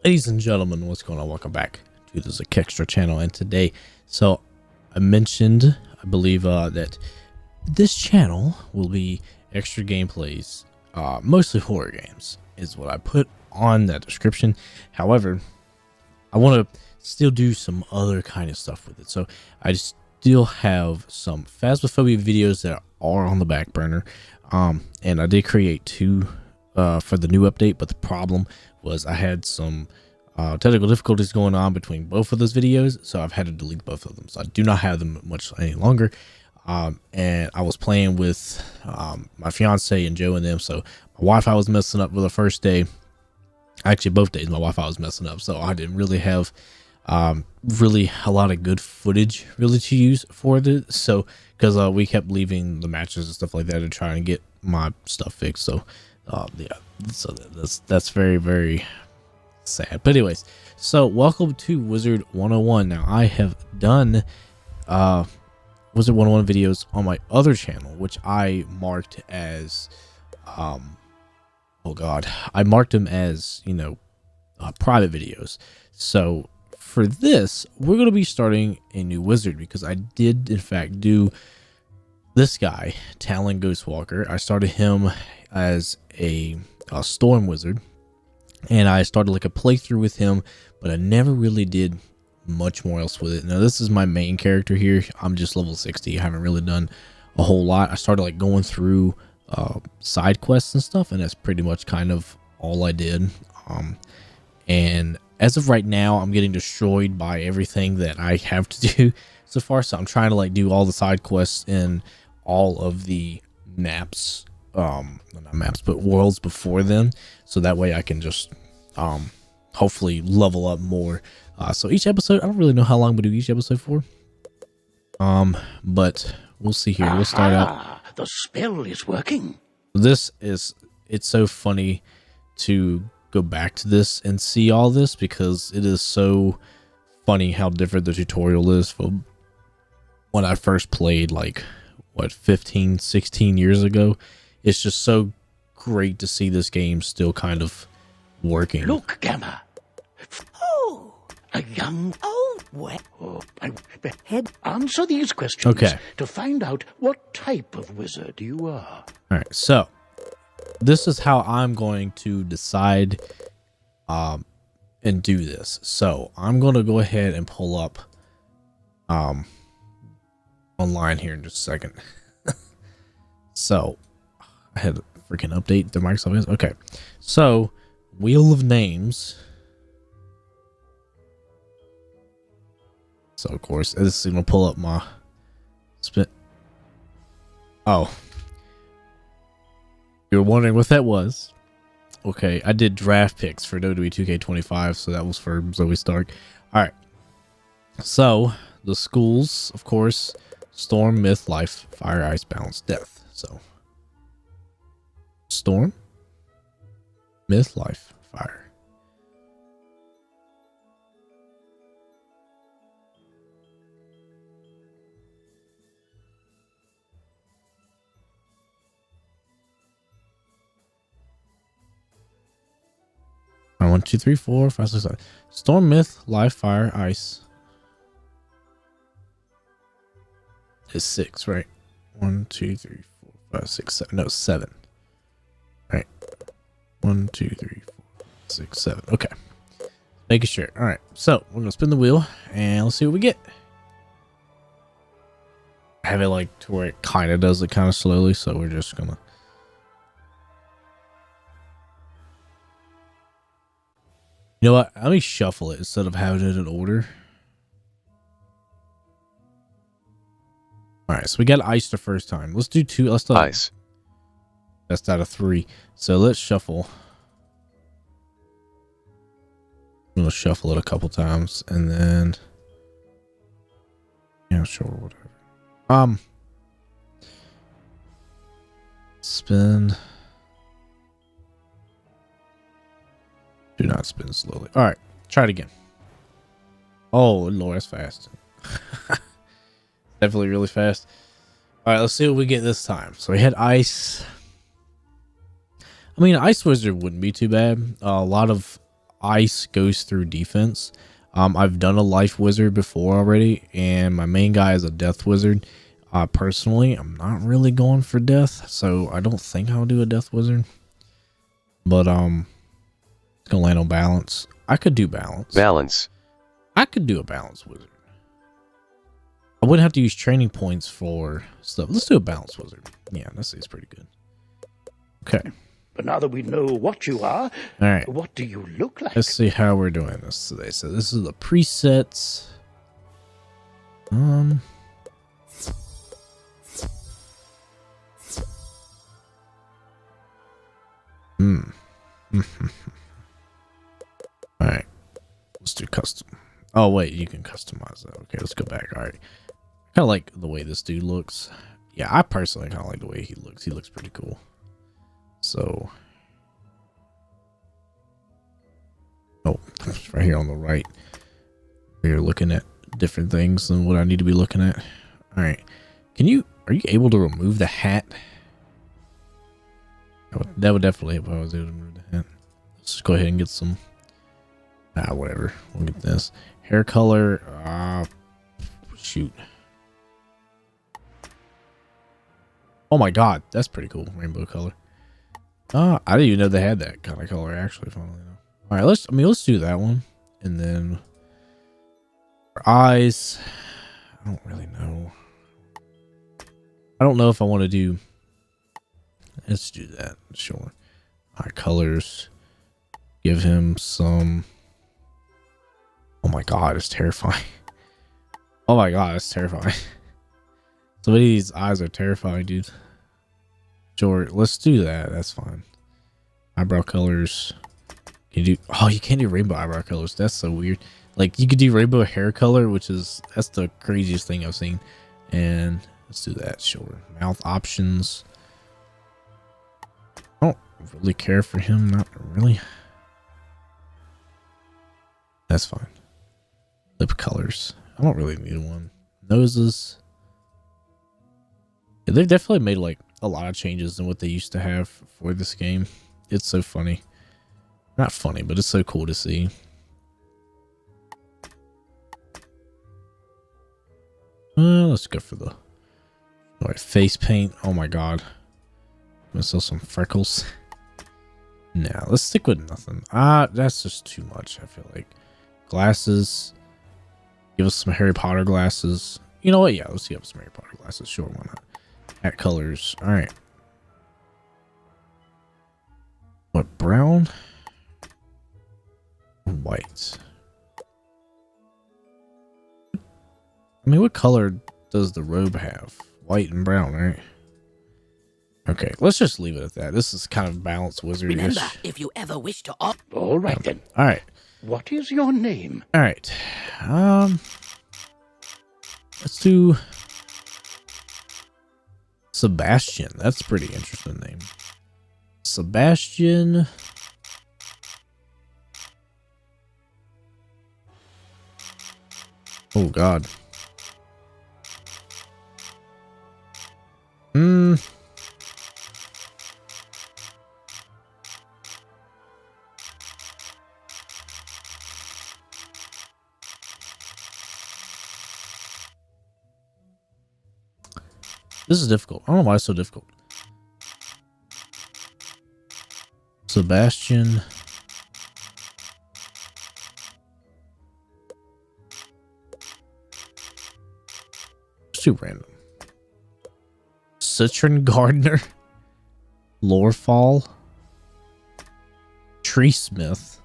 Ladies and gentlemen, what's going on? Welcome back to the Zacextra channel. And today, I mentioned, I believe that this channel will be extra gameplays, mostly horror games, is what I put on that description. However, I want to still do some other kind of stuff with it. So I still have some Phasmophobia videos that are on the back burner. And I did create two for the new update, but the problem was I had some technical difficulties going on between both of those videos, so I've had to delete both of them. So I do not have them much any longer. And I was playing with my fiance and Joe and them, so my Wi-Fi was messing up for the first day. Actually, both days my Wi-Fi was messing up, so I didn't really have really a lot of good footage really to use for this. So because we kept leaving the matches and stuff like that to try and get my stuff fixed. So yeah, so that's very, very sad. But anyways, so welcome to Wizard 101. Now I have done Wizard 101 videos on my other channel, which I marked as oh god, I marked them as, you know, private videos. So for this, we're going to be starting a new wizard, because I did in fact do this guy, Talon Ghostwalker. I started him as a storm wizard, and I started like a playthrough with him, but I never really did much more else with it. Now this is my main character here. I'm just level 60. I haven't really done a whole lot. I started like going through side quests and stuff, and that's pretty much kind of all I did. And as of right now, I'm getting destroyed by everything that I have to do so far. So I'm trying to like do all the side quests in all of the maps, not maps, but worlds before them. So that way I can just hopefully level up more. So each episode, I don't really know how long we do each episode for. But we'll see here. We'll start out. The spell is working. It's so funny to go back to this and see all this, because it is so funny how different the tutorial is from when I first played, like what, 15 16 years ago. It's just so great to see this game still kind of working. Look, Gamma. Oh, a young old what? Oh, head. Answer these questions to find out what type of wizard you are. All right, so this is how I'm going to decide and do this. So I'm going to go ahead and pull up online here in just a second. So I had to freaking update the Microsoft. Okay, so Wheel of Names. So of course this is gonna pull up my spin. Oh, you're wondering what that was? Okay, I did draft picks for WWE 2K25, so that was for Zoe Stark. All right, so the schools, of course: Storm, Myth, Life, Fire, Ice, Balance, Death. So Storm, Myth, Life, Fire. All right, 1, 2, 3, 4, 5, 6, 7. Storm, Myth, Life, Fire, Ice. Is 6, right? 1, 2, 3, 4, 5, 6, 7. No, 7. All right. 1, 2, 3, 4, 6, 7. Okay. Making sure. All right. So we're gonna spin the wheel and let's see what we get. I have it like to where it kind of does it kind of slowly, so we're just gonna. You know what? Let me shuffle it instead of having it in order. All right, so we got ice the first time. Let's do 2. Let's do ice. That's out of 3. So let's shuffle. I'm gonna shuffle it a couple times and then, yeah, sure, whatever. Spin. Do not spin slowly. All right, try it again. Oh Lord, that's fast. Definitely really fast. All right, let's see what we get this time. So we had ice. I mean, Ice Wizard wouldn't be too bad. A lot of ice goes through defense. I've done a life wizard before already, and my main guy is a death wizard. Personally, I'm not really going for death, so I don't think I'll do a death wizard. But it's gonna land on balance. I could do balance. I could do a balance wizard. I wouldn't have to use training points for stuff. Let's do a balance wizard. Yeah, that seems pretty good. Okay. But now that we know what you are, all right, what do you look like? Let's see how we're doing this today. So this is the presets. All right, let's do custom. Oh wait, you can customize that. Okay, let's go back. All right, kind of like the way this dude looks. Yeah, I personally kind of like the way he looks. He looks pretty cool. So, oh, it's right here on the right. We're looking at different things than what I need to be looking at. All right, are you able to remove the hat? That would definitely help if I was able to remove the hat. Let's just go ahead and get some. Whatever. We'll get this hair color. Shoot. Oh my god, that's pretty cool. Rainbow color. I didn't even know they had that kind of color actually. Funnily enough. All right, let's do that one, and then for eyes. I don't really know. I don't know if I want to do. Let's do that. Sure. All right, colors. Give him some. Oh my god, it's terrifying. Oh my god, it's terrifying. Some of these eyes are terrifying, dude. Sure, let's do that. That's fine. Eyebrow colors. Can you do? Oh, you can't do rainbow eyebrow colors. That's so weird. Like you could do rainbow hair color, that's the craziest thing I've seen. And let's do that. Sure. Mouth options. I don't really care for him. Not really. That's fine. Lip colors. I don't really need one. Noses. Yeah, they've definitely made like a lot of changes than what they used to have for this game. It's so funny. Not funny, but it's so cool to see. Let's go for the all right, face paint. Oh my god. I'm gonna sell some freckles. Nah, let's stick with nothing. That's just too much, I feel like. Glasses. Give us some Harry Potter glasses. You know what? Yeah, let's give us some Harry Potter glasses. Sure, why not? Hat colors. All right. What, brown? White. I mean, what color does the robe have? White and brown, right? Okay, let's just leave it at that. This is kind of balanced wizard-ish. Remember, if you ever wish to opt. All right then. All right. What is your name? All right. Let's do Sebastian. That's a pretty interesting name. Sebastian. Oh god. This is difficult. I don't know why it's so difficult. Sebastian. It's too random. Citron Gardener. Lorefall. Tree Smith.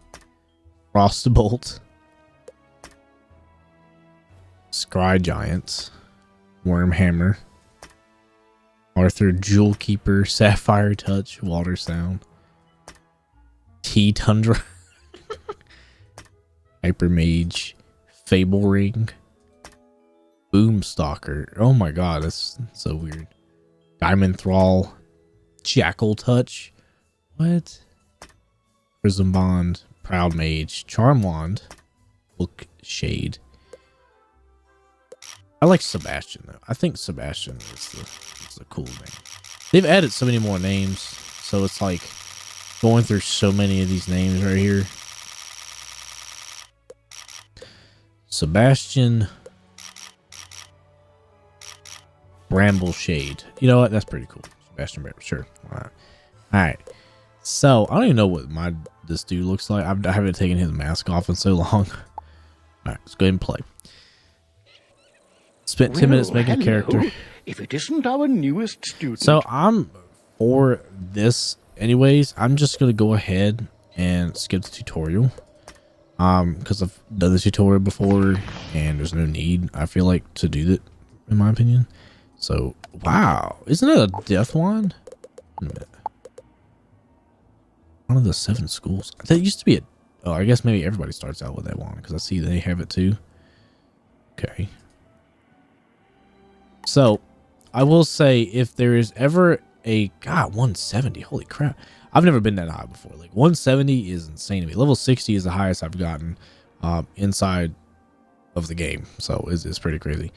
Frostbolt. Scry Giant. Wormhammer. Arthur Jewel Keeper, Sapphire Touch, Water Sound, T Tundra, Hyper Mage, Fable Ring, Boomstalker. Oh my god, that's so weird. Diamond Thrall, Jackal Touch. What? Prism Bond, Proud Mage, Charm Wand, Book Shade. I like Sebastian though. I think Sebastian is the cool name. They've added so many more names, so it's like going through so many of these names right here. Sebastian Brambleshade. You know what? That's pretty cool. Sebastian Bramble. Sure. All right. So I don't even know what this dude looks like. I haven't taken his mask off in so long. All right, let's go ahead and play. Spent 10 minutes making a character. If it isn't our newest student. So I'm for this anyways. I'm just gonna go ahead and skip the tutorial. Because I've done the tutorial before and there's no need, I feel like, to do that, in my opinion. So wow, isn't it a death wand? Wait a minute. One of the 7 schools. That used to be oh, I guess maybe everybody starts out with that wand because I see they have it too. Okay. So I will say, if there is ever a 170, holy crap. I've never been that high before. Like 170 is insane to me. Level 60 is the highest I've gotten inside of the game. So it's pretty crazy.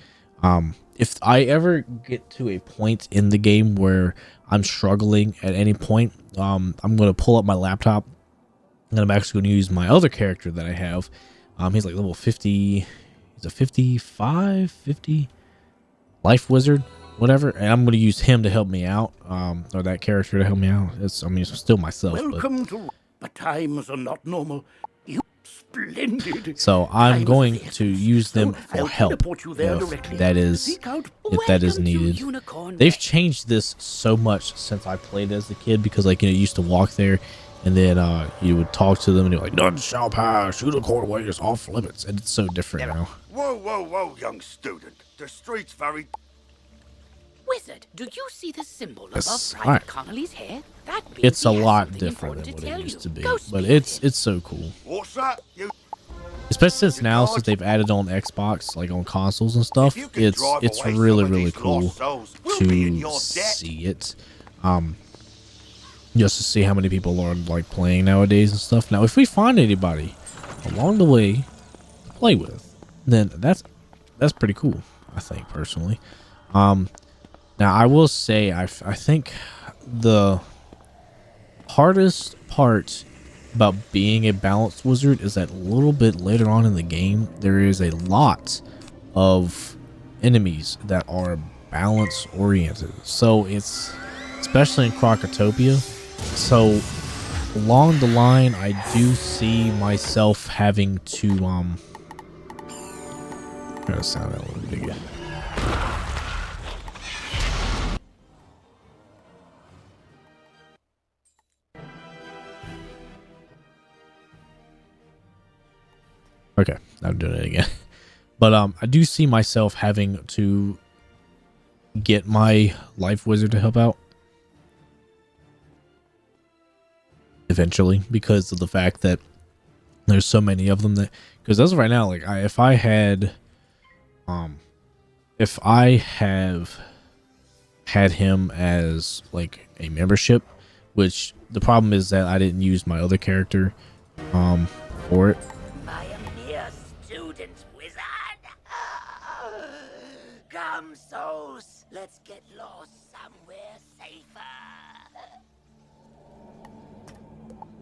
If I ever get to a point in the game where I'm struggling at any point, I'm going to pull up my laptop and I'm actually going to use my other character that I have. He's like level 50. He's a 55, 50 life wizard, whatever. And I'm going to use him to help me out, or that character to help me out. It's still myself. Welcome but times are not normal. You splendid. So I'm going to use them for help if that is needed. They've changed this so much since I played as a kid, because like, you used to walk there and then you would talk to them and you're like, none shall pass, unicorn way is off limits. And it's so different now. Whoa, young student. The street's very... Wizard, do you see the symbol above Yes. Private Connolly's head? That means It's a he has lot something different important than what it tell used to you. be, Go but speak it's with him. so cool. What's that? You... Especially since they've added on Xbox, like on consoles and stuff. It's really cool to see it. Just to see how many people are like playing nowadays and stuff. Now, if we find anybody along the way to play with, then that's pretty cool, I think, personally. Now I will say I think the hardest part about being a balanced wizard is that a little bit later on in the game there is a lot of enemies that are balance oriented. So it's especially in Crocotopia. So along the line I do see myself having to try to sound that a little bigger. Okay, I'm doing it again. But I do see myself having to get my life wizard to help out eventually, because of the fact that there's so many of them. That, because as of right now, like if I have had him as like a membership, which the problem is that I didn't use my other character for it. I am mere student, wizard. Come, souls. Let's get lost somewhere safer.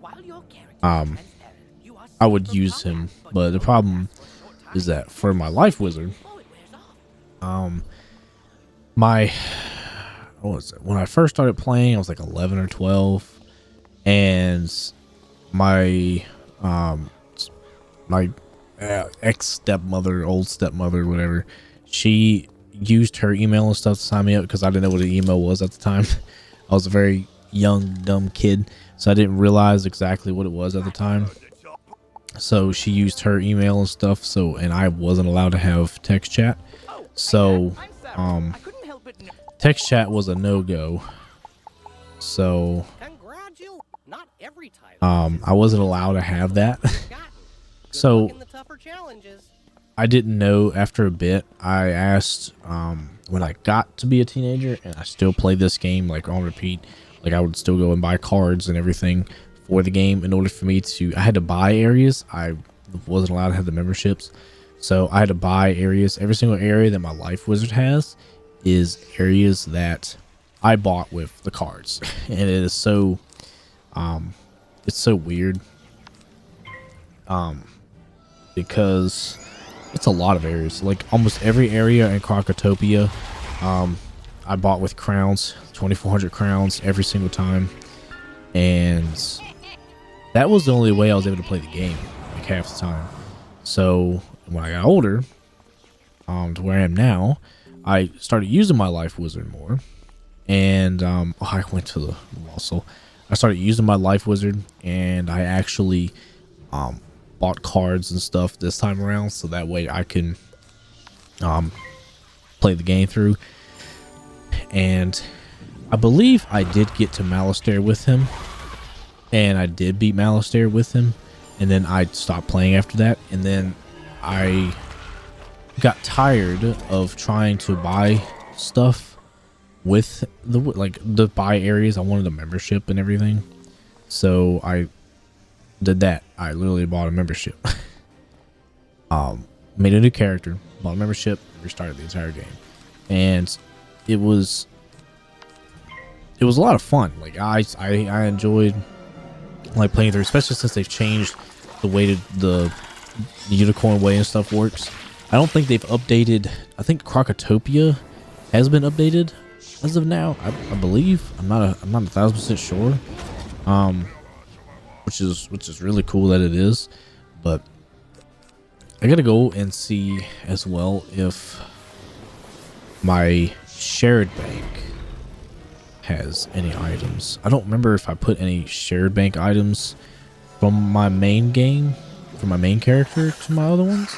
While your character transparent, you are I would safe use from him, combat, but the problem is that for my life wizard, before it wears off. what was it? When I first started playing, I was like 11 or 12, and my ex stepmother, old stepmother, whatever, she used her email and stuff to sign me up because I didn't know what an email was at the time. I was a very young, dumb kid, so I didn't realize exactly what it was at the time. So she used her email and stuff, and I wasn't allowed to have text chat. So text chat was a no-go. So I wasn't allowed to have that. So I didn't know. After a bit, I asked when I got to be a teenager and I still played this game like on repeat, like I would still go and buy cards and everything for the game in order for me to, I had to buy areas. I wasn't allowed to have the memberships, so I had to buy areas. Every single area that my life wizard has is areas that I bought with the cards. And it is so it's so weird because It's a lot of areas. Like almost every area in Crocotopia, I bought with crowns, 2,400 crowns every single time, and that was the only way I was able to play the game, like half the time. So when I got older, to where I am now, I started using my life wizard more, and I went to the muscle. I started using my life wizard, and I actually bought cards and stuff this time around, so that way I can play the game through. And I believe I did get to Malastare with him, and I did beat Malastare with him, and then I stopped playing after that. And then I got tired of trying to buy stuff with the buy areas. I wanted a membership and everything, so I did that. I literally bought a membership. Made a new character, bought a membership, restarted the entire game, and it was a lot of fun. Like I enjoyed like playing through, especially since they've changed the way the unicorn way and stuff works. I don't think they've updated. I think Crocotopia has been updated as of now. I believe. I'm not 1,000% sure. Which is really cool that it is, but I gotta go and see as well if my shared bank has any items. I don't remember if I put any shared bank items from my main game, from my main character to my other ones.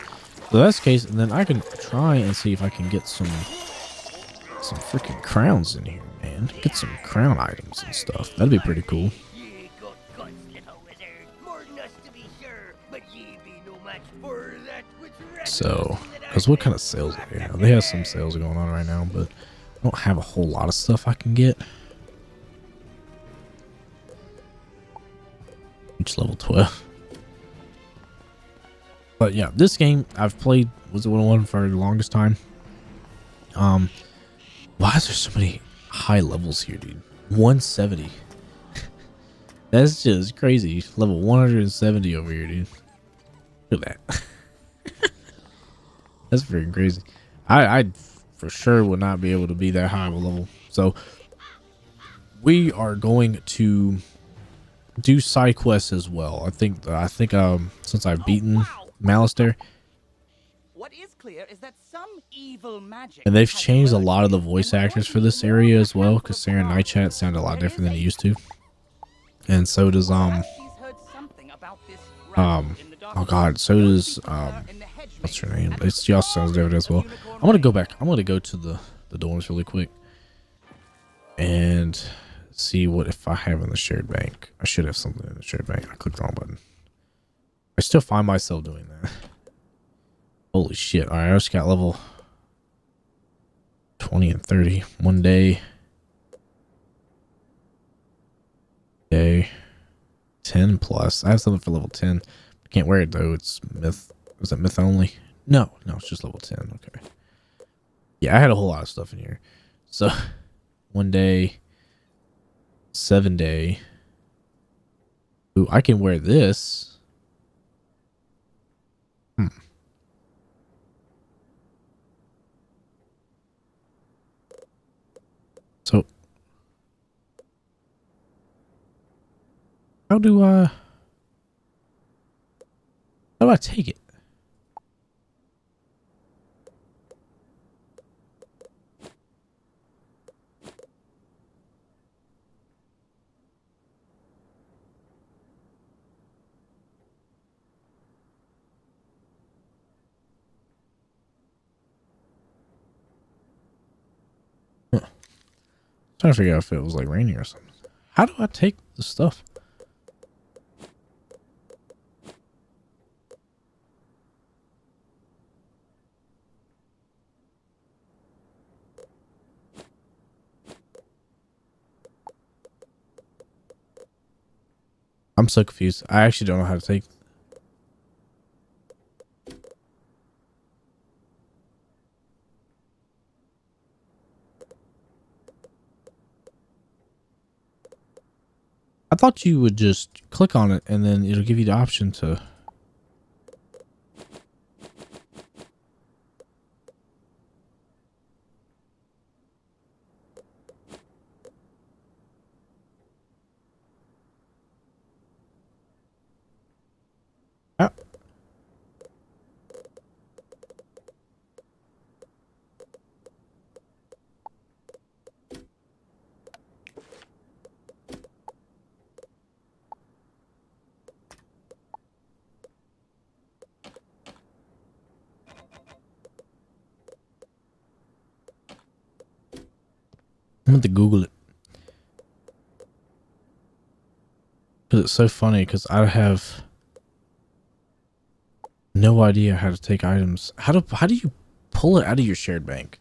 So that's the case, and then I can try and see if I can get some freaking crowns in here, man. Get some crown items and stuff. That'd be pretty cool. So, because what kind of sales do they have? They have some sales going on right now, but I don't have a whole lot of stuff I can get. Each level 12. But yeah, this game I've played was the one for the longest time. Why is there so many high levels here, dude? 170. That's just crazy. Level 170 over here, dude. Look at that. That's freaking crazy. I for sure would not be able to be that high of a level. So we are going to do side quests as well. I think since I've beaten Malastare, what is clear is that some evil magic, and they've changed a lot of the voice actors for this area as well, because Sarah Night Chat sounded a lot different than it used to. And so does oh god, so does what's her name? It's she also sounds different as well. I'm gonna go back. I'm gonna go to the dorms really quick and see what if I have in the shared bank. I should have something in the shared bank. I clicked the wrong button. I still find myself doing that. Holy shit. Alright, I just got level 20 and 30. One day 10 plus. I have something for level 10. I can't wear it though. It's myth. Is that myth only? No, it's just level 10. Okay. Yeah, I had a whole lot of stuff in here. So, one day, 7 day. Ooh, I can wear this. So, how do I take it? Trying to figure out if it was like raining or something. How do I take the stuff? I'm so confused. I actually don't know how to take. I thought you would just click on it and then it'll give you the option to. I'm going to Google it. Because it's so funny, because I have no idea how to take items. How do you pull it out of your shared bank?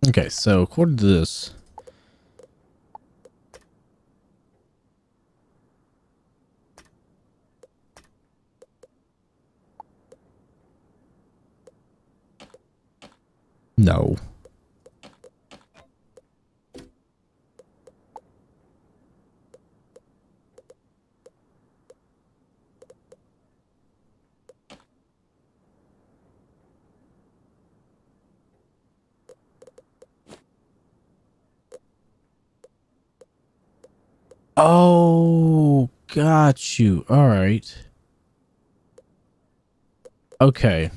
Okay, so according to this, no. Oh, got you. All right. Okay,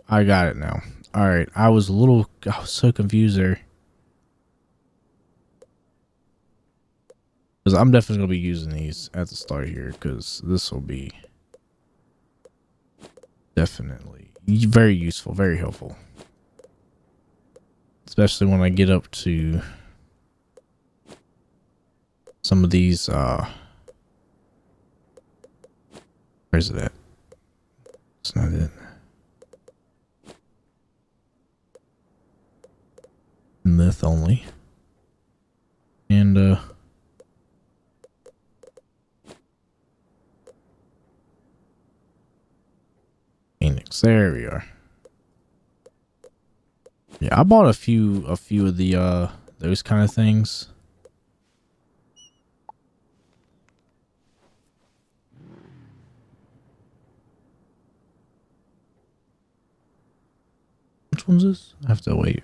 I got it now. All right, I was so confused there. Because I'm definitely going to be using these at the start here, because this will be definitely very useful, very helpful. Especially when I get up to some of these, where's it at? It's not it. Myth only. And, Phoenix. There we are. Yeah, I bought a few of the, those kind of things. Which one's this? I have to wait.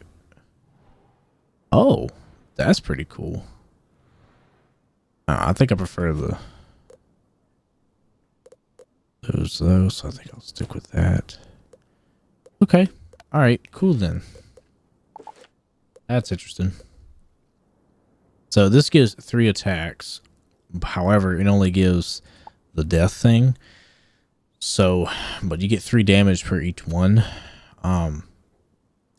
Oh, that's pretty cool. I think I prefer those. I think I'll stick with that. Okay. All right. Cool then. That's interesting. So this gives 3 attacks. However, it only gives the death thing. So, but you get 3 damage per each one.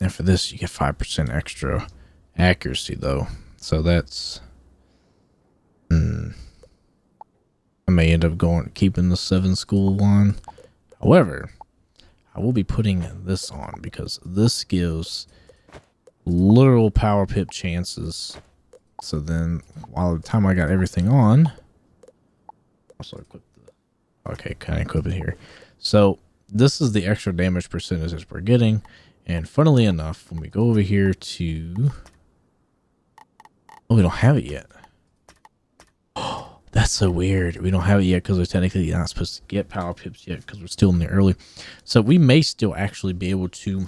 And for this, you get 5% extra accuracy though. So that's, I may end up keeping the 7 school one. However, I will be putting this on because this gives literal power pip chances. So then, while the time I got everything on, also equip the, okay, kind of equip it here. So this is the extra damage percentages we're getting. And funnily enough, when we go over here to, oh, we don't have it yet. Oh, that's so weird. We don't have it yet because we're technically not supposed to get power pips yet because we're still in the early. So we may still actually be able to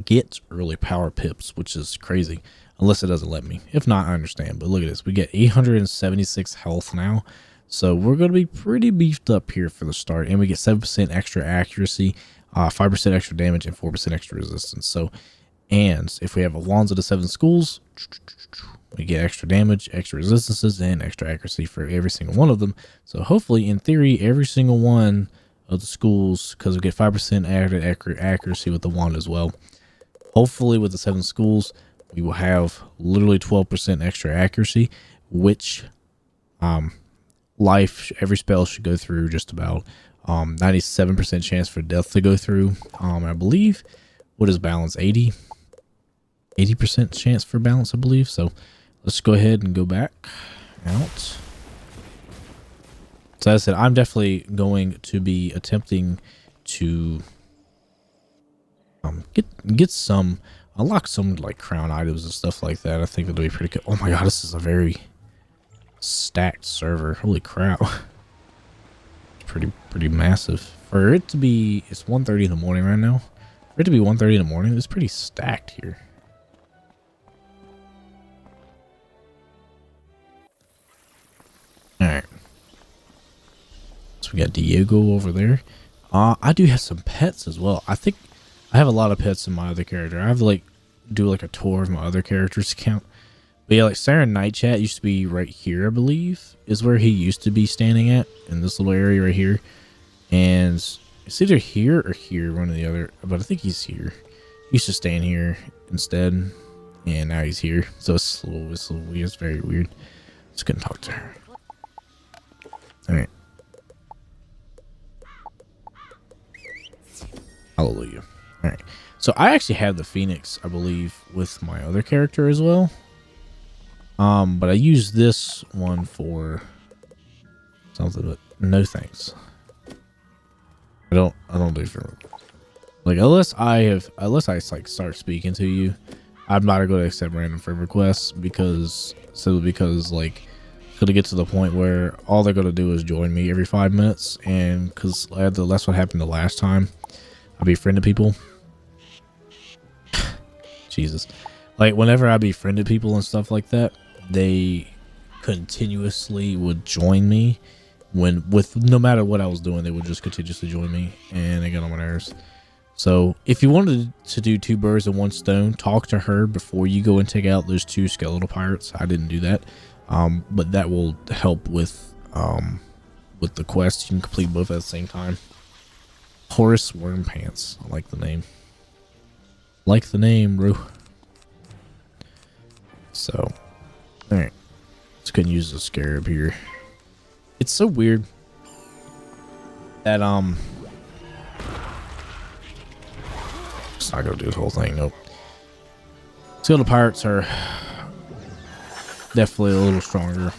get early power pips, which is crazy, unless it doesn't let me. If not, I understand. But look at this. We get 876 health now. So we're going to be pretty beefed up here for the start. And we get 7% extra accuracy, 5% extra damage, and 4% extra resistance. So And if we have a wands of the 7 schools, we get extra damage, extra resistances, and extra accuracy for every single one of them. So hopefully, in theory, every single one of the schools, because we get 5% added accuracy with the wand as well. Hopefully, with the 7 schools, we will have literally 12% extra accuracy, which every spell should go through just about 97% chance for death to go through. I believe, what is balance? 80% chance for balance, I believe. So let's go ahead and go back out. So as I said, I'm definitely going to be attempting to unlock some like crown items and stuff like that. I think that'll be pretty good. Oh my god, this is a very stacked server. Holy crap. Pretty massive. For it to be, it's 1:30 in the morning right now. For it to be 1:30 in the morning, it's pretty stacked here. Alright. So we got Diego over there. I do have some pets as well. I think I have a lot of pets in my other character. I have to like do like a tour of my other character's account. But yeah, like Siren Night Chat used to be right here, I believe, is where he used to be standing at, in this little area right here. And it's either here or here, one or the other. But I think he's here. He used to stand here instead, and now he's here. So it's a little weird. It's very weird. Just couldn't talk to her. All right. Hallelujah. All right. So I actually have the Phoenix, I believe, with my other character as well. But I use this one for something, but no thanks. I don't do friend requests. Like unless I like start speaking to you, I'm not going to accept random friend requests because like gonna get to the point where all they're gonna do is join me every 5 minutes, and because that's what happened the last time I befriended people. Jesus, like whenever I befriended people and stuff like that, they continuously would join me no matter what I was doing, they would just continuously join me, and they got on my nerves. So if you wanted to do 2 birds with 1 stone, talk to her before you go and take out those 2 skeletal pirates. I didn't do that. But that will help with the quest. You can complete both at the same time. Horace Worm Pants. I like the name. Like the name, bro. So, alright. Let's go and use the scarab here. It's so weird that, it's not gonna do the whole thing, nope. Skeletal pirates are definitely a little stronger.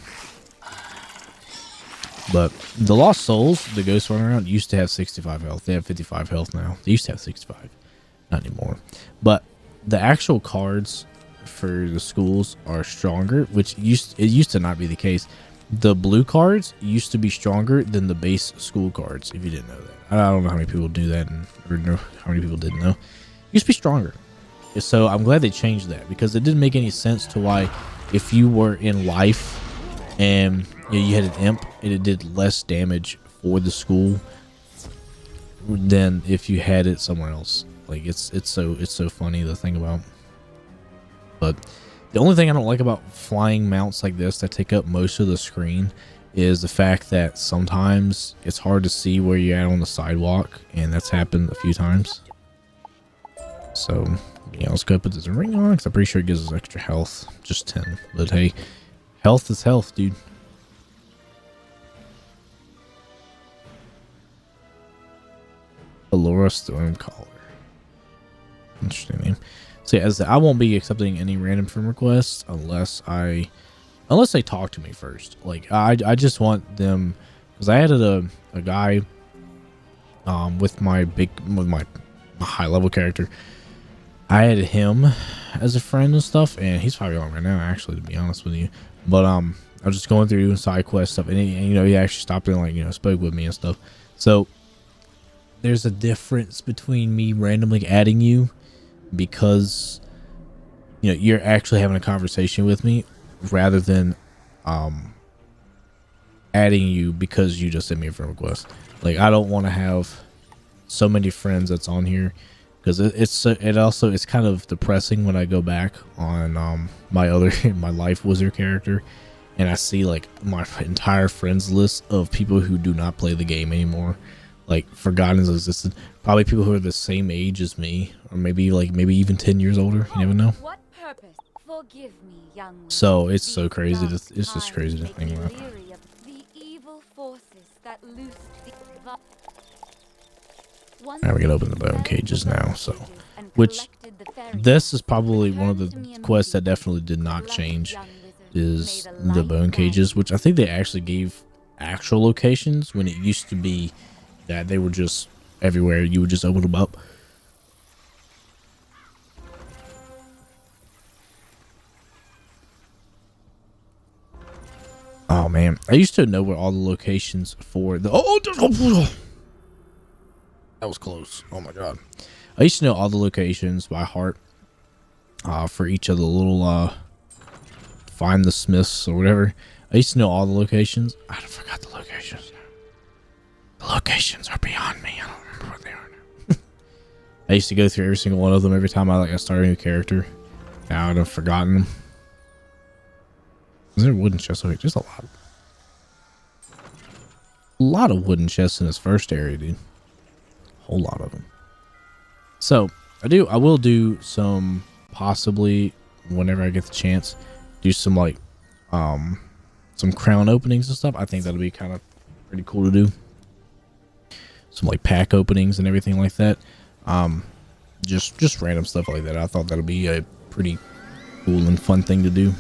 But the Lost Souls, the ghosts running around, used to have 65 health. They have 55 health now. They used to have 65. Not anymore. But the actual cards for the schools are stronger, which it used to not be the case. The blue cards used to be stronger than the base school cards, if you didn't know that. I don't know how many people do that, or know how many people didn't know. It used to be stronger. So I'm glad they changed that, because it didn't make any sense to why if you were in life and you had an imp and it did less damage for the school than if you had it somewhere else. Like it's so funny to think about. But the only thing I don't like about flying mounts like this that take up most of the screen is the fact that sometimes it's hard to see where you're at on the sidewalk, and that's happened a few times. So yeah, let's go put this ring on, because I'm pretty sure it gives us extra health. Just 10. But hey, health is health, dude. Alora Storm Collar. Interesting name. So yeah, as I won't be accepting any random friend requests unless they talk to me first. Like I just want them, because I added a guy with my high level character. I added him as a friend and stuff, and he's probably on right now, actually, to be honest with you. But I was just going through doing side quest stuff, and he actually stopped and like spoke with me and stuff. So there's a difference between me randomly adding you because you're actually having a conversation with me, rather than adding you because you just sent me a friend request. Like I don't want to have so many friends that's on here because it's kind of depressing when I go back on my life wizard character, and I see like my entire friends list of people who do not play the game anymore, like forgotten as existed. Probably people who are the same age as me, or maybe even 10 years older. You never know. What purpose? Forgive me, young one. So it's so crazy. It's just crazy to think about. The evil forces that loosed Now we can open the bone cages now. So, which this is probably one of the quests that definitely did not change, is the bone cages, which I think they actually gave actual locations when it used to be that they were just everywhere. You would just open them up. Oh man, I used to know where all the locations for the that was close. Oh my god, I used to know all the locations by heart for each of the little find the smiths or whatever. I used to know all the locations. I forgot the locations. The locations are beyond me. I don't remember what they are now. I used to go through every single one of them every time I started a new character. Now I've forgotten them. Is there a wooden chest? Okay, just a lot of wooden chests in this first area, dude. Whole lot of them. So I will do some, possibly whenever I get the chance, do some like some crown openings and stuff. I think that'll be kind of pretty cool to do. Some like pack openings and everything like that. Just random stuff like that. I thought that'll be a pretty cool and fun thing to do.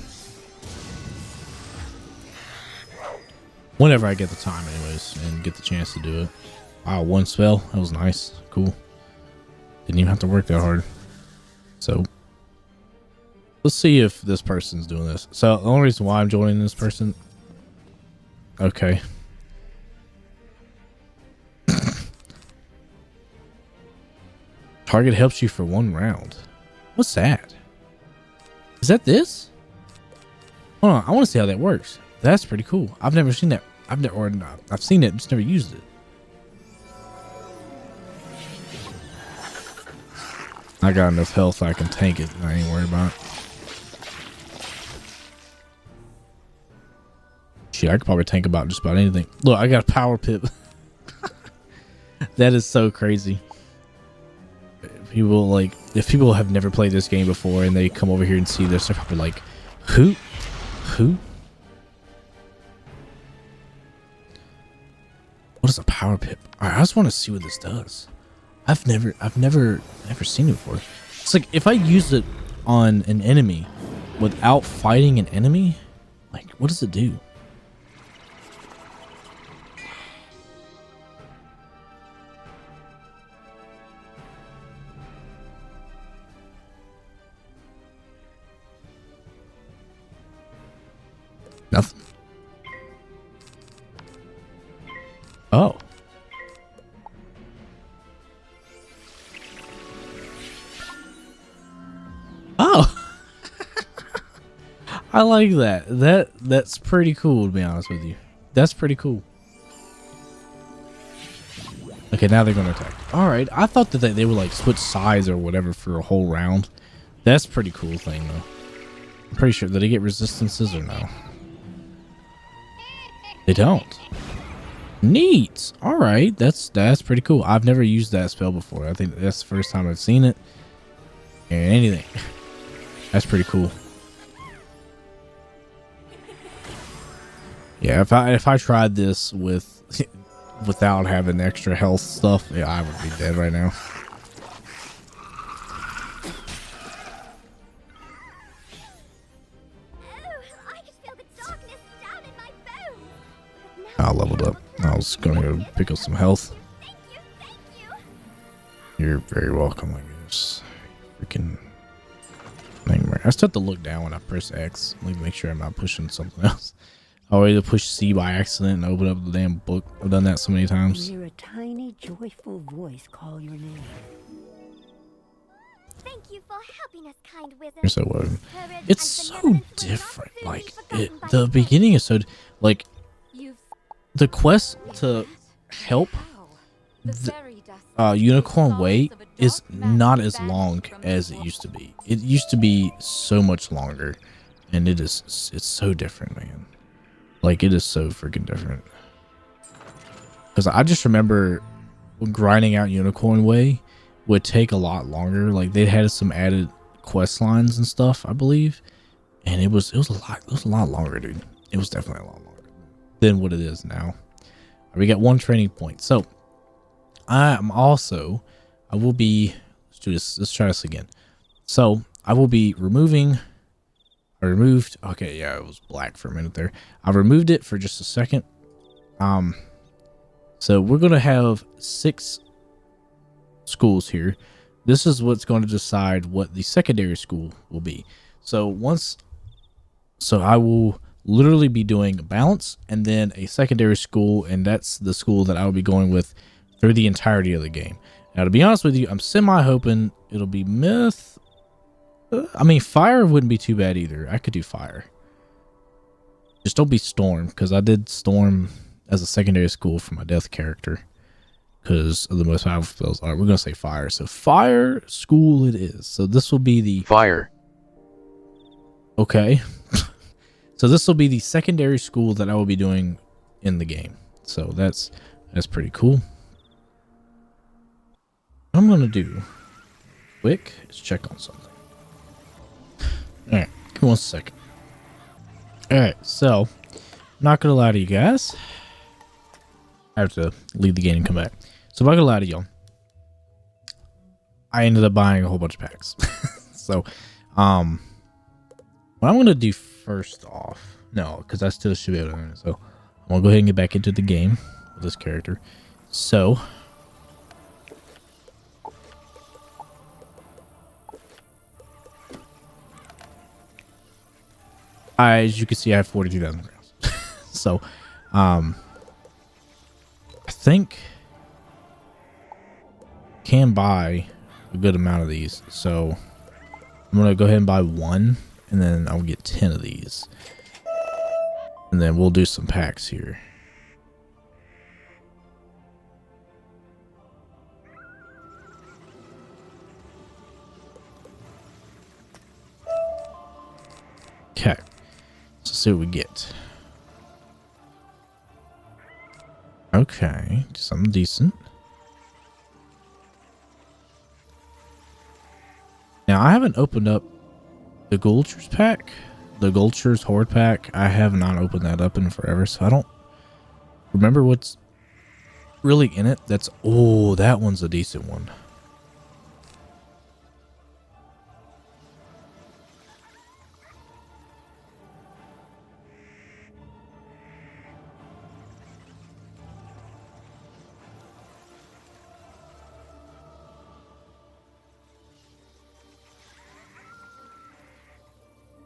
Whenever I get the time anyways and get the chance to do it. Wow, one spell. That was nice. Cool. Didn't even have to work that hard. So let's see if this person's doing this. So the only reason why I'm joining this person. Okay. Target helps you for 1 round. What's that? Is that this? Hold on, I want to see how that works. That's pretty cool. I've never seen that. I've seen it, just never used it. I got enough health I can tank it. I ain't worried about it. Shit, I could probably tank about just about anything. Look, I got a power pip. That is so crazy. People if people have never played this game before and they come over here and see this, they're probably like, who? What is a power pip? I just want to see what this does. I've never seen it before. It's like if I use it on an enemy without fighting an enemy, like what does it do? Nothing. Oh. Oh. I like that. That's pretty cool, to be honest with you. That's pretty cool. Okay, now they're gonna attack. Alright, I thought that they would like switch sides or whatever for a whole round. That's a pretty cool thing though. I'm pretty sure. Did they get resistances or no? They don't. Neat. All right, that's pretty cool. I've never used that spell before. I think that's the first time I've seen it. And anything. That's pretty cool. Yeah, if I tried this without having extra health stuff, yeah, I would be dead right now. I leveled up. I was gonna go pick up some health. Thank you. You're very welcome, I guess. Freaking nightmare. I still have to look down when I press X. Let me make sure I'm not pushing something else. I already push C by accident and open up the damn book. I've done that so many times. Hear a tiny, joyful voice call your name. Thank you for helping us, kind wizard. You're so welcome. It's so different. Like the beginning is so like the quest to help The fairy dust Unicorn Way of a dark is magic not as vanished long from as the it world. used to be. It used to be so much longer, and it's so different, man. Like, it is so freaking different. Because I just remember grinding out Unicorn Way would take a lot longer. Like, they had some added quest lines and stuff, I believe, and it was a lot longer, dude. It was definitely a lot longer than what it is now. We got one training point. So I will be, let's try this again. So I will be removed. Okay, yeah, it was black for a minute there. I removed it for just a second. So we're going to have 6 schools here. This is what's going to decide what the secondary school will be. So I will literally be doing a balance and then a secondary school, and that's the school that I will be going with through the entirety of the game. Now, to be honest with you, I'm semi hoping it'll be myth. I mean, fire wouldn't be too bad either. I could do fire. Just don't be storm, because I did storm as a secondary school for my death character because of the most powerful spells. All right, we're going to say fire. So fire school it is. So this will be the Fire. Okay. So this will be the secondary school that I will be doing in the game. So that's pretty cool. What I'm going to do quick is check on something. All right, give me 1 second. All right, so not going to lie to you guys. I have to leave the game and come back. So I'm not going to lie to y'all. I ended up buying a whole bunch of packs. So, what I'm going to do first off, no, because I still should be able to earn it. So I'm going to go ahead and get back into the game with this character. So as you can see, I have 42,000 crowns. So, I think can buy a good amount of these. So I'm going to go ahead and buy 1, and then I'll get 10 of these. And then we'll do some packs here. Okay. Let's see what we get. Okay. Something decent. Now, I haven't opened up the Gulchers pack. The Gulchers Horde pack. I have not opened that up in forever, so I don't remember what's really in it. Oh, that one's a decent one.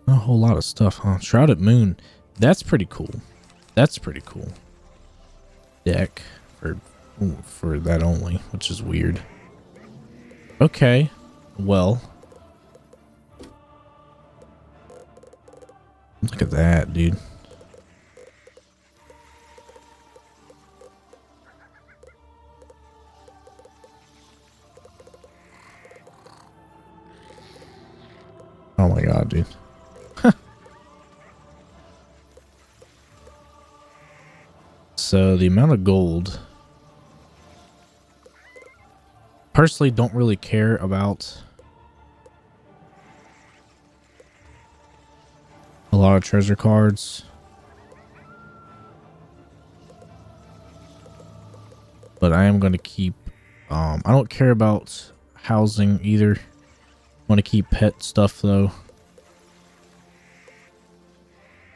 A whole lot of stuff, huh? Shrouded Moon. That's pretty cool. That's pretty cool. Deck for that only, which is weird. Okay. Well. Look at that, dude. Oh my god, dude. So the amount of gold, personally don't really care about a lot of treasure cards, but I am going to keep, I don't care about housing either. I want to keep pet stuff though.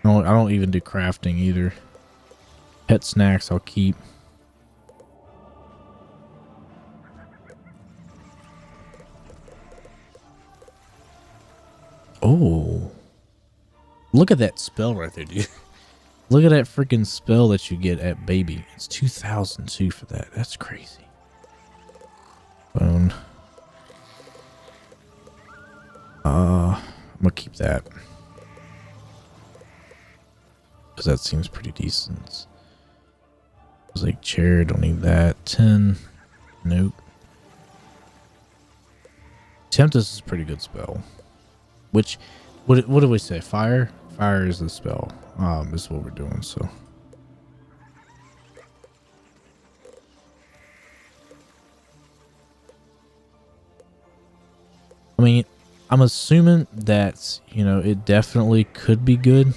I don't even do crafting either. Pet snacks I'll keep. Oh. Look at that spell right there, dude. Look at that freaking spell that you get at baby. It's 2,002 for that. That's crazy. Bone. I'm gonna keep that. Because that seems pretty decent. Like chair, don't need that. 10. Nope. Tempest is a pretty good spell. Which, what do we say? Fire? Fire is the spell. Is what we're doing, so. I mean, I'm assuming that, you know, it definitely could be good.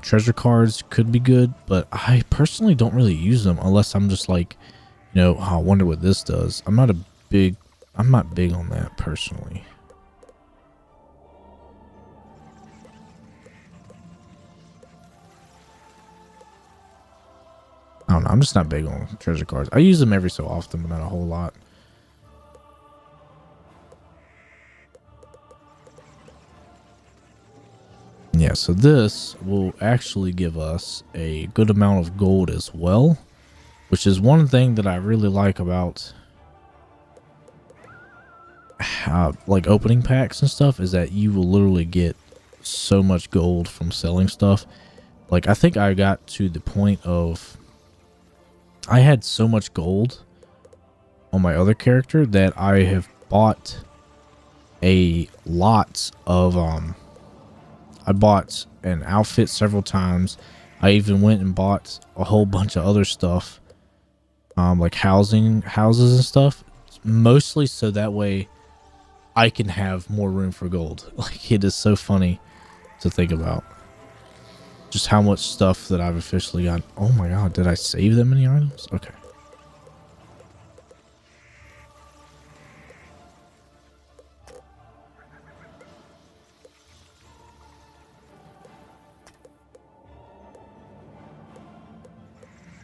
Treasure cards could be good, but I personally don't really use them unless I'm just like, you know, oh, I wonder what this does. I'm not big on that personally. I don't know. I'm just not big on treasure cards. I use them every so often, but not a whole lot. Yeah, so this will actually give us a good amount of gold as well, which is one thing that I really like about like opening packs and stuff, is that you will literally get so much gold from selling stuff. Like, I think I got to the point of I had so much gold on my other character that I have bought a lot of I bought an outfit several times. I even went and bought a whole bunch of other stuff, like houses and stuff, mostly so that way I can have more room for gold. Like, it is so funny to think about just how much stuff that I've officially got. Oh my god, did I save that many items? Okay.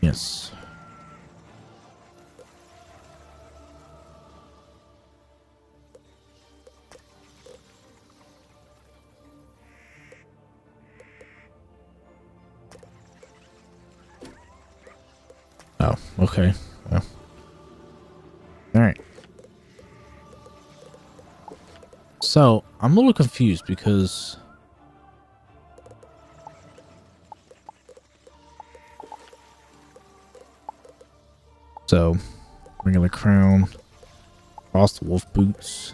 Yes. Oh, okay. Well. All right. So, I'm a little confused because so regular crown, frost wolf boots.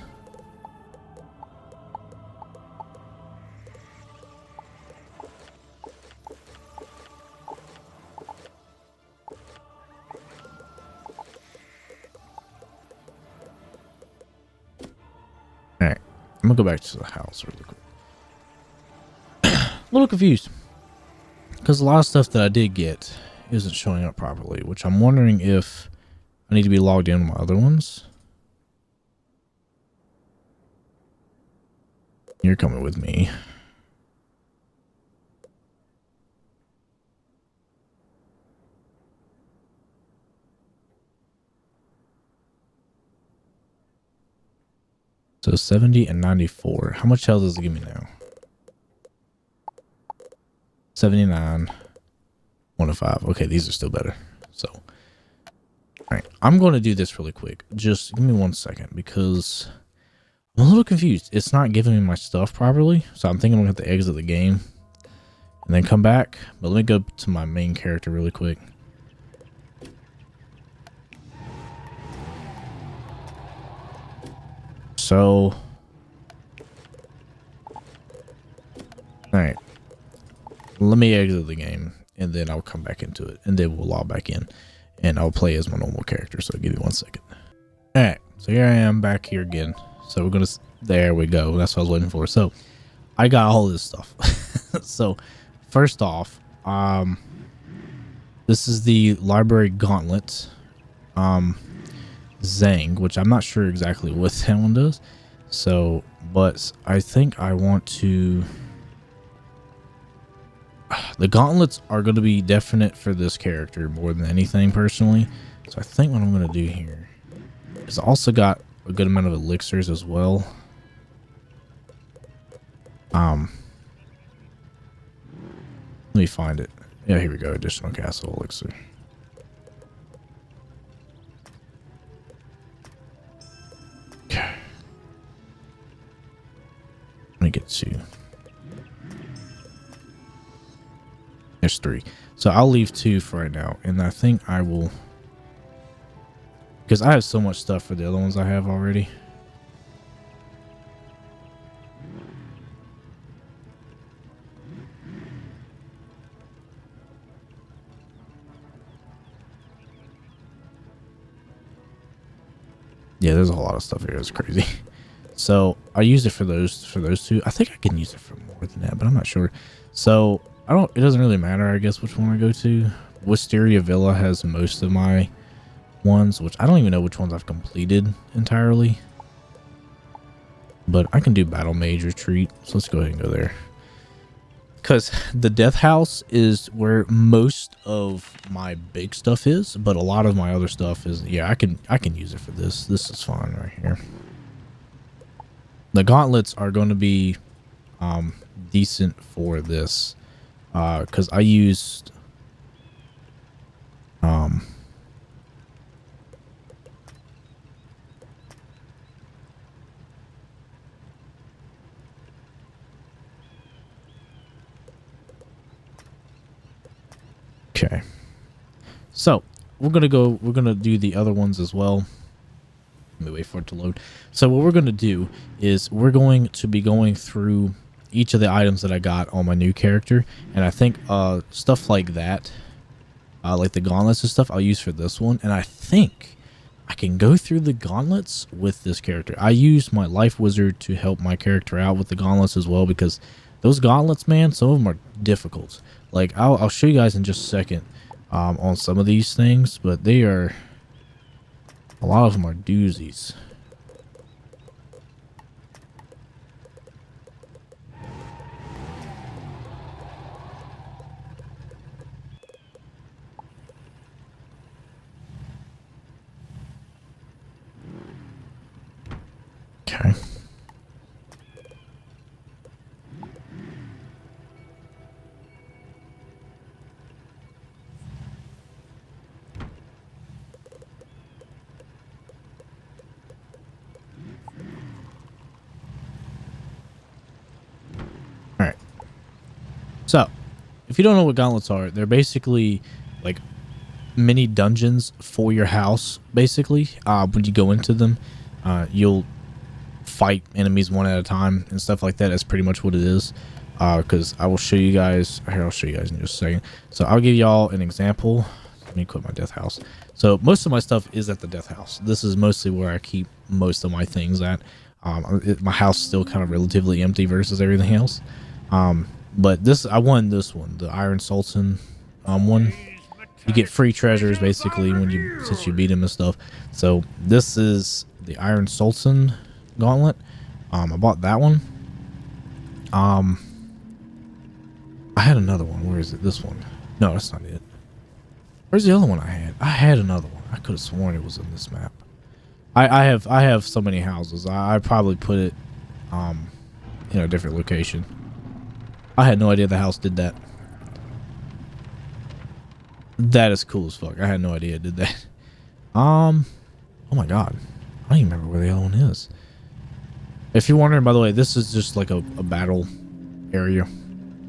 Alright, I'm gonna go back to the house really quick. A little confused because a lot of stuff that I did get isn't showing up properly, which I'm wondering if I need to be logged in with my other ones. You're coming with me. So 70 and 94. How much health does it give me now? 79. 105. Okay, these are still better. So, all right, I'm going to do this really quick. Just give me 1 second because I'm a little confused. It's not giving me my stuff properly. So I'm thinking I'm going to have to exit the game and then come back. But let me go to my main character really quick. So, all right, let me exit the game and then I'll come back into it and then we'll log back in and I'll play as my normal character. So give me 1 second. All right, so here I am back here again. So we're gonna, there we go. That's what I was waiting for. So I got all this stuff. So first off, this is the library gauntlet. Zang, which I'm not sure exactly what that one does. So, but I think I want to. The gauntlets are going to be definite for this character more than anything, personally. So I think what I'm going to do here is also got a good amount of elixirs as well. Let me find it. Yeah, here we go. Additional castle elixir. Okay. Let me get to. There's 3. So I'll leave 2 for right now. And I think I will because I have so much stuff for the other ones I have already. Yeah, there's a lot of stuff here. It's crazy. So I use it for those two. I think I can use it for more than that, but I'm not sure. So it doesn't really matter, I guess, which one I go to. Wisteria Villa has most of my ones, which I don't even know which ones I've completed entirely. But I can do Battle Mage Retreat, so let's go ahead and go there. Because the Death House is where most of my big stuff is, but a lot of my other stuff is, yeah, I can use it for this. This is fine right here. The gauntlets are going to be decent for this, because I used okay, so we're gonna do the other ones as well. Let me wait for it to load. So what we're gonna do is we're going to be going through each of the items that I got on my new character, and I think stuff like that, like the gauntlets and stuff, I'll use for this one. And I think I can go through the gauntlets with this character. I use my life wizard to help my character out with the gauntlets as well, because those gauntlets, man, some of them are difficult. Like I'll show you guys in just a second on some of these things, but they are, a lot of them are doozies. Okay. All right. So, if you don't know what gauntlets are, they're basically like mini dungeons for your house. Basically, when you go into them, you'll fight enemies one at a time and stuff like that. That's pretty much what it is. Because I will show you guys here, I'll show you guys in just a second. So I'll give y'all an example. Let me quit my death house. So most of my stuff is at the death house. This is mostly where I keep most of my things at. My house is still kind of relatively empty versus everything else. But this, I won this one, the Iron Sultan one. You get free treasures basically since you beat him and stuff. So this is the Iron Sultan gauntlet. I bought that one. I had another one. Where is it? This one. No, that's not it. Where's the other one I had? I had another one. I could have sworn it was in this map. I have so many houses. I probably put it in a different location. I had no idea the house did that. That is cool as fuck. I had no idea it did that. Oh my god. I don't even remember where the other one is. If you're wondering, by the way, this is just like a battle area.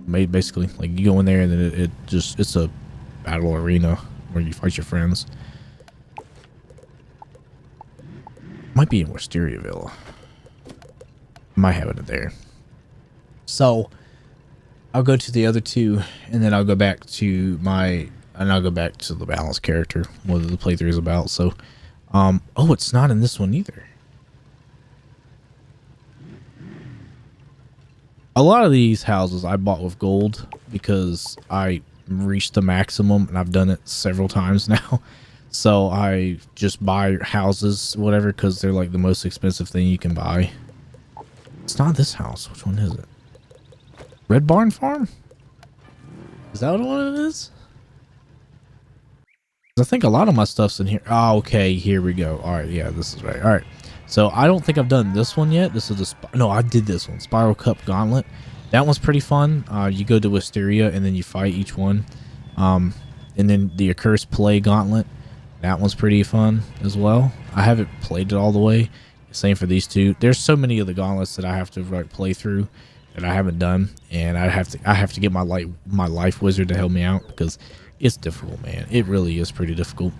Made basically, like you go in there and then it's a battle arena where you fight your friends. Might be in Wisteria Villa. Might have it there. So I'll go to the other two, and then I'll go back to the balanced character, what the playthrough is about. So, oh, it's not in this one either. A lot of these houses I bought with gold because I reached the maximum, and I've done it several times now. So I just buy houses, whatever, because they're like the most expensive thing you can buy. It's not this house. Which one is it? Red Barn Farm? Is that what it is? I think a lot of my stuff's in here. Oh, okay. Here we go. All right. Yeah, this is right. All right. So I don't think I've done this one yet. This is no, I did this one. Spiral Cup Gauntlet. That one's pretty fun. You go to Wisteria and then you fight each one. And then the Accursed Play Gauntlet. That one's pretty fun as well. I haven't played it all the way. Same for these two. There's so many of the gauntlets that I have to like play through that I haven't done, and I have to get my life wizard to help me out because it's difficult, man. It really is pretty difficult.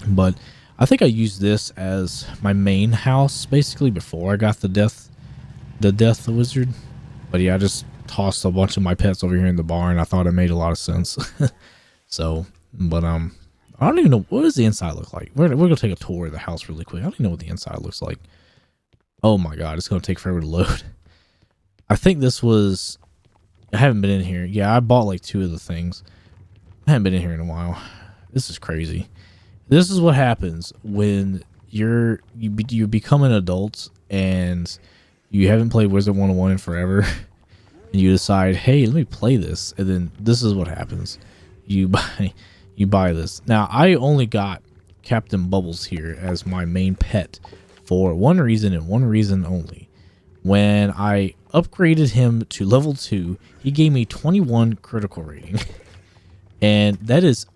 But I think I used this as my main house basically before I got the death wizard. But yeah, I just tossed a bunch of my pets over here in the barn. I thought it made a lot of sense. So, but I don't even know, what does the inside look like? We're gonna take a tour of the house really quick. I don't even know what the inside looks like. Oh my god, it's gonna take forever to load. I think this was, I haven't been in here. Yeah, I bought like 2 of the things. I haven't been in here in a while. This is crazy. This is what happens when you become an adult and you haven't played Wizard 101 in forever. And you decide, hey, let me play this, and then this is what happens. You buy this. Now, I only got Captain Bubbles here as my main pet for one reason and one reason only. When I upgraded him to level 2, he gave me 21 critical rating. And that is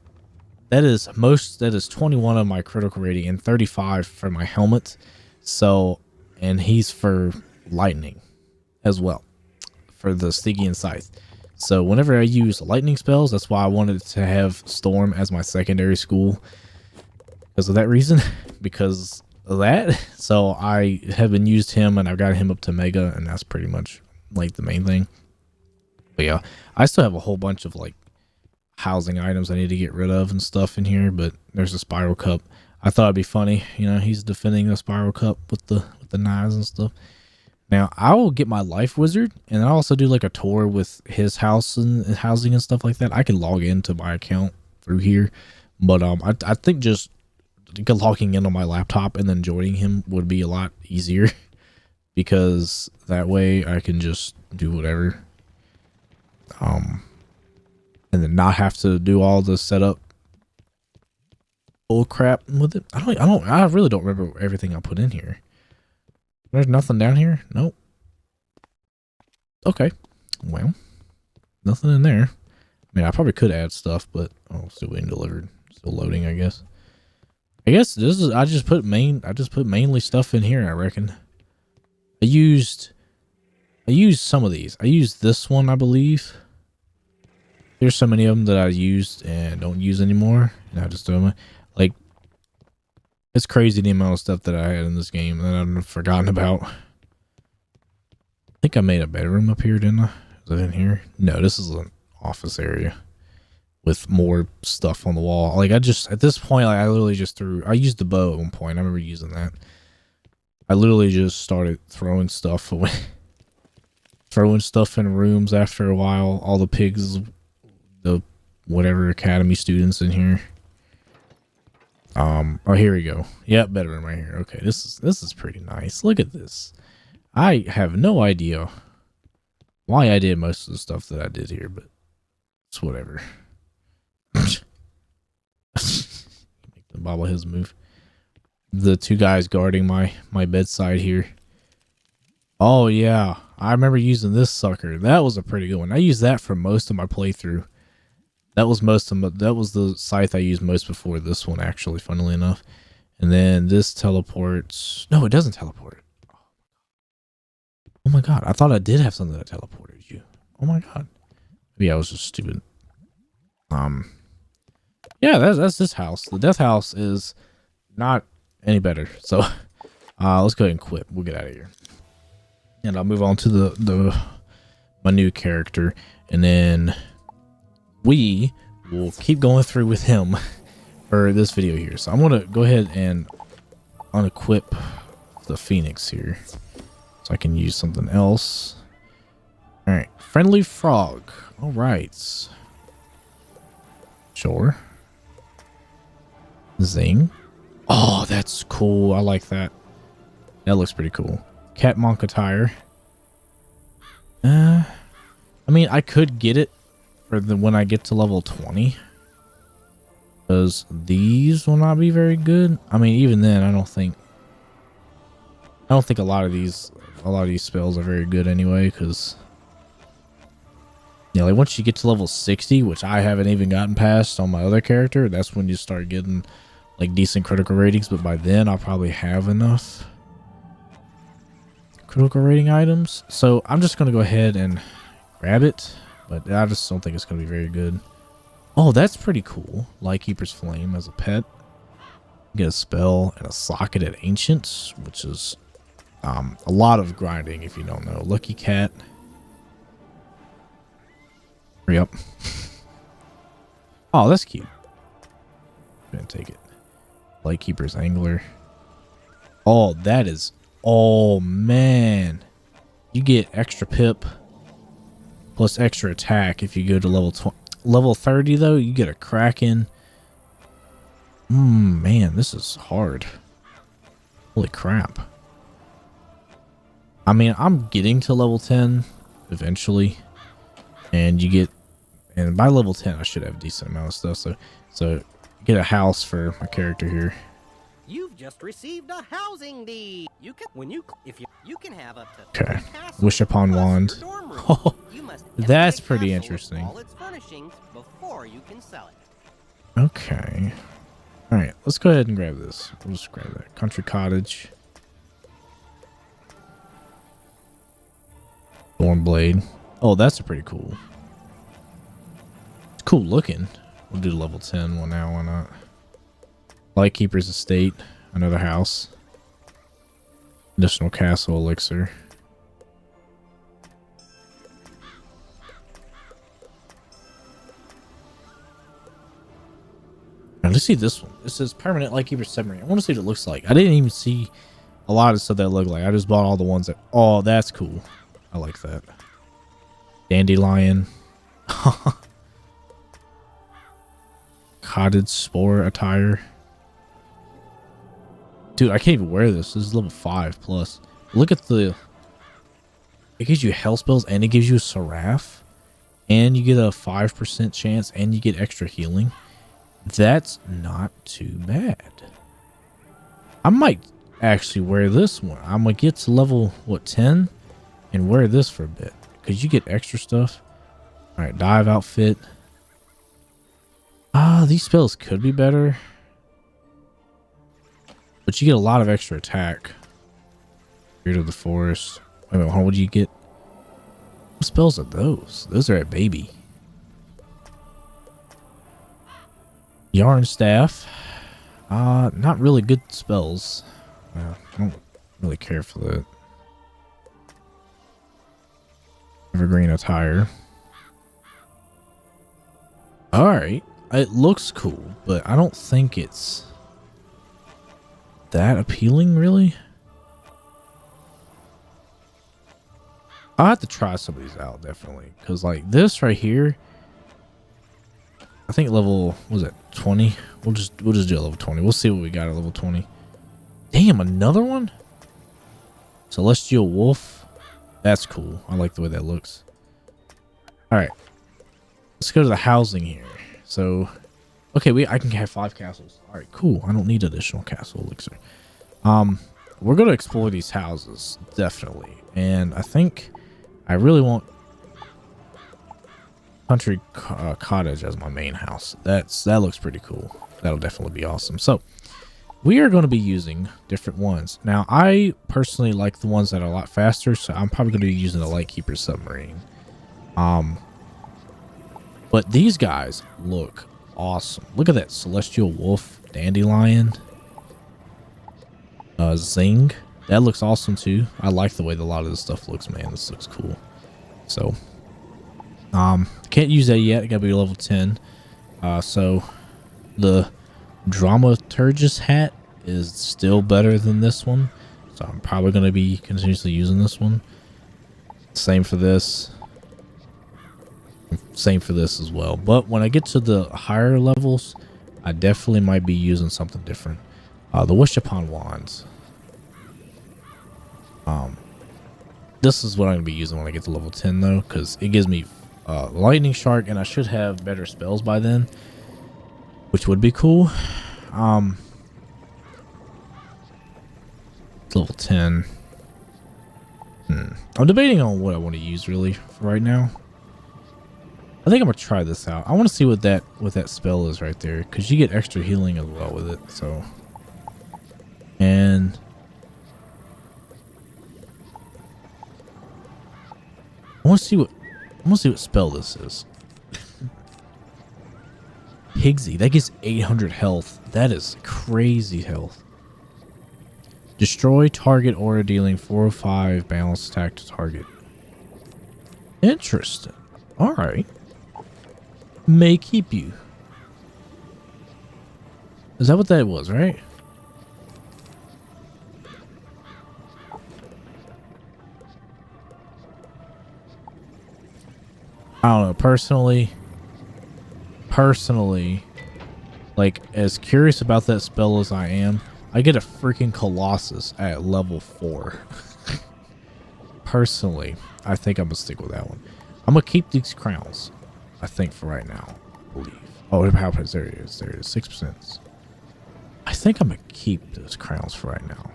21 of my critical rating and 35 for my helmet. So, and he's for lightning as well, for the Stygian Scythe. So whenever I use lightning spells, that's why I wanted to have Storm as my secondary school, because of that reason, because of that. So I have been used him, and I've got him up to Mega, and that's pretty much like the main thing. But yeah, I still have a whole bunch of like housing items I need to get rid of and stuff in here. But there's a Spiral Cup. I thought it'd be funny, you know, he's defending the Spiral Cup with the knives and stuff. Now, I will get my life wizard, and I'll also do like a tour with his house and housing and stuff like that. I can log into my account through here, but I think just logging in on my laptop and then joining him would be a lot easier, because that way I can just do whatever, and then not have to do all the setup bull crap with it. I really don't remember everything I put in here. There's nothing down here? Nope. Okay. Well, nothing in there. I mean, I probably could add stuff, but oh, still being delivered. Still loading, I guess. I guess this is, I just put mainly stuff in here, I reckon. I used some of these. I used this one, I believe. There's so many of them that I used and don't use anymore. And I just throw them, like, it's crazy the amount of stuff that I had in this game that I've forgotten about. I think I made a bedroom up here, didn't I? Is that in here? No, this is an office area with more stuff on the wall. Like, at this point, like, I literally just I used the bow at one point. I remember using that. I literally just started throwing stuff away. Throwing stuff in rooms after a while. All the pigs, the whatever academy students in here. Oh, here we go. Yep, bedroom right here. Okay, this is pretty nice. Look at this. I have no idea why I did most of the stuff that I did here, but it's whatever. Make the bobbleheads move. The 2 guys guarding my bedside here. Oh yeah, I remember using this sucker. That was a pretty good one. I used that for most of my playthrough. That was the scythe I used most before this one, actually, funnily enough. And then this teleports. No, it doesn't teleport. Oh my god, I thought I did have something that teleported you. Oh my god. Maybe I was just stupid. Yeah, that's this house. The death house is not any better. So let's go ahead and quit. We'll get out of here. And I'll move on to my new character, and then we will keep going through with him for this video here. So I'm going to go ahead and unequip the Phoenix here so I can use something else. All right. Friendly frog. All right. Sure. Zing. Oh, that's cool. I like that. That looks pretty cool. Cat monk attire. I mean, I could get it for when I get to level 20, because these will not be very good. I mean, even then, I don't think a lot of these spells are very good anyway, because like once you get to level 60, which I haven't even gotten past on my other character, that's when you start getting like decent critical ratings. But by then I'll probably have enough critical rating items, so I'm just gonna go ahead and grab it, but I just don't think it's gonna be very good. Oh, that's pretty cool. Lightkeeper's Flame as a pet. Get a spell and a socket at Ancient, which is a lot of grinding if you don't know. Lucky Cat. Hurry up. Oh, that's cute. I'm gonna take it. Lightkeeper's Angler. Oh, that is... Oh, man. You get extra pip plus extra attack if you go to level 30, though. You get a Kraken. Man, this is hard. Holy crap. I mean, I'm getting to level 10 eventually. And you get... And by level 10, I should have a decent amount of stuff. So get a house for my character here. You've just received a housing deed. You can have up to Okay. Wish upon wand. Oh, that's pretty interesting. All its furnishings before you can sell it. Okay. All right, let's go ahead and grab this. We'll just grab that. Country cottage. Thornblade. Oh, that's a pretty cool. It's cool looking. We'll do level 10 one now. Why not? Lightkeeper's Estate. Another house. Additional castle elixir. Now let's see this one. This is permanent Lightkeeper submarine. I want to see what it looks like. I didn't even see a lot of stuff that look like. I just bought all the ones that... Oh, that's cool. I like that. Dandelion. Cottage spore attire. Dude, I can't even wear this. This is level 5 plus. Look at the... It gives you health spells and it gives you a Seraph. And you get a 5% chance and you get extra healing. That's not too bad. I might actually wear this one. I'm going to get to level, what, 10? And wear this for a bit. Because you get extra stuff. Alright, dive outfit. These spells could be better. But you get a lot of extra attack. Spirit of the Forest. Wait a minute, what do you get? What spells are those? Those are at baby. Yarn Staff. Not really good spells. I don't really care for that. Evergreen attire. Alright. It looks cool, but I don't think it's that appealing, really. I'll have to try some of these out, definitely. Because, like, this right here, I think level, what was it, 20? We'll just do a level 20. We'll see what we got at level 20. Damn, another one? Celestial Wolf. That's cool. I like the way that looks. Alright. Let's go to the housing here. So, okay, I can have 5 castles. Alright, cool. I don't need additional castle elixir. We're going to explore these houses, definitely. And I think I really want Country Cottage as my main house. That looks pretty cool. That'll definitely be awesome. So, we are going to be using different ones. Now, I personally like the ones that are a lot faster, so I'm probably going to be using the Lightkeeper submarine. But these guys look awesome. Look at that Celestial Wolf, Dandelion, Zing. That looks awesome too. I like the way a lot of this stuff looks, man. This looks cool. So, can't use that yet. I gotta be level 10. So the Dramaturgist hat is still better than this one. So I'm probably gonna be continuously using this one. Same for this. Same for this as well. But when I get to the higher levels, I definitely might be using something different. The Wish Upon Wands. This is what I'm going to be using when I get to level 10 though, because it gives me Lightning Shark, and I should have better spells by then, which would be cool. Level 10. I'm debating on what I want to use really for right now. I think I'm gonna try this out. I want to see what that spell is right there, because you get extra healing as well with it. So, and I want to see what spell this is. Pigsy, that gets 800 health. That is crazy health. Destroy target aura, dealing 405 balanced attack to target. Interesting. Alright. May keep you. Is that what that was, right? I don't know. Personally, like, as curious about that spell as I am, I get a freaking Colossus at level 4. Personally, I think I'm gonna stick with that one. I'm gonna keep these crowns, I think, for right now. I believe. Oh, how there it is. There it is. 6%. I think I'm gonna keep those crowns for right now.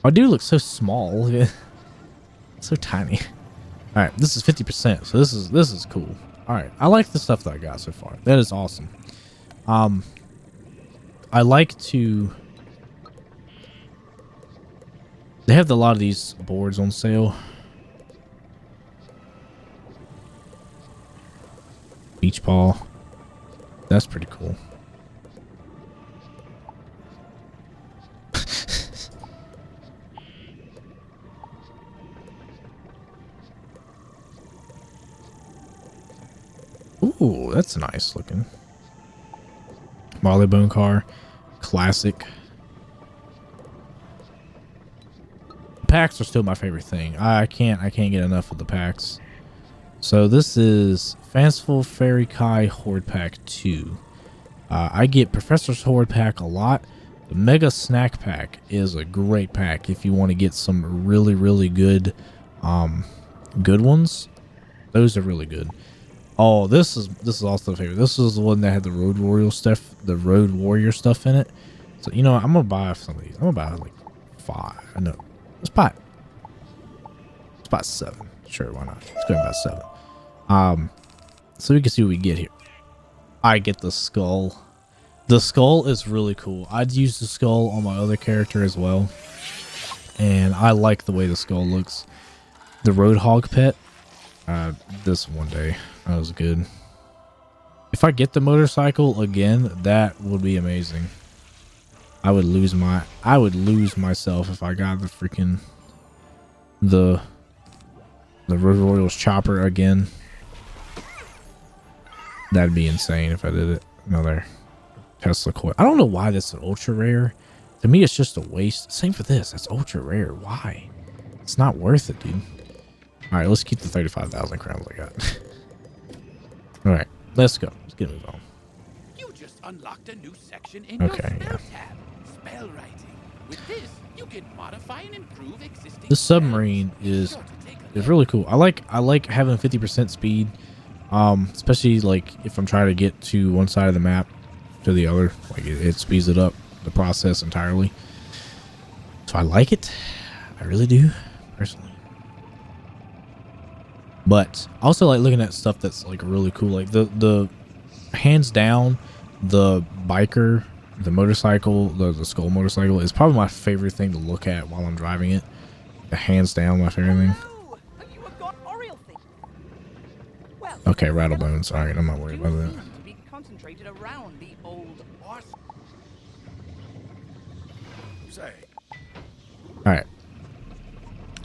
I do look so small. So tiny. All right, this is 50%, so this is cool. All right, I like the stuff that I got so far. That is awesome. I like to. They have a lot of these boards on sale. Beach ball. That's pretty cool. Ooh, that's nice looking. Marley Bone car. Classic. Packs are still my favorite thing. I can't get enough of the packs. So this is Fanciful Fairy Kai Horde Pack 2. I get Professor's Horde Pack a lot. The Mega Snack Pack is a great pack if you want to get some really good good ones. Those are really good. Oh, this is also a favorite. This is the one that had the Road Warrior stuff in it. So you know what? I'm gonna buy some of these. I'm gonna buy like 5. No, let's buy 7. Sure, why not? Let's go about 7. So we can see what we get here. I get the skull. The skull is really cool. I'd use the skull on my other character as well, and I like the way the skull looks. The Roadhog pet. This one day. That was good. If I get the motorcycle again, that would be amazing. I would lose myself if I got the freaking the Road Royals chopper again. That'd be insane if I did it. Another Tesla coil. I don't know why that's an ultra rare. To me, it's just a waste. Same for this. That's ultra rare. Why? It's not worth it, dude. All right, let's keep the 35,000 crowns I got. All right, let's go. Let's get moving on. You just unlocked a new section in Okay, your spell yeah. tab. Spell writing. With this, you can modify and improve existing. This submarine is really cool. I like having 50% speed, especially like if I'm trying to get to one side of the map to the other. Like it speeds it up the process entirely. So I like it. I really do, personally. But I also like looking at stuff that's like really cool. Like the hands down, the biker, the motorcycle, the skull motorcycle is probably my favorite thing to look at while I'm driving it. The hands down my favorite thing. Okay, Rattlebones. All right, I'm not worried about that. Be concentrated around the old arse. Say, All right.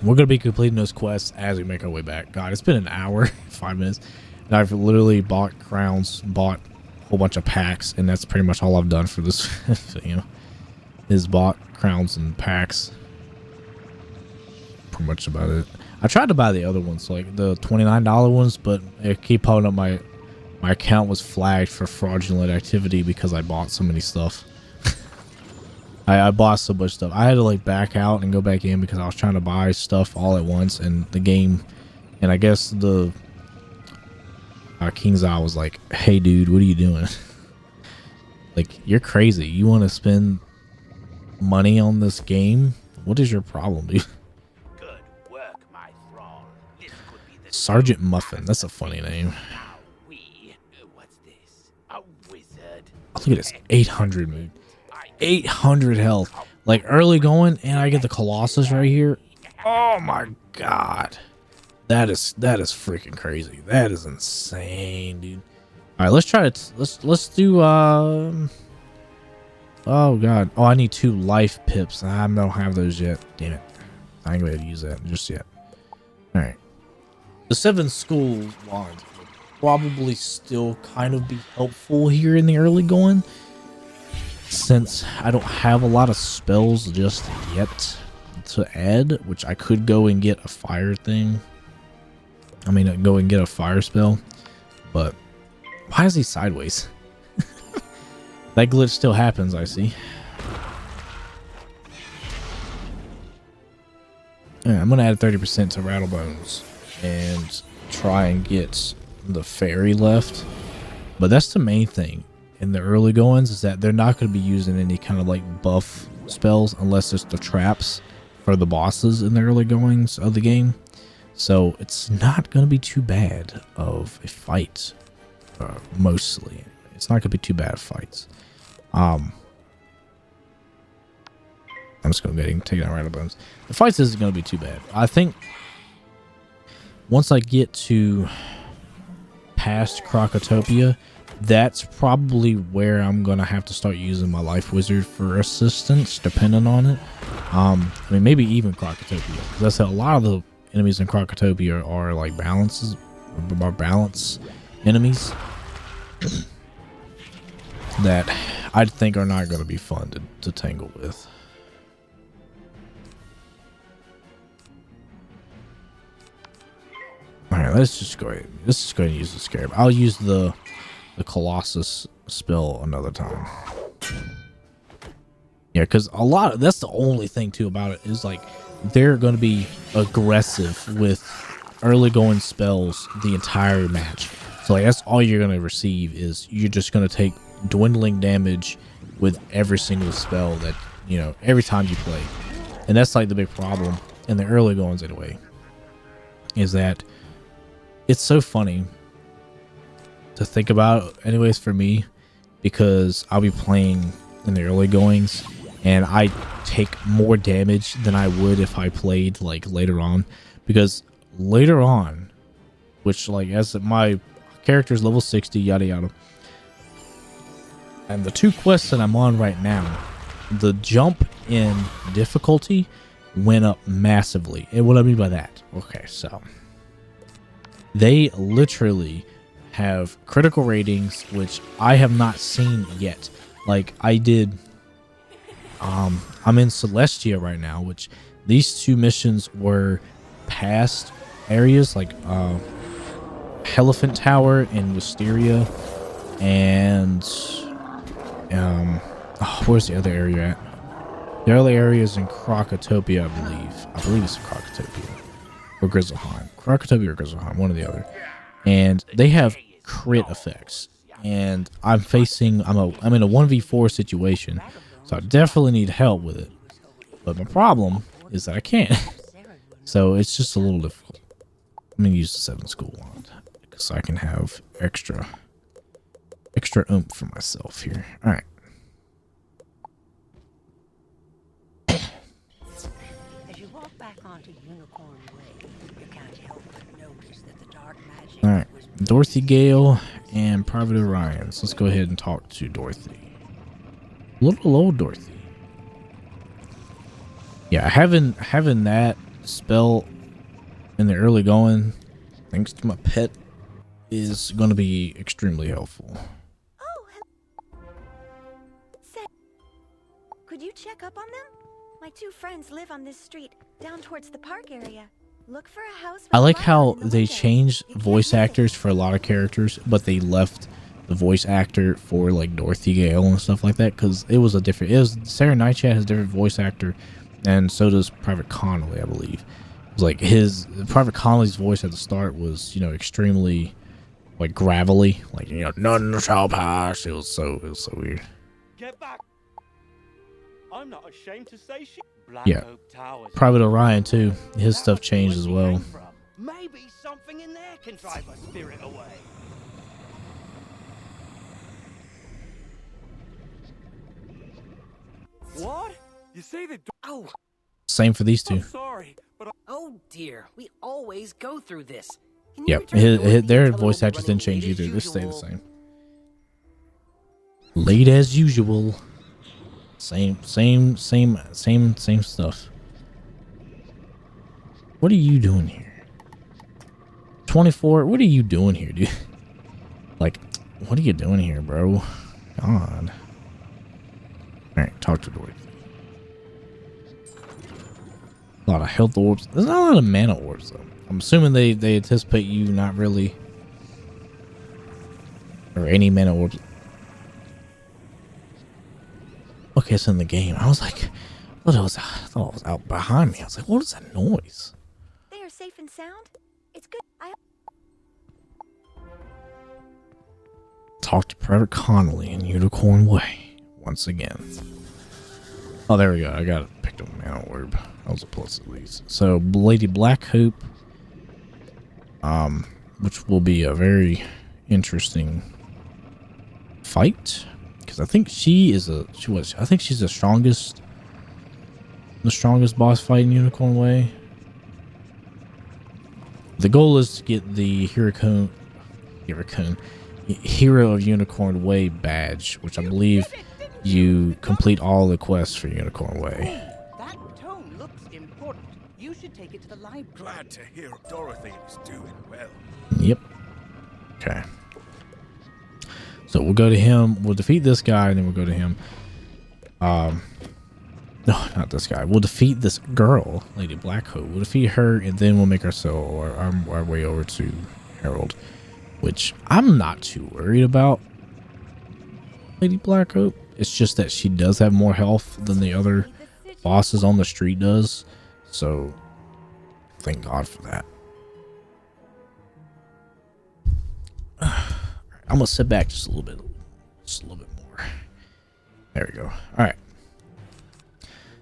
We're going to be completing those quests as we make our way back. God, it's been an hour, 5 minutes. And I've literally bought crowns, bought a whole bunch of packs, and that's pretty much all I've done for this, you know, is bought crowns and packs. Pretty much about it. I tried to buy the other ones, like the $29 ones, but it keep popping up my account was flagged for fraudulent activity because I bought so many stuff. I bought so much stuff. I had to like back out and go back in because I was trying to buy stuff all at once, and the game, and I guess the King's Eye was like, "Hey, dude, what are you doing? Like, you're crazy. You want to spend money on this game? What is your problem, dude?" Good work, my thrall. This could be the Sergeant Muffin. That's a funny name. Now what's this? A wizard. Oh, look at this. 800 mood. 800 health. Like early going, and I get the Colossus right here. Oh my god. That is freaking crazy. That is insane, dude. All right, let's try it. Let's do. Oh god. Oh, I need 2 life pips. I don't have those yet. Damn it. I ain't gonna use that just yet. All right. The 7 school wand would probably still kind of be helpful here in the early going, since I don't have a lot of spells just yet to add, which I could go and get a fire thing. I mean, go and get a fire spell, but why is he sideways? That glitch still happens, I see. Yeah, I'm gonna add 30% to Rattlebones and try and get the fairy left, but that's the main thing in the early goings, is that they're not going to be using any kind of like buff spells unless it's the traps for the bosses in the early goings of the game. So it's not going to be too bad of a fight, mostly. It's not going to be too bad of fights. I'm just going to go ahead and take down Rattlebones. The fights isn't going to be too bad. I think once I get to past Crocotopia, that's probably where I'm going to have to start using my life wizard for assistance, depending on it. I mean, maybe even Crocotopia, because that's a lot of the enemies in Crocotopia are like balance enemies that I think are not going to be fun to tangle with. All right, let's just go ahead. Let's just go ahead and use the scarab. I'll use the Colossus spell another time. Yeah, because that's the only thing too about it is like they're going to be aggressive with early going spells the entire match. So like that's all you're going to receive is you're just going to take dwindling damage with every single spell that, you know, every time you play. And that's like the big problem in the early goings anyway, is that it's so funny to think about anyways for me, because I'll be playing in the early goings and I take more damage than I would if I played like later on, because later on, which like as my character's level 60 yada yada, and the 2 quests that I'm on right now, the jump in difficulty went up massively. And what I mean by that, okay, so they literally have critical ratings which I have not seen yet. Like I did, I'm in Celestia right now, which these 2 missions were past areas like Elephant Tower in Wisteria and where's the other area at? The other area is in Crocotopia, I believe. I believe it's in Crocotopia or Grizzleheim. Crocotopia or Grizzleheim, one or the other. And they have crit effects, and I'm in a 1v4 situation, so I definitely need help with it, but my problem is that I can't. So it's just a little difficult. I'm gonna use the 7 school wand because I can have extra oomph for myself here. All right. As you walk back onto Unicorn Way, you can't help but notice that the dark magic. All right, Dorothy Gale and Private Orion. So let's go ahead and talk to Dorothy. Little old Dorothy. Yeah, having that spell in the early going, thanks to my pet, is going to be extremely helpful. Say, could you check up on them? My 2 friends live on this street, down towards the park area. Look for a house. I like how they changed voice actors for a lot of characters, but they left the voice actor for like Dorothy Gale and stuff like that, because it was Sarah Nightchat has a different voice actor, and so does Private Connolly, I believe. It was like Private Connolly's voice at the start was, you know, extremely like gravelly, like, you know, none shall pass. It was so weird. Get back! I'm not ashamed to say shit. Yeah, Private Orion too. His stuff changed as well. Maybe something in there can drive a spirit away. What? You say the Oh, same for these 2. I'm sorry, but oh dear. We always go through this. Can you Yep, return to Dorothy their and tell her voice we're actors didn't running change late as either. They stay the usual? same. Late as usual. Same stuff. What are you doing here? 24, what are you doing here, dude? Like, what are you doing here, bro? God. Alright, talk to Dorothy. A lot of health orbs. There's not a lot of mana orbs, though. I'm assuming they anticipate you not really... or any mana orbs. Okay, it's in the game. I was like... I thought it was out behind me. I was like, what is that noise? They are safe and sound. It's good. Talk to Private Connolly in Unicorn Way once again. Oh, there we go. I got it. Picked up a mana orb. That was a plus at least. So Lady Black Hope, which will be a very interesting fight, because I think I think she's the strongest boss fight in Unicorn Way. The goal is to get the Hero of Unicorn Way badge, which I believe you complete all the quests for Unicorn Way. That tome looks important. You should take it to the library. Glad to hear Dorothy is doing well. Yep. Okay. So we'll go to him. We'll defeat this guy, and then we'll go to him. No, not this guy. We'll defeat this girl, Lady Black Hope. We'll defeat her, and then we'll make our way over to Harold, which I'm not too worried about. Lady Black Hope. It's just that she does have more health than the other bosses on the street does. So, thank God for that. I'm gonna sit back just a little bit more. There we go. All right.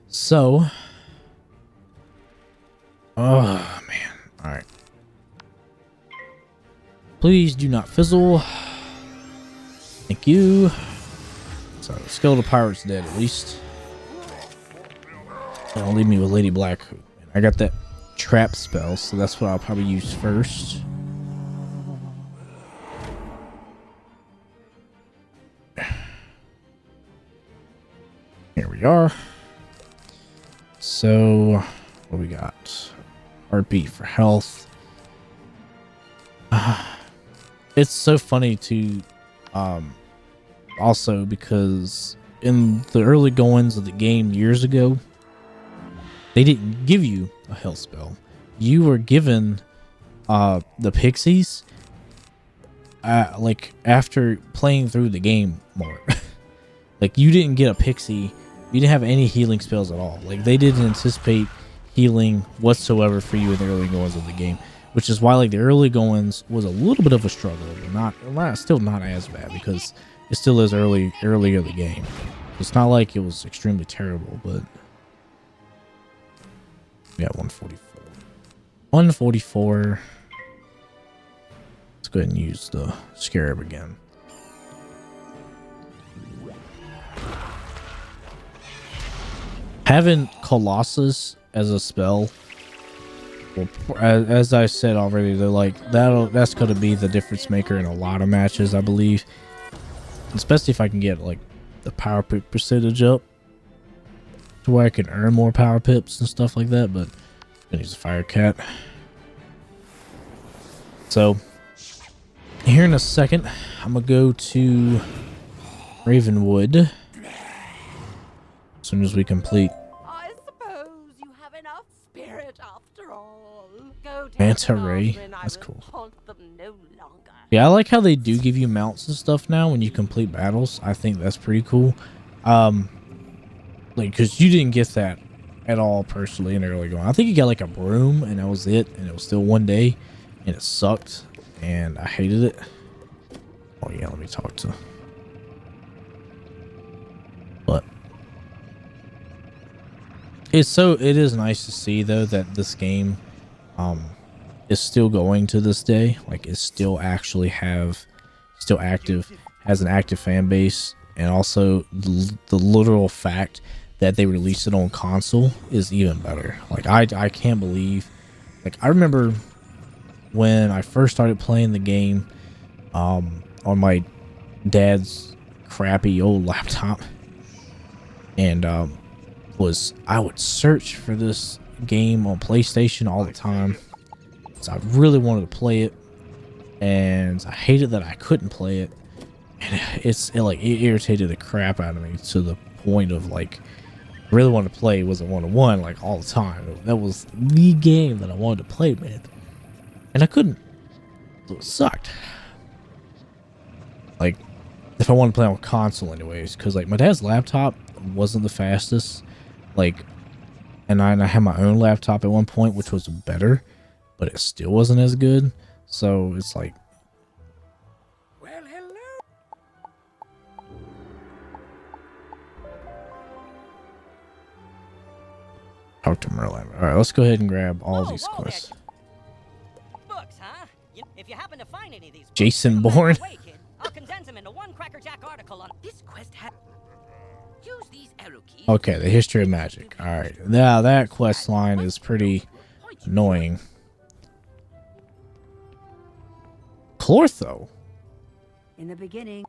So, oh man. All right. Please do not fizzle. Thank you. So, Skeletal Pirate's dead at least. Don't leave me with Lady Black Hoop. I got that trap spell, so that's what I'll probably use first. Here we are. So, what we got? Heartbeat for health. It's so funny to also because in the early goings of the game years ago, they didn't give you a health spell. You were given the pixies like after playing through the game more. Like you didn't get a pixie. You didn't have any healing spells at all. Like they didn't anticipate healing whatsoever for you in the early goings of the game, which is why like the early goings was a little bit of a struggle, but still not as bad because it still is earlier the game. It's not like it was extremely terrible, but we got 144. 144. Let's go ahead and use the Scarab again. Having Colossus as a spell, well, as I said already, they're like that's going to be the difference maker in a lot of matches, I believe. Especially if I can get like the power pip percentage up to where I can earn more power pips and stuff like that. But I'm gonna use a Fire Cat. So here in a second, I'm gonna go to Ravenwood. As soon as we complete I suppose you have enough spirit after all. Go to Manta Ray. That's cool. Yeah, I like how they do give you mounts and stuff now when you complete battles. I think that's pretty cool. Like, because you didn't get that at all personally in early going. I think you got like a broom and that was it, and it was still one day, and it sucked, and I hated it. Oh yeah, let me talk to. But it is nice to see though that this game is still going to this day. Like it's still actually still active, has an active fan base, and also the literal fact that they released it on console is even better. Like I can't believe, like I remember when I first started playing the game on my dad's crappy old laptop, and I would search for this game on PlayStation all the time. So I really wanted to play it, and I hated that I couldn't play it. And it irritated the crap out of me to the point of like, I really wanted to play Was It 101 like all the time. That was the game that I wanted to play, man, and I couldn't. So it sucked. Like, if I wanted to play on console anyways, because like my dad's laptop wasn't the fastest, like, and I had my own laptop at one point, which was better, but it still wasn't as good. So it's like, Well, hello. talk to Merlin. All right, let's go ahead and grab all these whoa there, quests. Books, huh? If you happen to find any of these books, Jason put 'em Bourne. away, kid. I'll condense them into one crackerjack article on This quest had. Use these arrow keys. Okay, the history of magic. All right, now that quest line is pretty annoying. Clortho. In the beginning,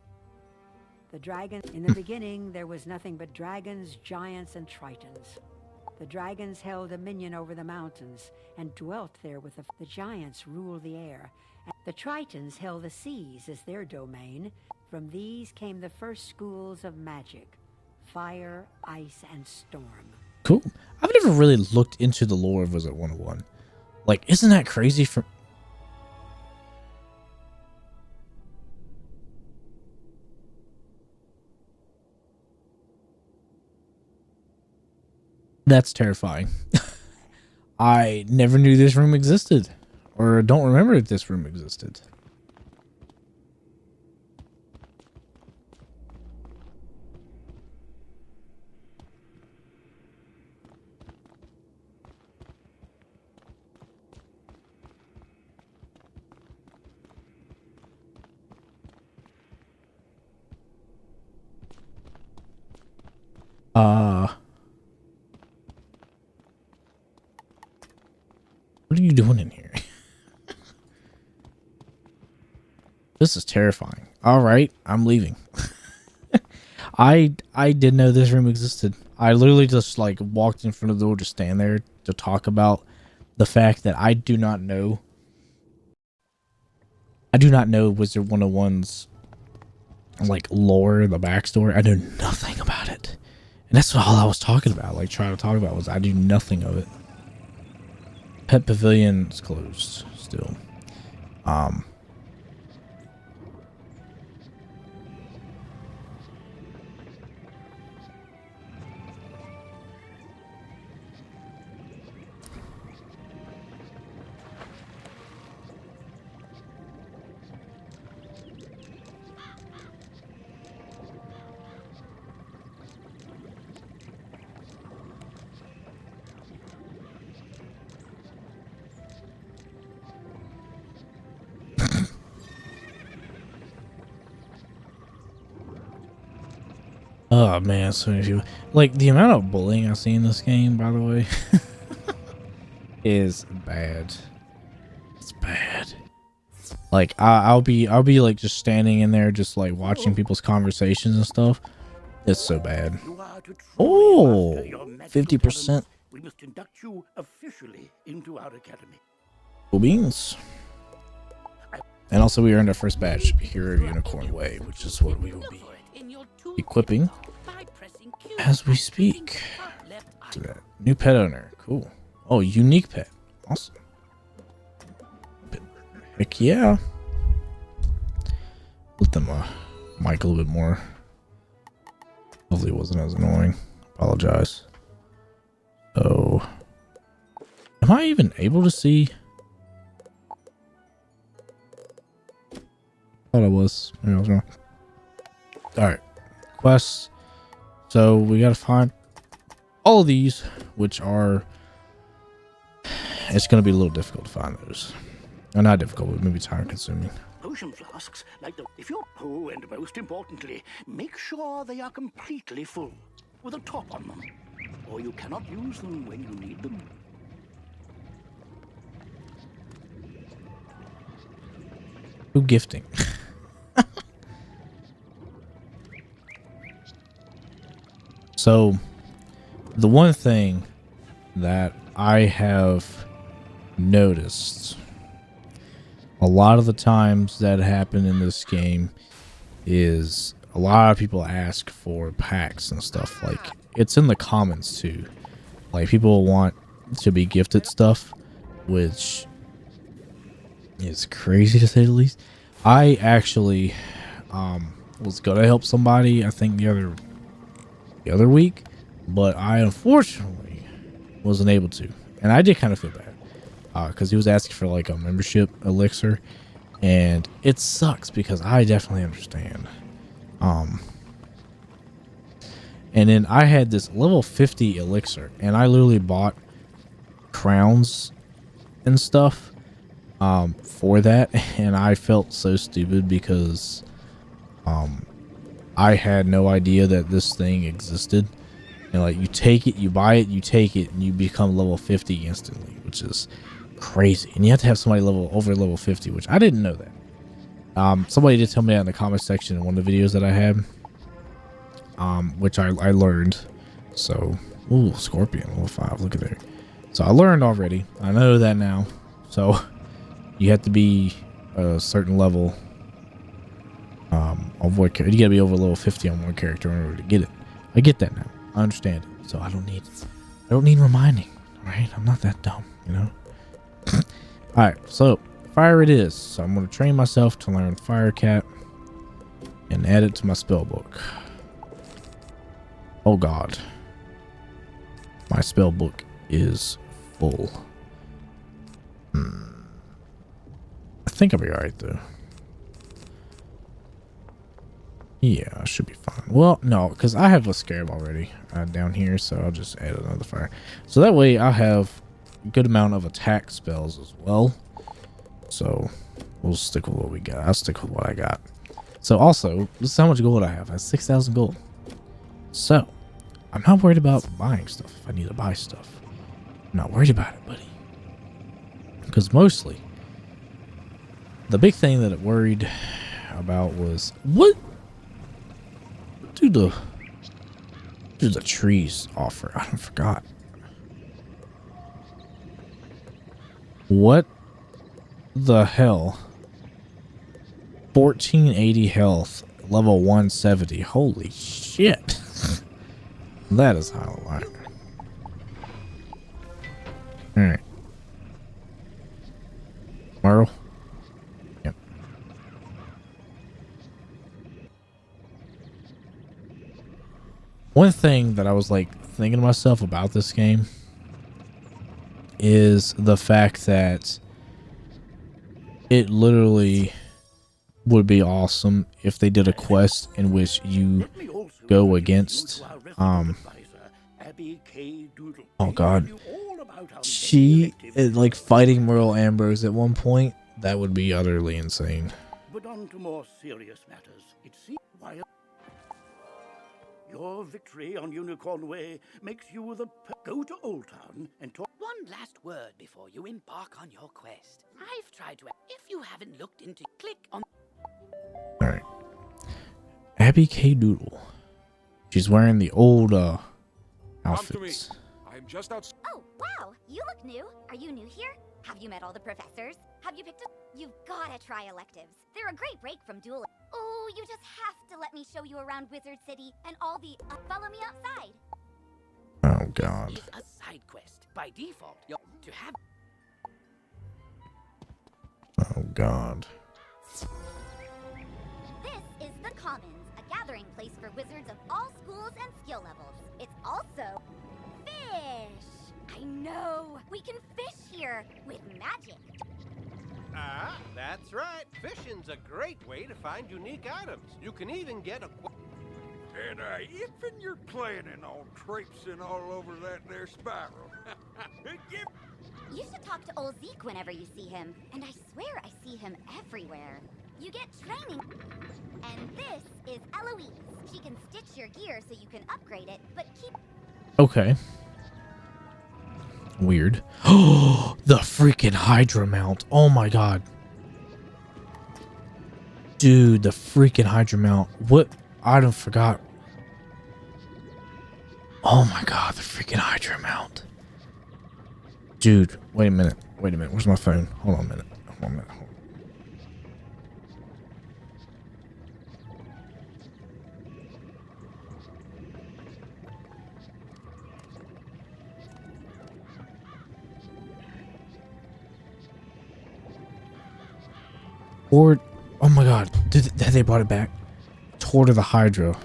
in the beginning, there was nothing but dragons, giants, and tritons. The dragons held dominion over the mountains and dwelt there with the giants ruled the air. The tritons held the seas as their domain. From these came the first schools of magic: fire, ice, and storm. Cool. I've never really looked into the lore of Wizard 101. Like, isn't that crazy? That's terrifying. I never knew this room existed, or don't remember if this room existed. What are you doing in here? This is terrifying. All right, I'm leaving. I didn't know this room existed. I literally just like walked in front of the door to stand there to talk about the fact that I do not know Wizard 101's like lore, the backstory. I know nothing about it. And that's all I was talking about, like trying to talk about, was I do nothing of it. Pet Pavilion is closed still. Oh man, so many people. Like, the amount of bullying I see in this game, by the way, is bad. It's bad. Like, I'll be like just standing in there, just like watching people's conversations and stuff. It's so bad. Oh, 50%. We must induct you officially into our academy. Cool beans. And also, we earned our first badge, Hero of Unicorn Way, which is what we will be equipping as we speak. To that new pet owner. Cool. Oh, unique pet. Awesome. Heck yeah. Let them mic a little bit more. Hopefully it wasn't as annoying. Apologize. Oh, am I even able to see? Thought I was. Maybe I was wrong. All right, quests. So we got to find all of these, which are. It's going to be a little difficult to find those. Not difficult, but maybe time consuming. Potion flasks, like the... If you're... Oh, and most importantly, make sure they are completely full, with a top on them, or you cannot use them when you need them. Who gifting? So the one thing that I have noticed a lot of the times that happen in this game is a lot of people ask for packs and stuff. Like, it's in the comments too. Like, people want to be gifted stuff, which is crazy to say the least. I actually was gonna help somebody, I think the other week, but I unfortunately wasn't able to, and I did kind of feel bad because he was asking for like a membership elixir, and it sucks because I definitely understand. And then I had this level 50 elixir, and I literally bought crowns and stuff for that, and I felt so stupid because I had no idea that this thing existed. And like, you take it, you buy it, you take it, and you become level 50 instantly, which is crazy. And you have to have somebody over level 50, which I didn't know that. Somebody did tell me that in the comment section in one of the videos that I had, which I learned. So, ooh, Scorpion level 5, look at there. So I learned already. I know that now. So you have to be a certain level of what you gotta be over level 50 on one character in order to get it. I get that now. I understand it. So I don't need reminding. All right, I'm not that dumb, you know. All right, so fire it is. So I'm gonna train myself to learn Fire Cat and add it to my spell book. Oh God, my spell book is full. I think I'll be all right though. Yeah, I should be fine. Well, no, because I have a scarab already down here, so I'll just add another fire. So that way I'll have a good amount of attack spells as well. So we'll stick with what we got. I'll stick with what I got. So also, this is how much gold I have. I have 6,000 gold. So I'm not worried about buying stuff if I need to buy stuff. I'm not worried about it, buddy. Because mostly, the big thing that it worried about was, what do the trees offer? I forgot. What the hell? 1480 health, level 170. Holy shit. That is how I like. Alright. Merle? Yep. One thing that I was like thinking to myself about this game is the fact that it literally would be awesome if they did a quest in which you go against oh God, she is like fighting Merle Ambrose at one point. That would be utterly insane. But on to more serious matters. It seems why your victory on Unicorn Way makes you the go to Old Town and talk. One last word before you embark on your quest. I've tried to. If you haven't looked into, click on. All right, Abby K. Doodle. She's wearing the old outfits. I'm just outside. Oh, wow! You look new. Are you new here? Have you met all the professors? Have you picked up? You've gotta try electives. They're a great break from dueling. Oh, you just have to let me show you around Wizard City and all the. Follow me outside. Oh God. This is a side quest. By default, you're to have. Oh God. This is the Commons, a gathering place for wizards of all schools and skill levels. It's also fish. I know. We can fish here with magic. Ah, that's right. Fishing's a great way to find unique items. You can even get a... And if you're planning on traipsing all over that there spiral. You should talk to old Zeke whenever you see him. And I swear I see him everywhere. You get training. And this is Eloise. She can stitch your gear so you can upgrade it, but keep... Okay. Weird. Oh, the freaking Hydra mount. Oh my God. Dude, the freaking Hydra mount. What? I don't forgot. Oh my god, the freaking Hydra mount. Dude, wait a minute. Wait a minute. Where's my phone? Hold on a minute. Hold on a minute. Or, oh my god, they brought it back. Toward the Hydra.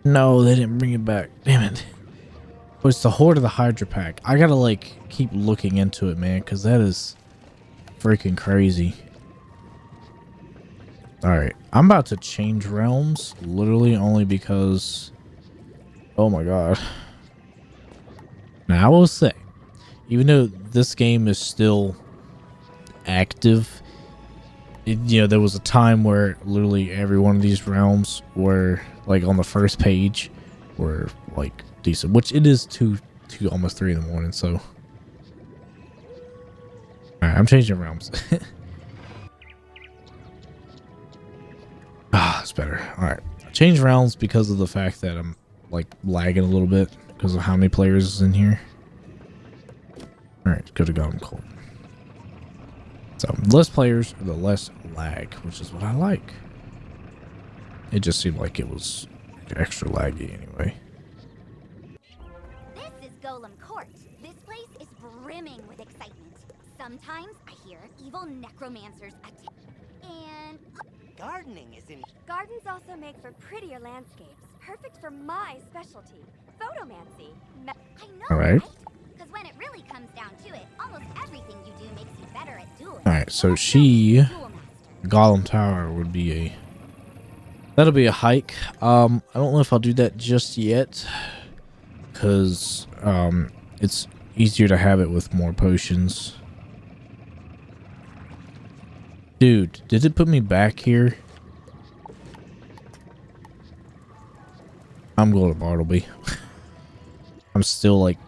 No, they didn't bring it back. Damn it. Oh, it's the Horde of the Hydra pack. I gotta like keep looking into it, man, because that is freaking crazy. Alright, I'm about to change realms, literally only because, oh my god. Now I will say, even though this game is still active, you know, there was a time where literally every one of these realms were like on the first page were like decent, which it is 2 almost 3 in the morning. So all right, I'm changing realms. It's better. All right, I changed realms because of the fact that I'm like lagging a little bit because of how many players is in here. All right, go to Golden Court. So the less players, the less lag, which is what I like. It just seemed like it was extra laggy anyway. This is Golem Court. This place is brimming with excitement. Sometimes I hear evil necromancers attack. And gardening is in. Gardens also make for prettier landscapes, perfect for my specialty, photomancy. I know, all right. Because when it really comes down to it, almost everything you do makes you better at dueling. All right, so she, Golem Tower would be a, that'll be a hike. I don't know if I'll do that just yet, because it's easier to have it with more potions. Dude, did it put me back here? I'm going to Bartleby. I'm still like,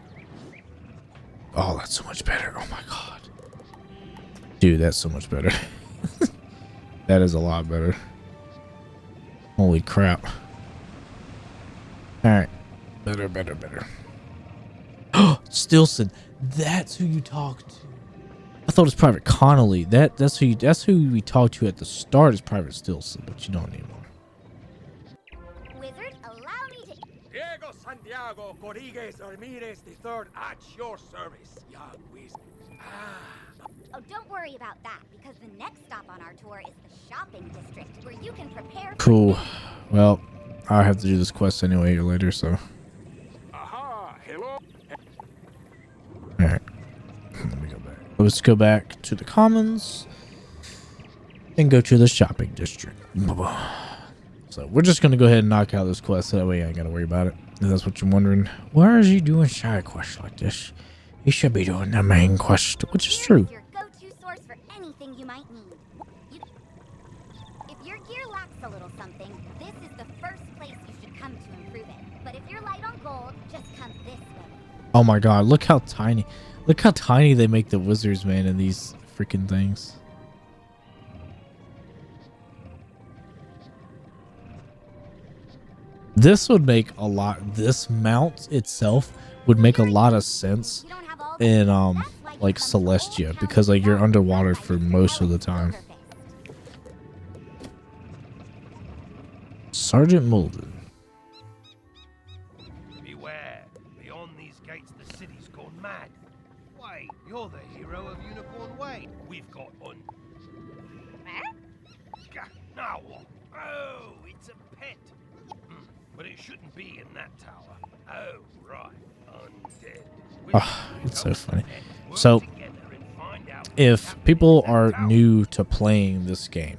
oh, that's so much better. Oh my god. Dude, that's so much better. That is a lot better. Holy crap. Alright. Better, better, better. Stilson. That's who you talk to. I thought it was Private Connolly. That's who we talked to at the start is Private Stilson, but you don't anymore. Wizard, allow me to... Diego Santiago Rodriguez Ramirez III at your service, young wizard. Oh, don't worry about that, because the next stop on our tour is the shopping district, where you can prepare for... Cool. Well, I'll have to do this quest anyway here later, so. Aha, hello. Alright. Let me go back. Let's go back to the commons and go to the shopping district. So we're just gonna go ahead and knock out this quest, so that way I ain't gotta worry about it. If that's what you're wondering. Why is he doing side quests like this? He should be doing the main quest, which is true. Your go-to source for anything you might need. If your gear lacks a little something, this is the first place you should come to improve it. But if you're light on gold, just come this way. Oh my god, look how tiny. Look how tiny they make the wizards, man, in these freaking things. This would make a lot, this mount itself would make a lot of sense in like Celestia, because like you're underwater for most of the time. Sergeant Molden. Beware, beyond these gates the city's gone mad. Wait, you're the hero of Unicorn Way. We've got on. Now what? Oh, it's a pet. But it shouldn't be in that tower. Oh, right. Undead. Oh, it's so funny. So, if people are new to playing this game,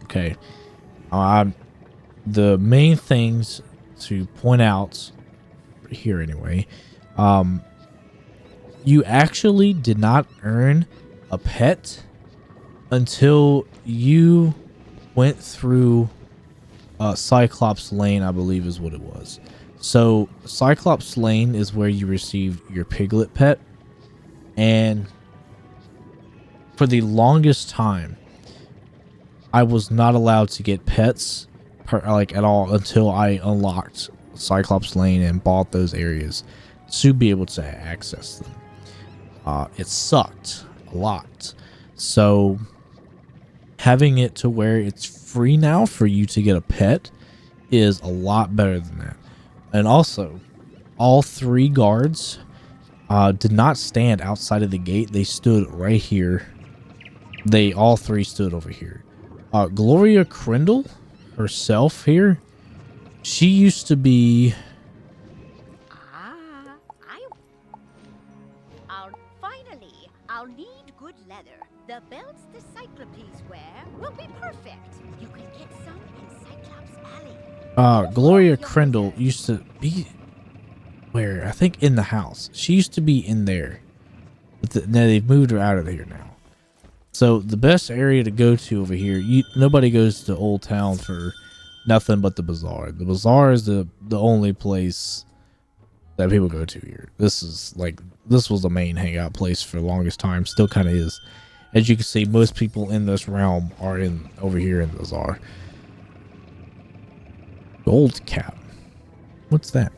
okay, the main things to point out here anyway, you actually did not earn a pet until you went through Cyclops Lane, I believe is what it was. So Cyclops Lane is where you receive your piglet pet, and for the longest time I was not allowed to get pets like at all until I unlocked Cyclops Lane and bought those areas to be able to access them. It sucked a lot. So having it to where it's free now for you to get a pet is a lot better than that. And also, all 3 guards did not stand outside of the gate. They stood right here. They all 3 stood over here. Gloria Crindle herself here, she used to be... I'll need good leather. The belts the Cyclopes wear will be perfect. You can get some in Cyclops Alley. Gloria Crindle used to be where? I think in the house. She used to be in there. But now they've moved her out of here now. So the best area to go to over here, nobody goes to Old Town for nothing but the bazaar. The bazaar is the only place that people go to here. This was the main hangout place for the longest time. Still kind of is. As you can see, most people in this realm are over here in the bazaar. Gold cap. What's that?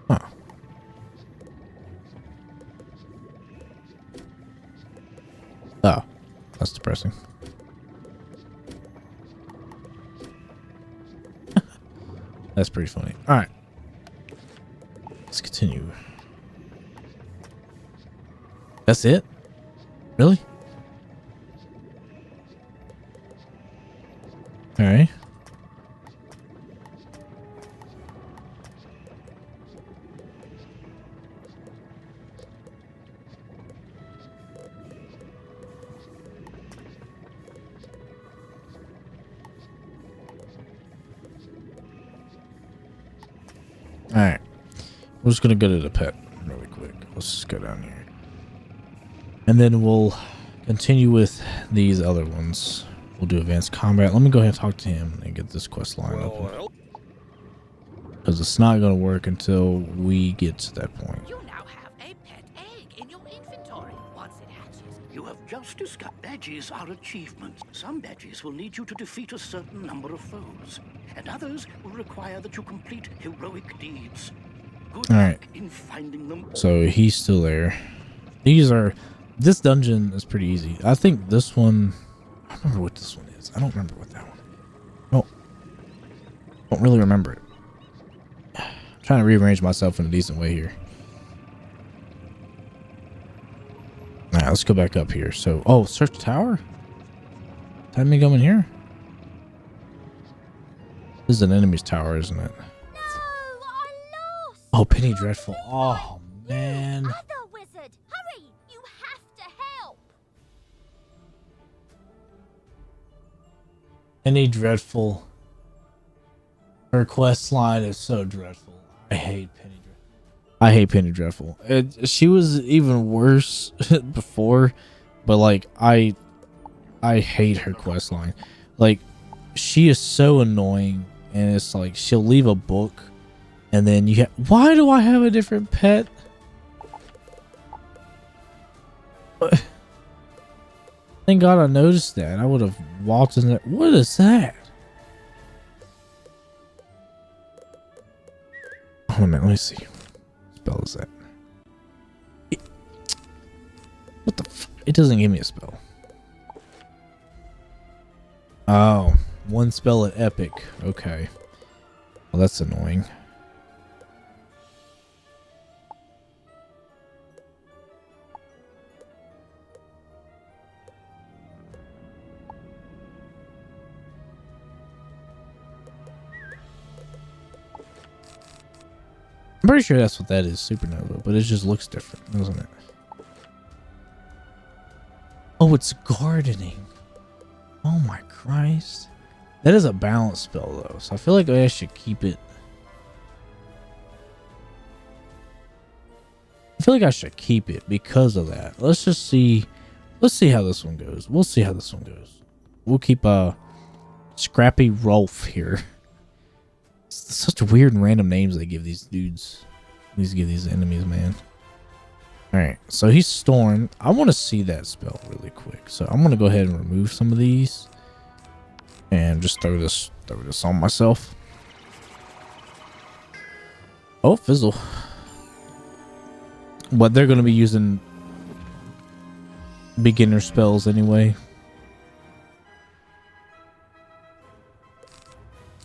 Huh. Oh, that's depressing. That's pretty funny. All right, let's continue. That's it? Really? All right. Alright. We're just going to go to the pet really quick. Let's just go down here. And then we'll continue with these other ones. We'll do advanced combat. Let me go ahead and talk to him and get this quest line open. Because it's not going to work until we get to that point. You now have a pet egg in your inventory. Once it hatches, You have just discovered badges are achievements. Some badges will need you to defeat a certain number of foes, and others will require that you complete heroic deeds. Good luck in finding them. So he's still there. This dungeon is pretty easy. I think this one, I don't remember what this one is. I don't remember what that one. No, don't really remember it. I'm trying to rearrange myself in a decent way here. All right, let's go back up here. So, oh, search the tower? Had me go in here? This is an enemy's tower, isn't it? No, I lost. Oh, Penny Dreadful. Oh, man. Other wizard, hurry! You have to help. Penny Dreadful. Her quest line is so dreadful. I hate Penny Dreadful. I hate Penny Dreadful. She was even worse before, but like I hate her quest line. Like, she is so annoying, and it's like she'll leave a book, and then you why do I have a different pet? Thank God I noticed that. I would have walked in there. What is that? Hold on a minute, let me see. What spell is that? What the f? It doesn't give me a spell. Oh, one spell at epic. Okay. Well, that's annoying. I'm pretty sure that's what that is, supernova, but it just looks different, doesn't it? Oh, it's gardening. Oh my Christ. That is a balance spell though, so I feel like I should keep it. I feel like I should keep it because of that. Let's just see let's see how this one goes. We'll see how this one goes. We'll keep Scrappy Rolf here. It's such weird and random names they give these dudes. Give these enemies, man. Alright, so he's Storm. I want to see that spell really quick. So I'm gonna go ahead and remove some of these. And just throw this on myself. Oh, fizzle. But they're gonna be using beginner spells anyway.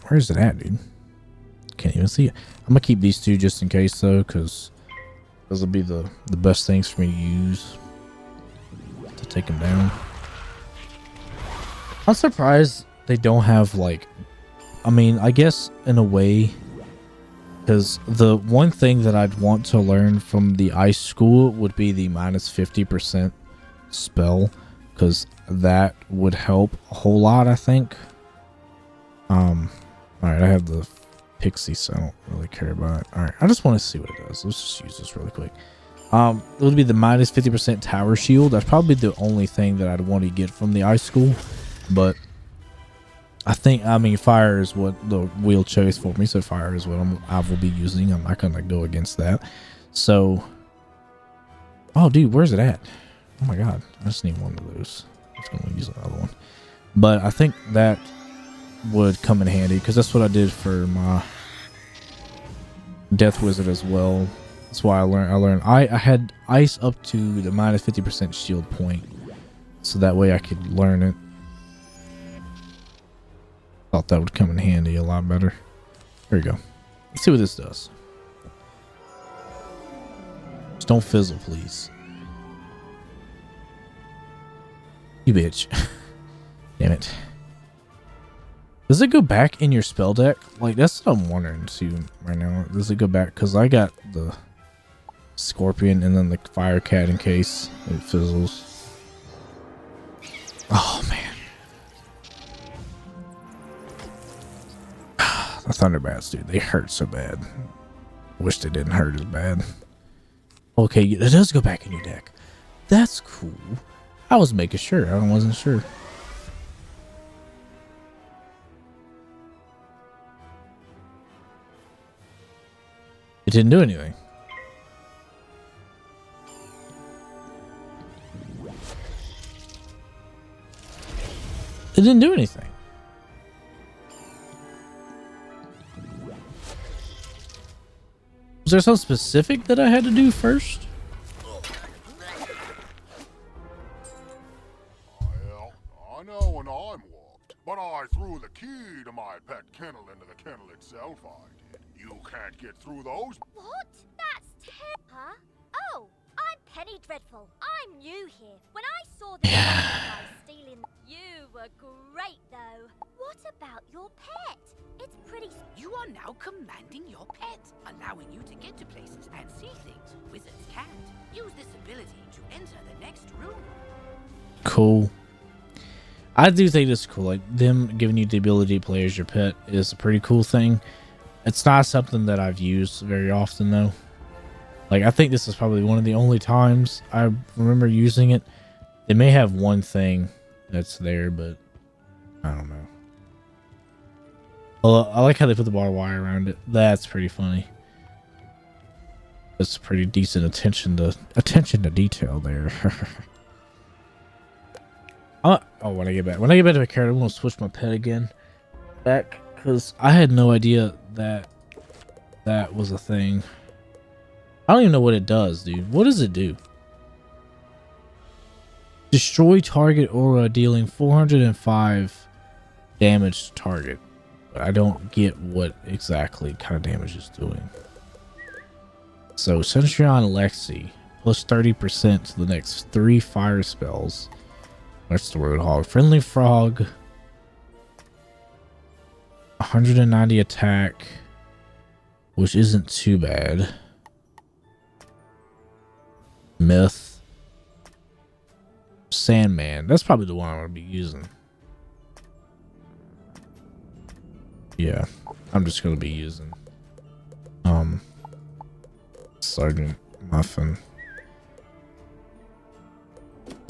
Where's it at, dude? Can't even see it. I'm gonna keep these two just in case though, because those will be the best things for me to use to take them down. I'm surprised they don't have like, I mean, I guess in a way, because the one thing that I'd want to learn from the ice school would be the minus 50% spell, because that would help a whole lot, I think. Alright, I have the pixie, so I don't really care about it. Alright, I just want to see what it does. Let's just use this really quick. It would be the minus 50% tower shield. That's probably the only thing that I'd want to get from the ice school, but I mean, fire is what the wheel chose for me, so fire is what I will be using. I'm not gonna go against that. So, oh, dude, where's it at? Oh my god, I just need one of those. I'm just gonna use another one, but I think that would come in handy because that's what I did for my Death Wizard as well. That's why I had ice up to the minus 50% shield point, so that way I could learn it. Thought that would come in handy a lot better. Here we go. Let's see what this does. Just don't fizzle, please. You bitch. Damn it. Does it go back in your spell deck? Like, that's what I'm wondering too right now. Does it go back? Because I got the Scorpion and then the Fire Cat in case it fizzles. Oh, man. The Thunderbats, dude, they hurt so bad. Wish they didn't hurt as bad. Okay, it does go back in your deck. That's cool. I was making sure. I wasn't sure. It didn't do anything. It didn't do anything. Was there something specific that I had to do first? Well, I know when I'm walked, but I threw the key to my pet kennel into the kennel itself, I did. You can't get through those. What? That's Huh? Oh, I'm Penny Dreadful. I'm new here. When I saw the guy stealing, you were great though. What about your pet? It's pretty. You are now commanding your pet, allowing you to get to places and see things wizards can't. Use this ability to enter the next room. Cool. I do think it's cool. Like, them giving you the ability to play as your pet is a pretty cool thing. It's not something that I've used very often though. Like, I think this is probably one of the only times I remember using it. They may have one thing that's there, but I don't know. Well, I like how they put the barbed wire around it. That's pretty funny. That's pretty decent attention to detail there. Oh, when I get back to my character, I'm gonna switch my pet again back because I had no idea that that was a thing. I don't even know what it does, dude. What does it do? Destroy target aura, dealing 405 damage to target. But I don't get what exactly kind of damage it's doing. So, Centurion Lexi, plus 30% to the next 3 fire spells. That's the Roadhog. Friendly Frog. 190 attack. Which isn't too bad. Myth. Sandman. That's probably the one I'm going to be using. Yeah. I'm just going to be using Sergeant Muffin.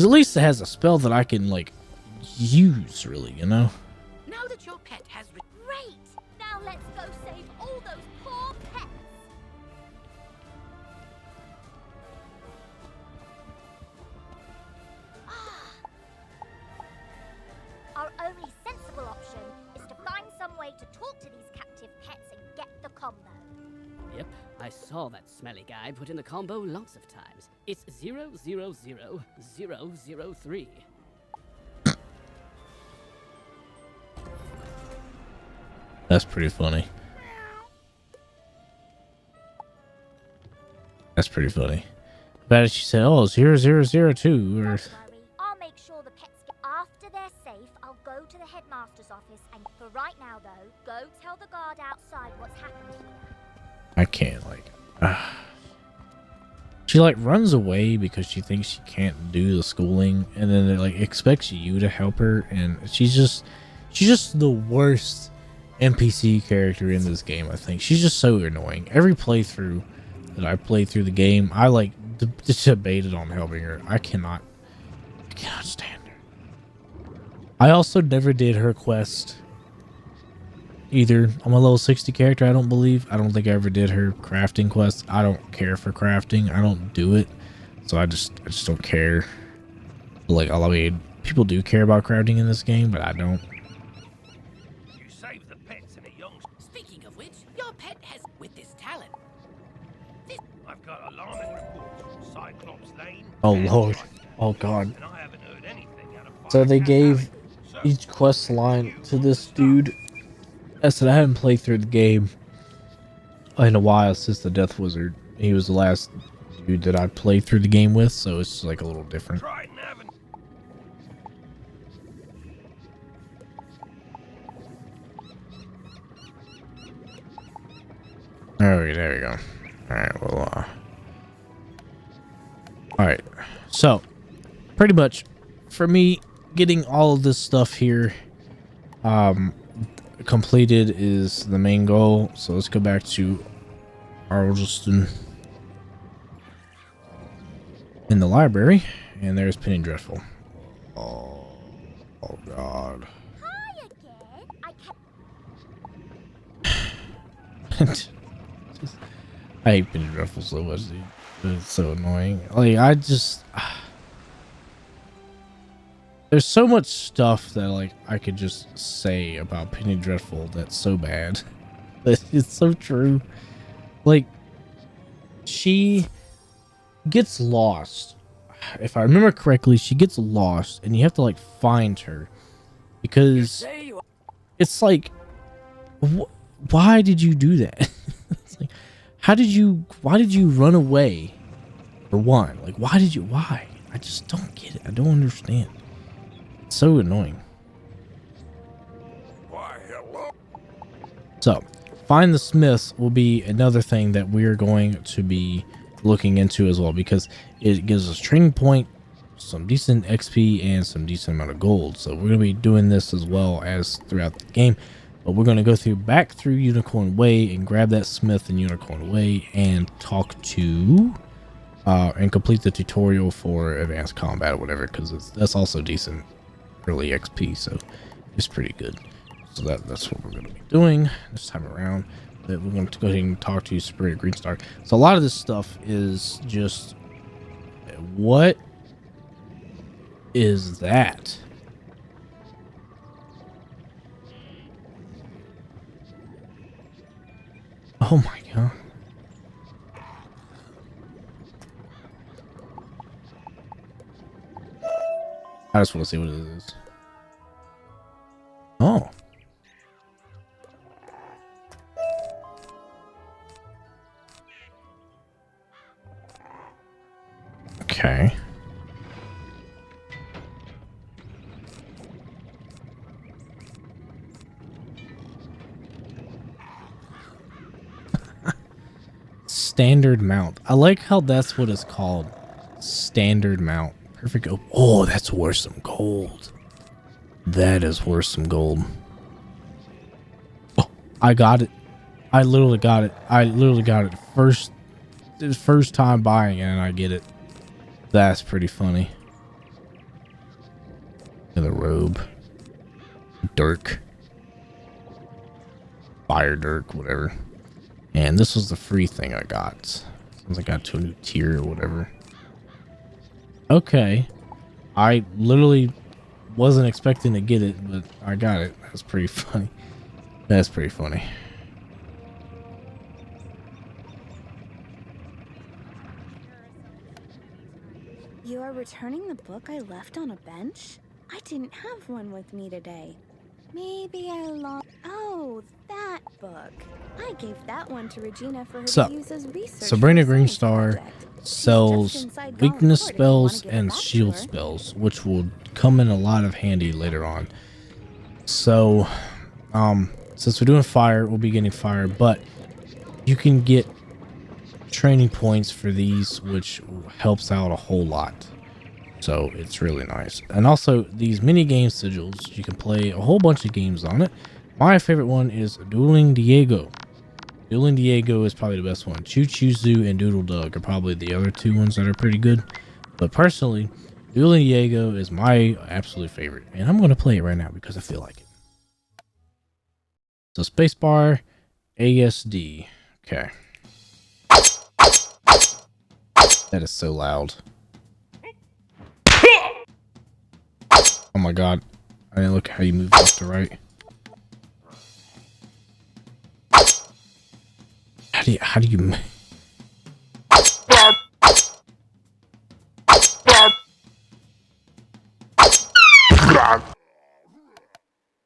'Cause at least it has a spell that I can like use, really, you know. Now that your pet has Great! Now let's go save all those poor pets. Our only sensible option is to find some way to talk to these captive pets and get the combo. Yep, I saw that smelly guy put in the combo lots of times. It's 000003. That's pretty funny. That's pretty funny. But she said, "Oh, 0002." Or I'll make sure the pets get after they're safe. I'll go to the headmaster's office, and for right now, though, go tell the guard outside what's happened here. I can't like. She like runs away because she thinks she can't do the schooling, and then it like expects you to help her, and she's just the worst NPC character in this game. I think she's just so annoying. Every playthrough that I played through the game, I like debated on helping her. I cannot stand her. I also never did her quest either. I'm a level 60 character. I don't think I ever did her crafting quest. I don't care for crafting. I don't do it, so I just don't care. Like, I mean, people do care about crafting in this game, but I don't. You save the pets in a young. Speaking of which, your pet has with this talent. I've got alarming reports from Cyclops Lane. Oh lord. Oh god. And I haven't heard anything out of So they gave each quest line to this dude. I said I haven't played through the game in a while since the Death Wizard. He was the last dude that I played through the game with, so it's like a little different. Alright, there we go. Alright, well, alright, so pretty much for me, getting all of this stuff here completed is the main goal. So let's go back to Arleston in the library, and there's Penny Dreadful. Oh god. Hi again. I hate Penny Dreadful so much, dude. It's so annoying. Like, I just there's so much stuff that like I could just say about Penny Dreadful that's so bad. But it's so true. Like, she gets lost. If I remember correctly, she gets lost and you have to like find her because it's like, why did you do that? It's like, why did you run away? For one, like, why? I just don't get it. I don't understand. It's so annoying. Why, hello? So, find the Smiths will be another thing that we're going to be looking into as well, because it gives us training point, some decent XP, and some decent amount of gold. So we're going to be doing this as well as throughout the game. But we're going to go back through Unicorn Way and grab that Smith in Unicorn Way and talk to and complete the tutorial for advanced combat or whatever, because that's also decent early XP, so it's pretty good. So that's what we're going to be doing this time around. But we're going to go ahead and talk to Superior Greenstar. So a lot of this stuff is just, what is that? Oh my god. I just want to see what it is. Oh. Okay. Standard mount. I like how that's what it's called. Standard mount. Perfect. Oh, that's worth some gold. That is worth some gold. Oh, I got it. I literally got it. First time buying it, and I get it. That's pretty funny. robe. Dirk. Fire Dirk, whatever. And this was the free thing I got. Since I got to a new tier or whatever. Okay. I literally wasn't expecting to get it, but I got it. That's pretty funny. That's pretty funny. You are returning the book I left on a bench? I didn't have one with me today. Maybe I lost. Oh, that book. I gave that one to Regina for her to use as research. Sabrina Greenstar sells weakness spells and shield spells, which will come in a lot of handy later on. So, since we're doing fire, we'll be getting fire, but you can get training points for these, which helps out a whole lot. So it's really nice. And also these mini game sigils, you can play a whole bunch of games on it. My favorite one is Dueling Diego. Dueling Diego is probably the best one. Choo Choo Zoo and Doodle Dug are probably the other two ones that are pretty good. But personally, Dueling Diego is my absolute favorite. And I'm going to play it right now because I feel like it. So spacebar, ASD. Okay. That is so loud. Oh my god. I didn't look how you move left to right. How do you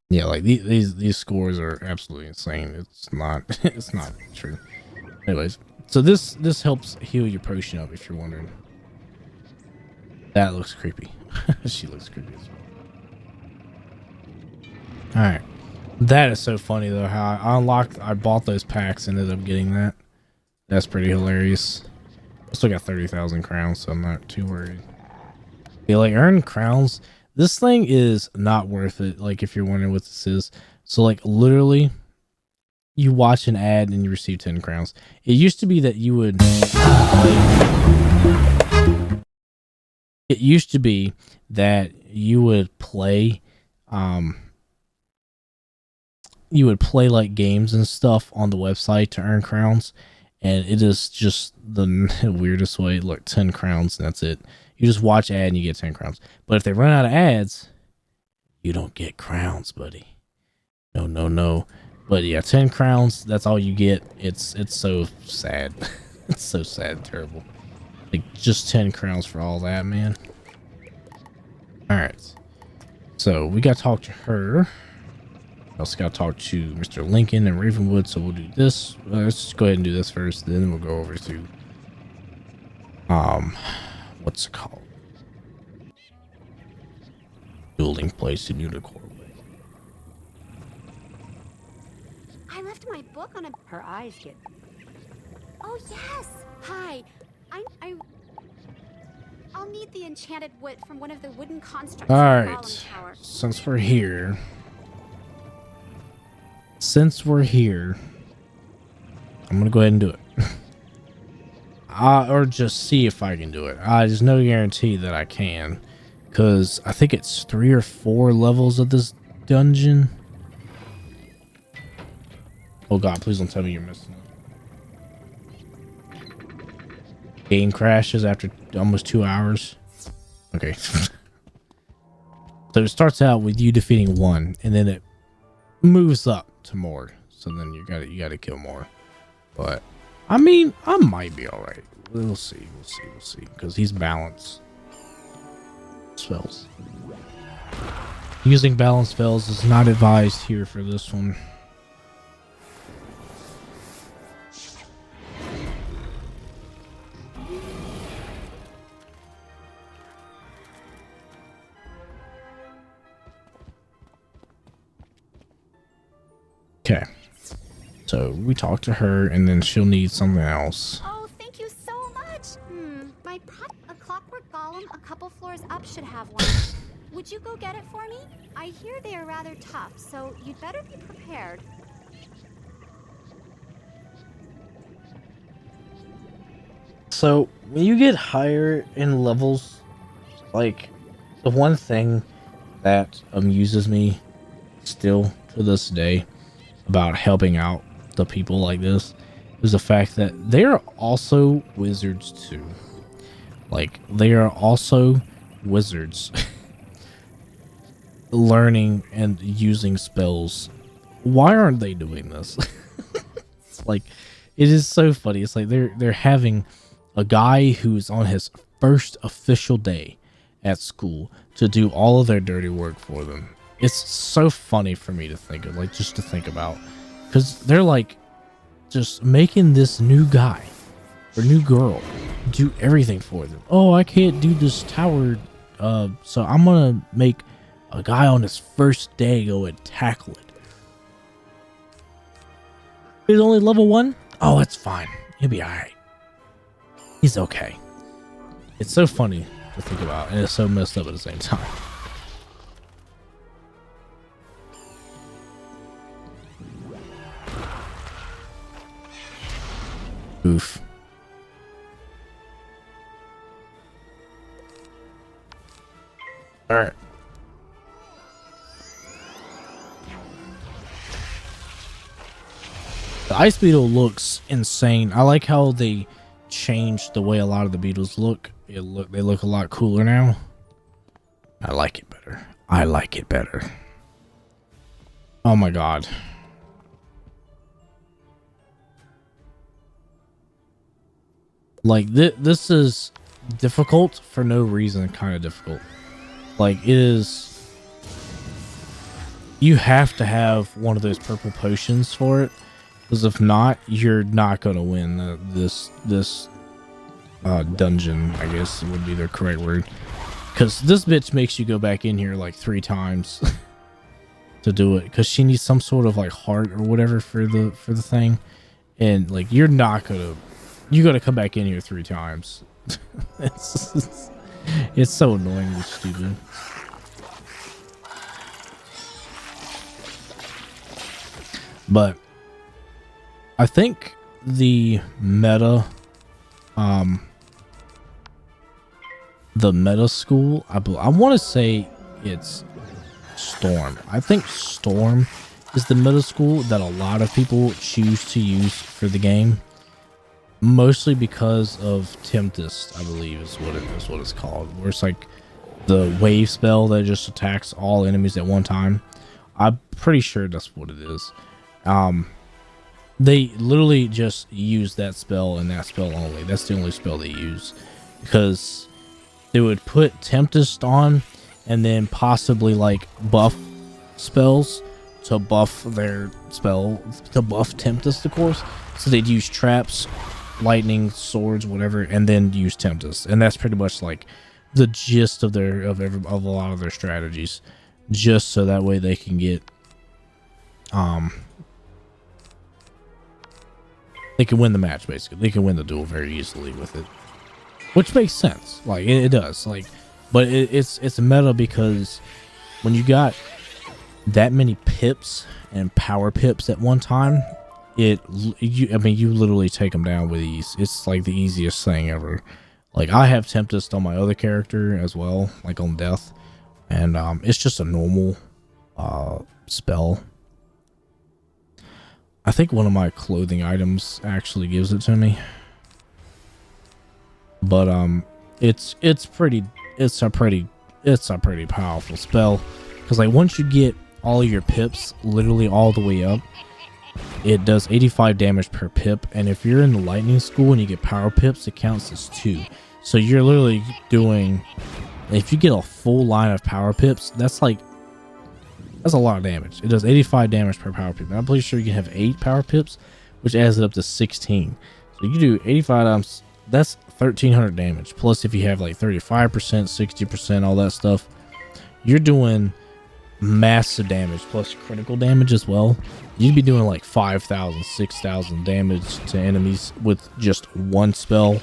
Yeah, like these scores are absolutely insane. It's not it's not true. Anyways, so this helps heal your potion up if you're wondering. That looks creepy. She looks creepy as well. Alright. That is so funny though, how I bought those packs and ended up getting that. That's pretty hilarious. I still got 30,000 crowns, so I'm not too worried. Yeah, like earn crowns. This thing is not worth it, like if you're wondering what this is. So like literally you watch an ad and you receive 10 crowns. It used to be that you would play you would play like games and stuff on the website to earn crowns, and it is just the weirdest way. Look, 10 crowns and that's it. You just watch ad and you get 10 crowns. But if they run out of ads, you don't get crowns, buddy. No. But yeah, 10 crowns, that's all you get. It's so sad. It's so sad and terrible. Like just 10 crowns for all that, man. Alright. So we gotta talk to her. Also gotta talk to Mr. Lincoln and Ravenwood, so we'll do this. Let's just go ahead and do this first, then we'll go over to what's it called? Building place in Unicorn Way. I left my book on a... Her eyes get... Oh, yes! Hi. I'll need the enchanted wood from one of the wooden constructs in the Golem Tower. Since we're here, I'm gonna go ahead and do it. Or just see if I can do it. There's no guarantee that I can, because I think it's 3 or 4 levels of this dungeon. Oh god, please don't tell me you're missing it. Game crashes after almost 2 hours. Okay. So it starts out with you defeating 1, and then it moves up to more. So then you gotta kill more. But I mean, I might be alright. We'll see. Because he's balanced spells. Using balanced spells is not advised here for this one. Okay, so we talk to her and then she'll need something else. Oh, thank you so much. A clockwork golem a couple floors up should have one. Would you go get it for me? I hear they are rather tough, so you'd better be prepared. So when you get higher in levels, like the one thing that amuses me still to this day about helping out the people like this is the fact that they are also wizards too. Like, they are also wizards learning and using spells. Why aren't they doing this? It's like, it is so funny. It's like they're having a guy who's on his first official day at school to do all of their dirty work for them. It's so funny for me to think of, like, just to think about, because they're like just making this new guy or new girl do everything for them. Oh, I can't do this tower, so I'm gonna make a guy on his first day go and tackle it. He's only level 1? Oh, it's fine. He'll be alright. He's okay. It's so funny to think about, and it's so messed up at the same time. Oof. Alright. The ice beetle looks insane. I like how they changed the way a lot of the beetles look. They look a lot cooler now. I like it better. I like it better. Oh my god. Like, this is difficult for no reason, kind of difficult. Like, it is... You have to have one of those purple potions for it, because if not, you're not going to win this dungeon, I guess would be the correct word. Because this bitch makes you go back in here like 3 times to do it, because she needs some sort of like heart or whatever for the thing, and like you're not gonna... You gotta come back in here 3 times. It's so annoyingly stupid. But I think the meta school, I want to say it's Storm. I think Storm is the meta school that a lot of people choose to use for the game. Mostly because of Tempest, I believe is what it's called. Where it's like the wave spell that just attacks all enemies at one time. I'm pretty sure that's what it is. They literally just use that spell and that spell only. That's the only spell they use. Because they would put Tempest on and then possibly like buff spells to buff their spell, to buff Tempest, of course. So they'd use traps, lightning, swords, whatever, and then use Tempest. And that's pretty much like the gist of a lot of their strategies. Just so that way they can get they can win the match, basically. They can win the duel very easily with it. Which makes sense. Like, it does. Like, but it's a meta because when you got that many pips and power pips at one time, I mean, you literally take them down with ease. It's like the easiest thing ever. Like, I have Tempest on my other character as well, like on Death. And it's just a normal spell. I think one of my clothing items actually gives it to me. But it's a pretty powerful spell, because like once you get all of your pips literally all the way up, it does 85 damage per pip, and if you're in the lightning school and you get power pips, it counts as 2. So you're literally doing, if you get a full line of power pips, that's a lot of damage. It does 85 damage per power pip. I'm pretty sure you can have 8 power pips, which adds it up to 16. So you do 85 times, that's 1300 damage. Plus if you have like 35%, 60%, all that stuff, you're doing massive damage plus critical damage as well. You'd be doing like 5,000, 6,000 damage to enemies with just one spell,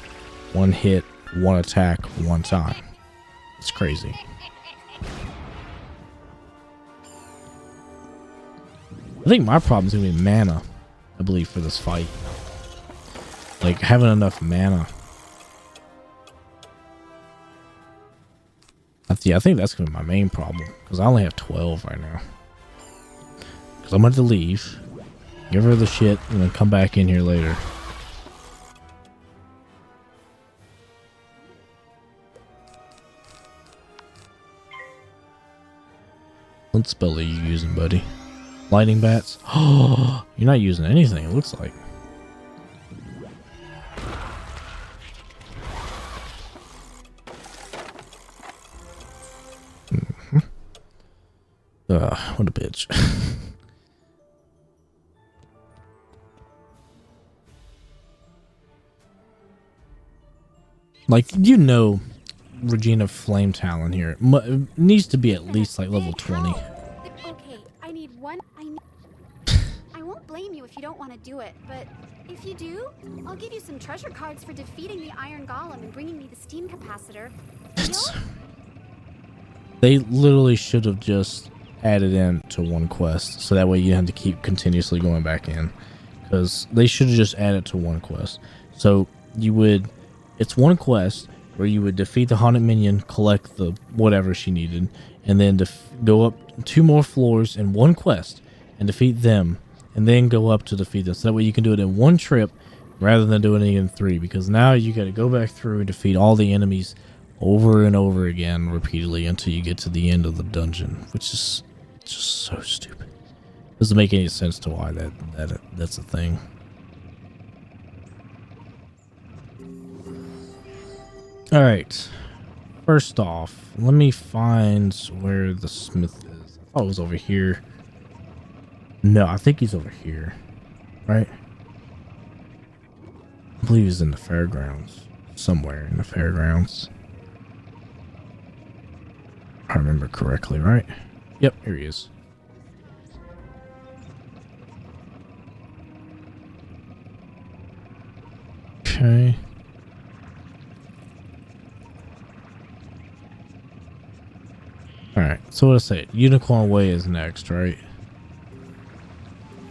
one hit, one attack, one time. It's crazy. I think my problem is gonna be mana, I believe, for this fight. Like having enough mana. See, I think that's gonna be my main problem because I only have 12 right now. Because I'm going to leave, give her the shit, and then come back in here later. What spell are you using, buddy? Lightning bats? Oh, you're not using anything, it looks like. What a bitch. Like, you know, Regina Flame Talon here needs to be at least like level 20. Okay, I need one. I won't blame you if you don't want to do it, but if you do, I'll give you some treasure cards for defeating the Iron Golem and bringing me the steam capacitor. They literally should have just added in to one quest, so that way you have to keep continuously going back in, because they should have just added to one quest. So you would, it's one quest where you would defeat the haunted minion, collect the whatever she needed, and then go up 2 more floors in one quest and defeat them, and then go up to defeat them. So that way you can do it in one trip rather than doing it in 3, because now you got to go back through and defeat all the enemies over and over again repeatedly until you get to the end of the dungeon, which is just so stupid. Doesn't make any sense to why that's a thing. All right, first off, let me find where the smith is. I thought it was over here. No, I think he's over here, right? I believe he's in the fairgrounds, somewhere in the fairgrounds. I remember correctly, right? Yep, here he is. Okay. Alright, so what I say? Unicorn Way is next, right?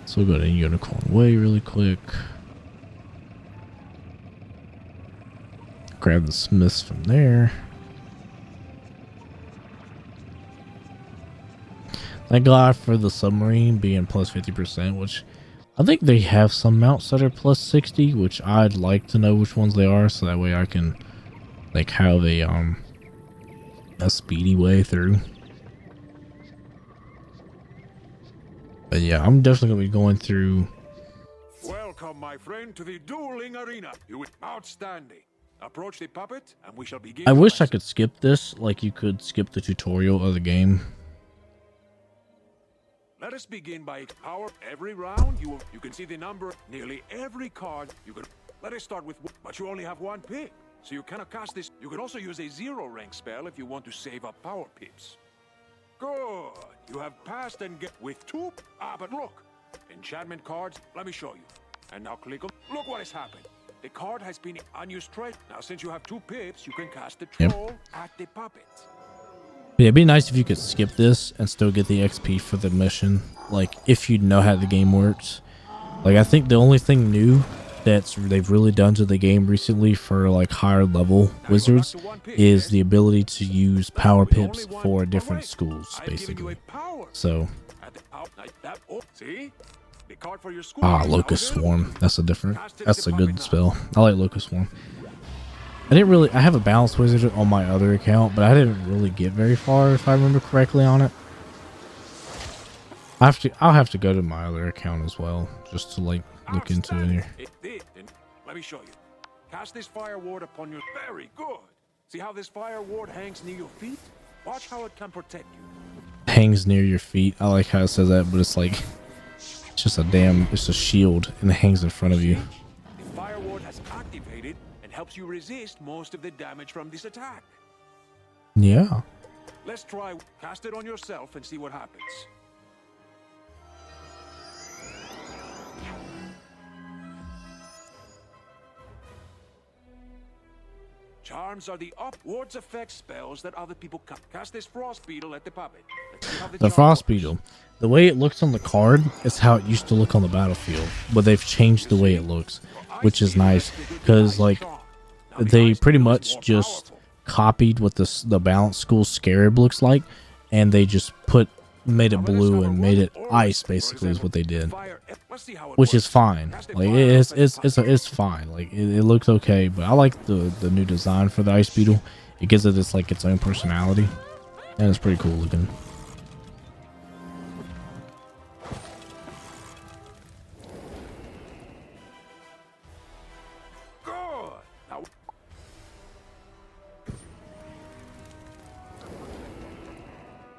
So we'll go to Unicorn Way really quick. Grab the smiths from there. Thank God for the submarine being plus 50%, which I think they have some mounts that are plus 60, which I'd like to know which ones they are, so that way I can like have a speedy way through. But yeah, I'm definitely gonna be going through. Welcome, my friend, to the dueling arena. You outstanding. Approach the puppet, and we shall begin. I wish I could skip this, like you could skip the tutorial of the game. Let us begin by power. Every round, you can see the number. Nearly every card you can. Let us start with, but you only have 1 pip, so you cannot cast this. You can also use a 0 rank spell if you want to save up power pips. Good. You have passed and get with 2. But look, enchantment cards. Let me show you. And now click on. Look what has happened. The card has been unused trade. Now, since you have 2 pips, you can cast the troll at the puppet. Yeah, it'd be nice if you could skip this and still get the XP for the mission. Like, if you know how the game works. Like, I think the only thing new they've really done to the game recently for like higher level wizards is the ability to use power pips for different schools, basically. So, Locust Swarm. That's a good spell. I like Locust Swarm. I have a balanced wizard on my other account, but I didn't really get very far if I remember correctly on it. I'll have to go to my other account as well, just to like look into it here. Let me show you. Cast this fire ward upon your. Very good. See how this fire ward hangs near your feet? Watch how it can protect you. Hangs near your feet. I like how it says that, but it's like it's just it's a shield and it hangs in front of you. The fire ward has activated and helps you resist most of the damage from this attack. Yeah. Let's try cast it on yourself and see what happens. Charms are the upwards effect spells that other people cast. This frost beetle at the puppet. The frost beetle. The way it looks on the card is how it used to look on the battlefield, but they've changed the way it looks, which is nice because like they pretty much just copied what the Balance School Scarab looks like, and they just made it blue and made it ice, basically, is what they did, which is fine. Like it's fine. Like it looks okay, but I like the new design for the Ice Beetle. It gives it its own personality, and it's pretty cool looking.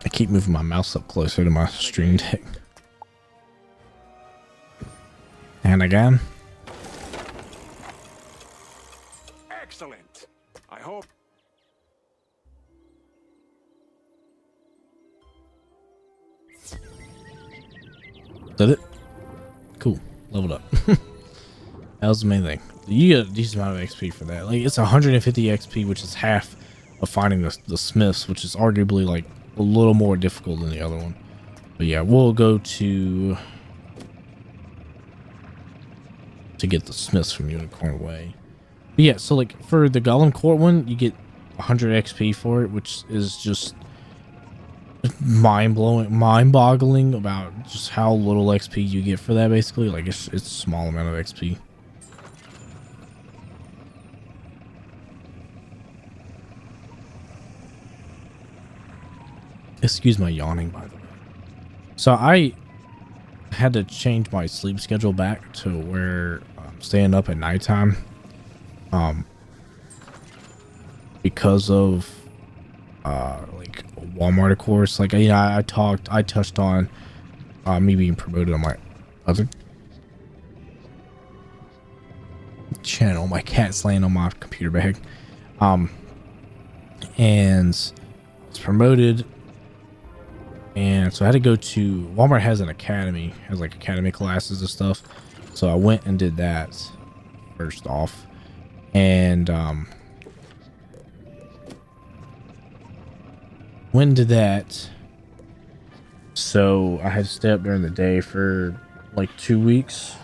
I keep moving my mouse up closer to my stream deck. And again. Excellent. I hope. Did it? Cool. Leveled up. That was the main thing. You get a decent amount of XP for that. Like, it's 150 XP, which is half of finding the Smiths, which is arguably like a little more difficult than the other one. But yeah, we'll go to get the Smiths from Unicorn Way. But yeah, so like for the Golem Court one, you get 100 XP for it, which is just mind-boggling about just how little XP you get for that. Basically, like it's a small amount of XP. Excuse my yawning, by the way. So I had to change my sleep schedule back to where I'm staying up at nighttime, because of like Walmart, of course. Like, you know, I touched on me being promoted on my other channel. My cat's laying on my computer bag, and it's promoted. And so I had to go to Walmart. Has an academy, has like academy classes and stuff. So I went and did that first off, and went and did that. So I had to stay up during the day for like 2 weeks.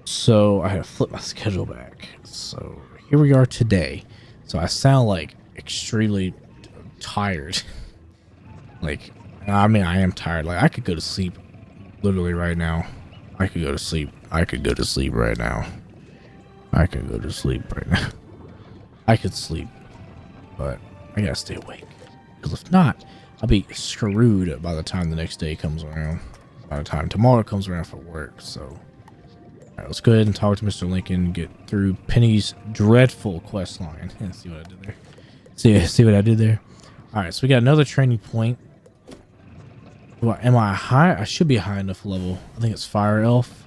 So I had to flip my schedule back. So here we are today. So I sound like extremely tired. Like, I mean, I am tired. Like, I could go to sleep literally right now. I could go to sleep. I could go to sleep right now. I could go to sleep right now. I could sleep, but I gotta stay awake. Because if not, I'll be screwed by the time the next day comes around. By the time tomorrow comes around for work. So, all right, let's go ahead and talk to Mr. Lincoln. Get through Penny's dreadful quest line. And see what I did there. See what I did there. All right, so we got another training point. Am I high? I should be high enough level. I think it's Fire Elf.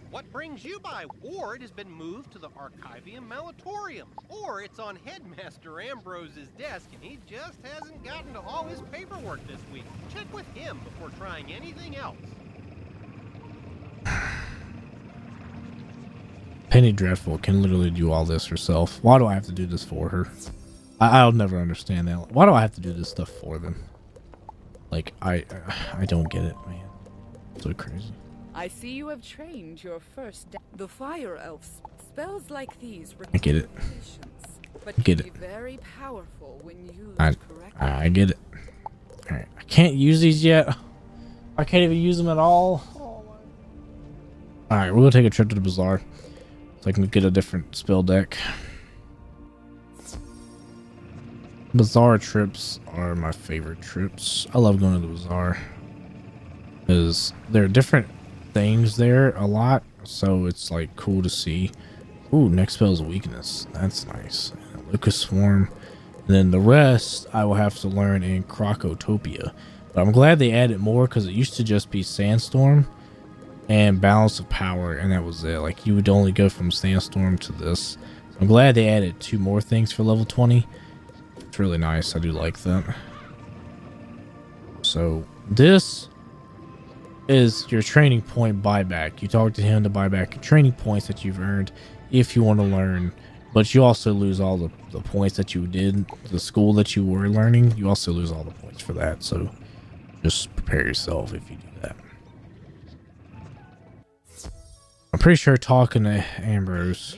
What brings you by? Ward has been moved to the Archivium Malatorium, or it's on Headmaster Ambrose's desk, and he just hasn't gotten to all his paperwork this week. Check with him before trying anything else. Penny Dreadful can literally do all this herself. Why do I have to do this for her? I'll never understand that. Why do I have to do this stuff for them? Like, I don't get it, man. So crazy. I see you have trained your first. The fire elves. Spells like these I get it. but Get it. Be very powerful when used correctly. I get it. All right, I can't use these yet. I can't even use them at all. All right, we're gonna take a trip to the bazaar so I can get a different spell deck. Bazaar trips are my favorite trips. I love going to the bazaar because there are different things there a lot, so it's like cool to see. Ooh, next spell is weakness. That's nice. Lucas Swarm. And then the rest I will have to learn in Crocotopia. But I'm glad they added more because it used to just be Sandstorm and Balance of Power, and that was it. Like, you would only go from Sandstorm to this. So I'm glad they added 2 more things for level 20. It's really nice. I do like that. So this is your training point buyback. You talk to him to buy back your training points that you've earned if you want to learn, but you also lose all the points that you did, the school that you were learning. You also lose all the points for that. So just prepare yourself if you do that. I'm pretty sure talking to Ambrose.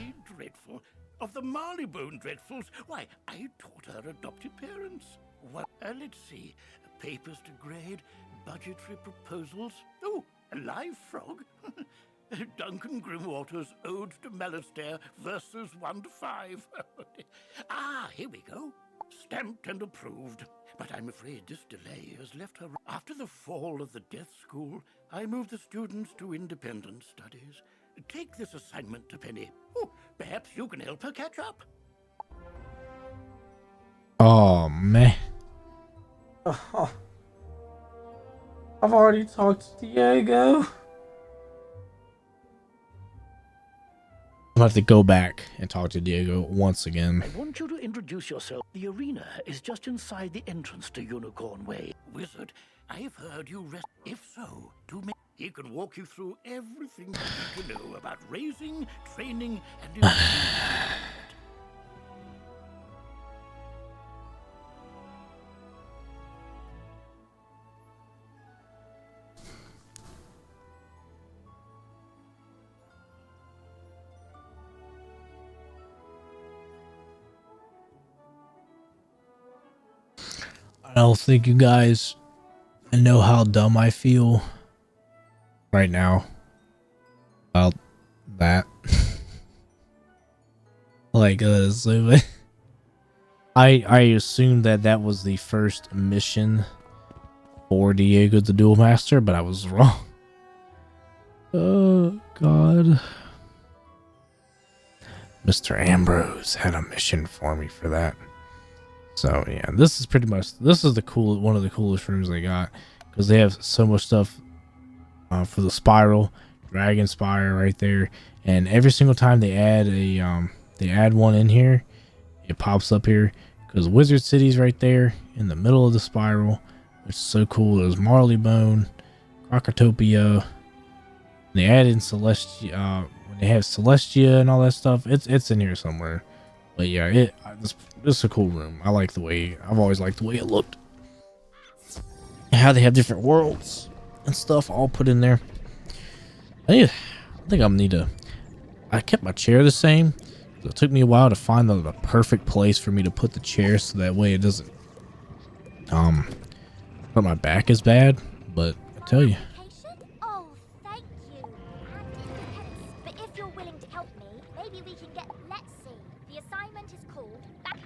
of the Marleybone Dreadfuls. Why, I taught her adopted parents. Well, let's see. Papers to grade, budgetary proposals. Oh, a live frog. Duncan Grimwater's Ode to Malistaire, verses 1 to 5. Here we go. Stamped and approved. But I'm afraid this delay has left her... After the fall of the Death School, I moved the students to independent studies. Take this assignment to Penny. Oh, perhaps you can help her catch up. Oh, man. Oh, I've already talked to Diego. I'm gonna have to go back and talk to Diego once again. I want you to introduce yourself. The arena is just inside the entrance to Unicorn Way. Wizard, I have heard you rest. If so, do me. He can walk you through everything you need to know about raising, training, and I don't think you guys know how dumb I feel right now about that. Like, so I assumed that was the first mission for Diego the Duel Master, but I was wrong. Oh God. Mr. Ambrose had a mission for me for that. So yeah, this is pretty much one of the coolest rooms they got, because they have so much stuff for the spiral, dragon spire right there, and every single time they add one in here, it pops up here, because Wizard City's right there in the middle of the spiral. It's so cool. There's Marleybone, Crocotopia. They add in Celestia when they have Celestia and all that stuff. It's in here somewhere. But yeah, this is a cool room. I've always liked the way it looked. And how they have different worlds and stuff all put in there. I think I'm need to. I kept my chair the same. It took me a while to find the perfect place for me to put the chair, so that way it doesn't hurt my back as bad. But I tell you. Oh, thank you. But if you're willing to help me, maybe we can get... Let's see. The assignment is called...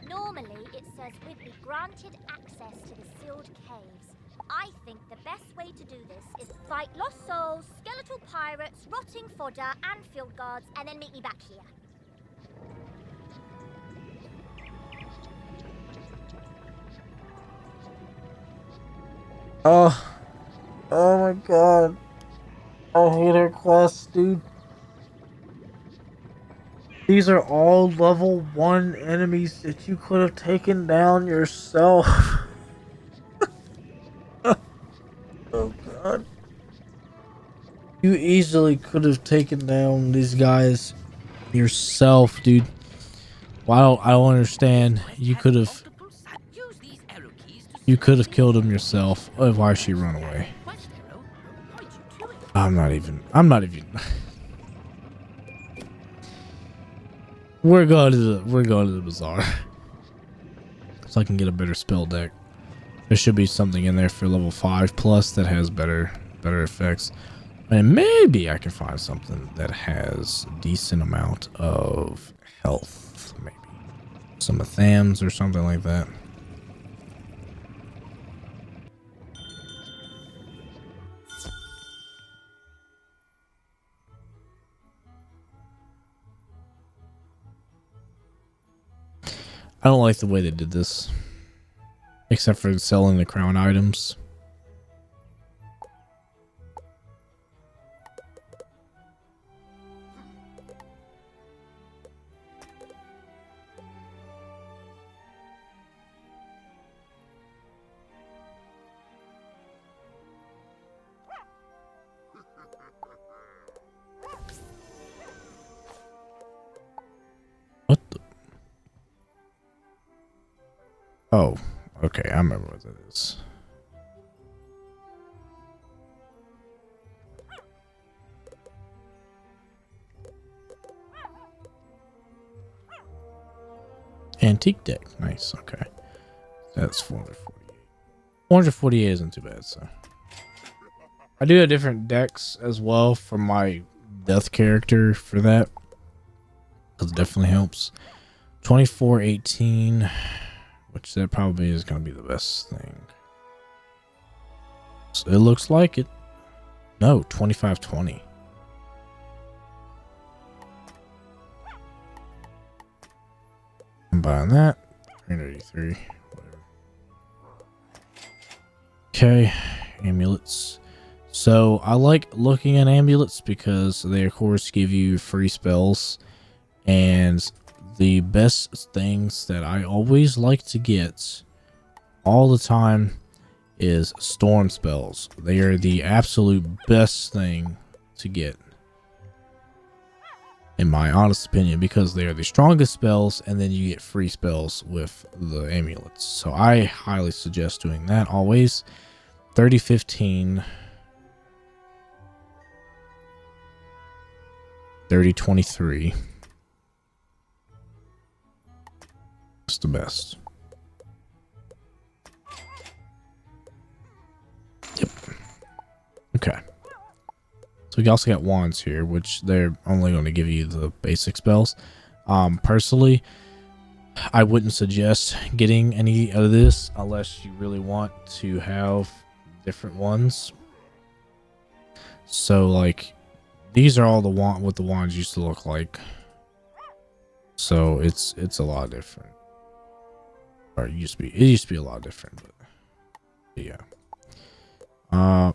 Normally, it says we'd be granted access to the sealed caves. I think the best way to do this is fight lost souls, skeletal pirates, rotting fodder, and field guards, and then meet me back here. Oh my God. I hate her quests, dude. These are all level 1 enemies that you could have taken down yourself. Oh God. You easily could have taken down these guys yourself, dude. Well, I don't understand. You could have killed him yourself. Oh, why she run away? I'm not even We're going to the bazaar. So I can get a better spell deck. There should be something in there for level 5 plus that has better effects. And maybe I can find something that has a decent amount of health. Maybe some Athams or something like that. I don't like the way they did this, except for selling the crown items. What the? Oh, okay, I remember what that is. antique deck. Nice. Okay. That's 448. 448 isn't too bad, so. I do have different decks as well for my death character for that. Because it definitely helps. 2418, which that probably is going to be the best thing. So it looks like it. No, 2520. I'm buying that. 383. Whatever. Okay. Amulets. So I like looking at amulets because they of course give you free spells. And the best things that I always like to get all the time is storm spells. They are the absolute best thing to get, in my honest opinion, because they are the strongest spells, and then you get free spells with the amulets. So I highly suggest doing that always. 3015, 3023. It's the best. Yep. Okay. So we also got wands here, which they're only going to give you the basic spells. Personally, I wouldn't suggest getting any of this unless you really want to have different ones. So like these are all what the wands used to look like. So it's a lot different. Or it used to be a lot different, but yeah. I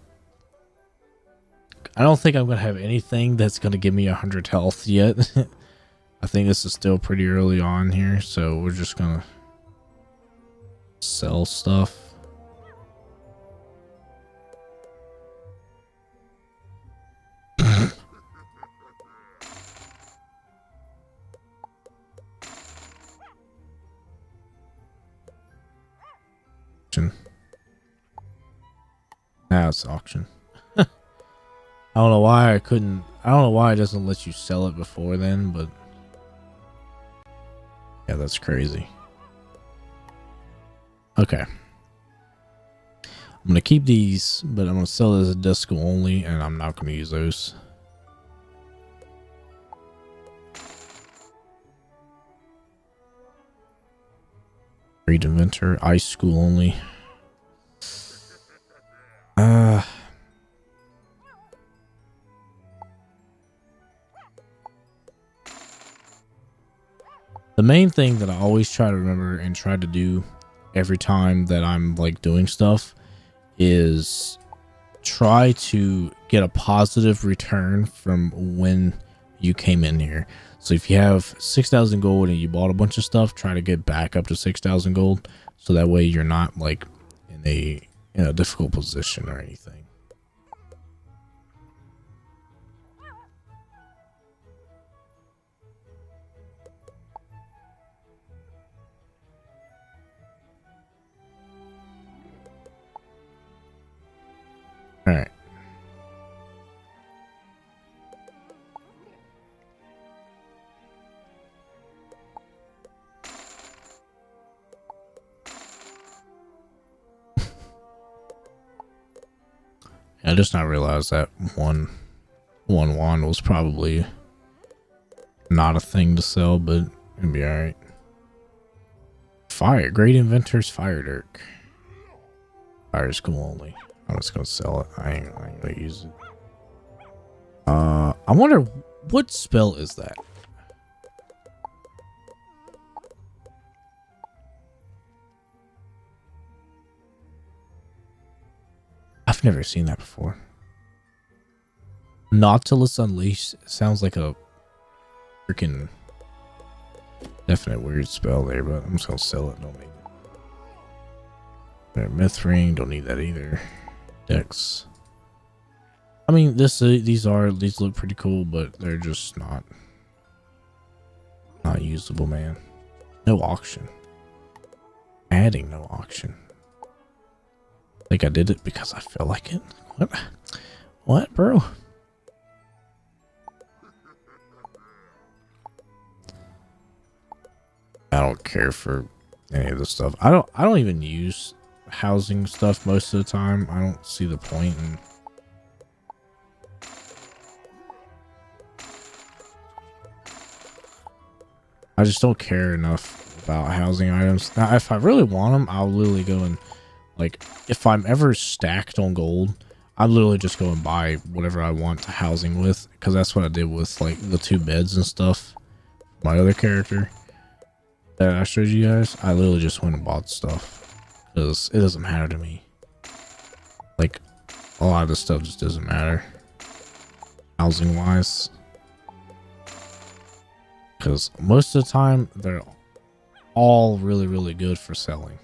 don't think I'm gonna have anything that's gonna give me 100 health yet. I think this is still pretty early on here, so we're just gonna sell stuff. Now it's auction. I don't know why I don't know why it doesn't let you sell it before then, but yeah, that's crazy. Okay. I'm going to keep these, but I'm going to sell it as a disco only, and I'm not going to use those. Great Inventor, Ice School only. The main thing that I always try to remember and try to do every time that I'm like doing stuff is try to get a positive return from when you came in here. So if you have 6,000 gold and you bought a bunch of stuff, try to get back up to 6,000 gold. So that way you're not like in a difficult position or anything. All right. I just not realized that one wand was probably not a thing to sell, but it'd be all right. Fire, Great Inventor's Fire Dirk. Fire School only. I'm just gonna sell it. I ain't gonna use it. I wonder what spell is that? I've never seen that before. Nautilus Unleashed sounds like a freaking definite weird spell there, but I'm just gonna sell it. Don't need it. Myth Ring, don't need that either. Dex. I mean, these look pretty cool, but they're just not usable, man. No auction. Adding no auction. I think I did it because I feel like it. What, bro? I don't care for any of this stuff. I don't even use housing stuff most of the time. I don't see the point in. I just don't care enough about housing items. Now, if I really want them, I'll literally go and, like, if I'm ever stacked on gold, I literally just go and buy whatever I want to housing with, because that's what I did with, like, the 2 beds and stuff. My other character that I showed you guys, I literally just went and bought stuff, because it doesn't matter to me. Like, a lot of this stuff just doesn't matter, housing-wise. Because most of the time, they're all really, really good for selling.